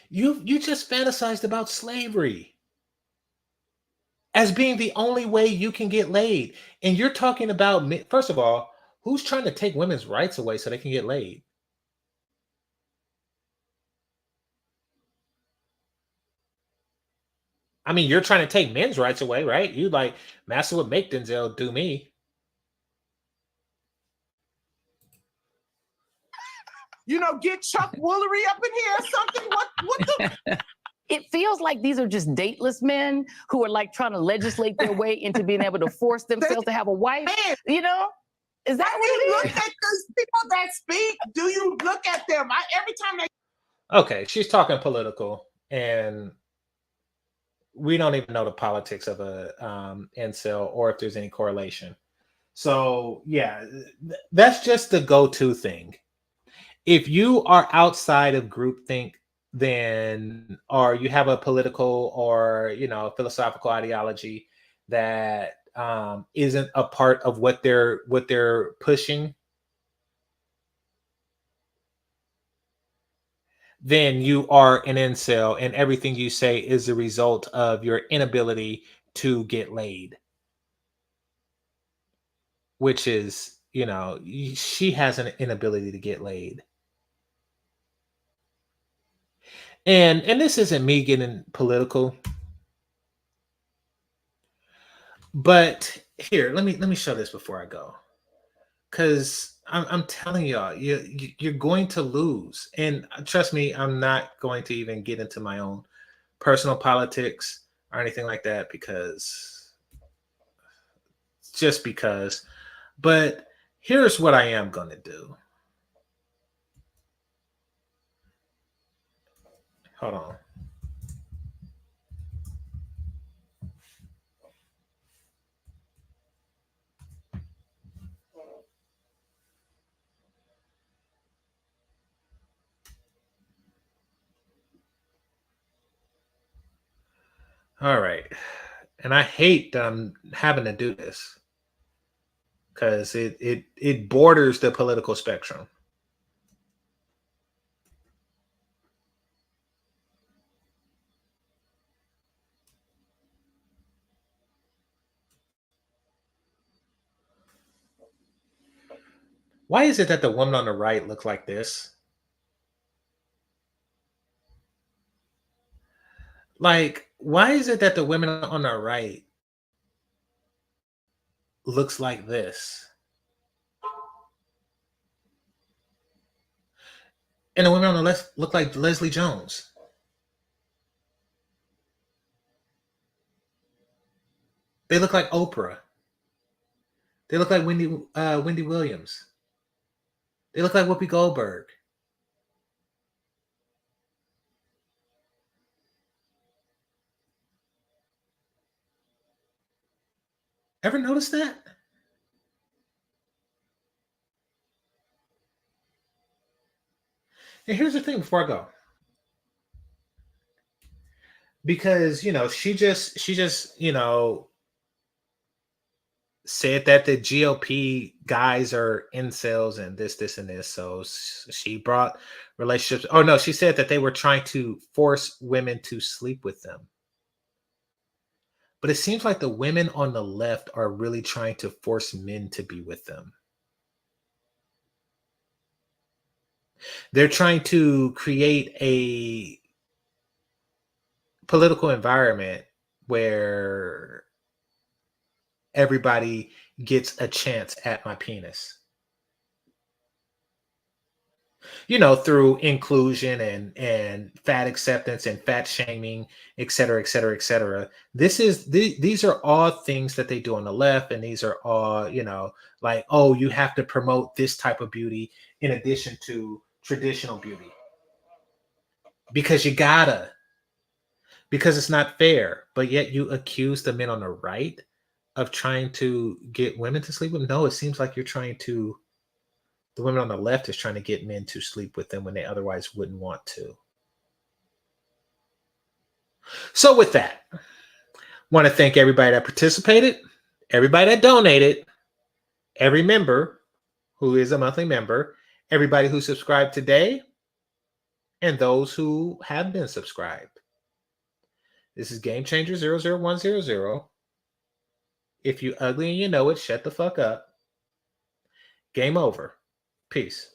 You just fantasized about slavery as being the only way you can get laid. And you're talking about, first of all, who's trying to take women's rights away so they can get laid? I mean, you're trying to take men's rights away, right? You like, Master would make Denzel do me. Get Chuck Woolery up in here or something. What the? It feels like these are just dateless men who are like trying to legislate their way into being able to force themselves to have a wife. Is that what it is? Look at those people that speak. Do you look at them? Every time they. Okay, she's talking political, and we don't even know the politics of a incel or if there's any correlation. So yeah, that's just the go-to thing. If you are outside of groupthink, then or you have a political or philosophical ideology that isn't a part of what they're pushing, then you are an incel, and everything you say is a result of your inability to get laid. Which is, she has an inability to get laid. And this isn't me getting political, but here, let me show this before I go, because I'm telling y'all, you're going to lose. And trust me, I'm not going to even get into my own personal politics or anything like that because. But here's what I am going to do. Hold on. All right. And I hate that I'm having to do this because it borders the political spectrum. Why is it that the woman on the right looks like this? Like, why is it that the women on the right looks like this. And the women on the left look like Leslie Jones. They look like Oprah. They look like Wendy Williams. They look like Whoopi Goldberg. Ever notice that? And here's the thing before I go. Because, she just, said that the GOP guys are incels and this, and this. So she brought relationships. Oh, no, she said that they were trying to force women to sleep with them. But it seems like the women on the left are really trying to force men to be with them. They're trying to create a political environment where everybody gets a chance at my penis. Through inclusion and fat acceptance and fat shaming, et cetera, et cetera, et cetera. These are all things that they do on the left. And these are all, like, oh, you have to promote this type of beauty in addition to traditional beauty. Because you gotta. Because it's not fair. But yet you accuse the men on the right of trying to get women to sleep with them. No, it seems like the women on the left is trying to get men to sleep with them when they otherwise wouldn't want to. So with that, want to thank everybody that participated, everybody that donated, every member who is a monthly member, everybody who subscribed today, and those who have been subscribed. This is GameChanger 00100. If you ugly and you know it, shut the fuck up. Game over. Peace.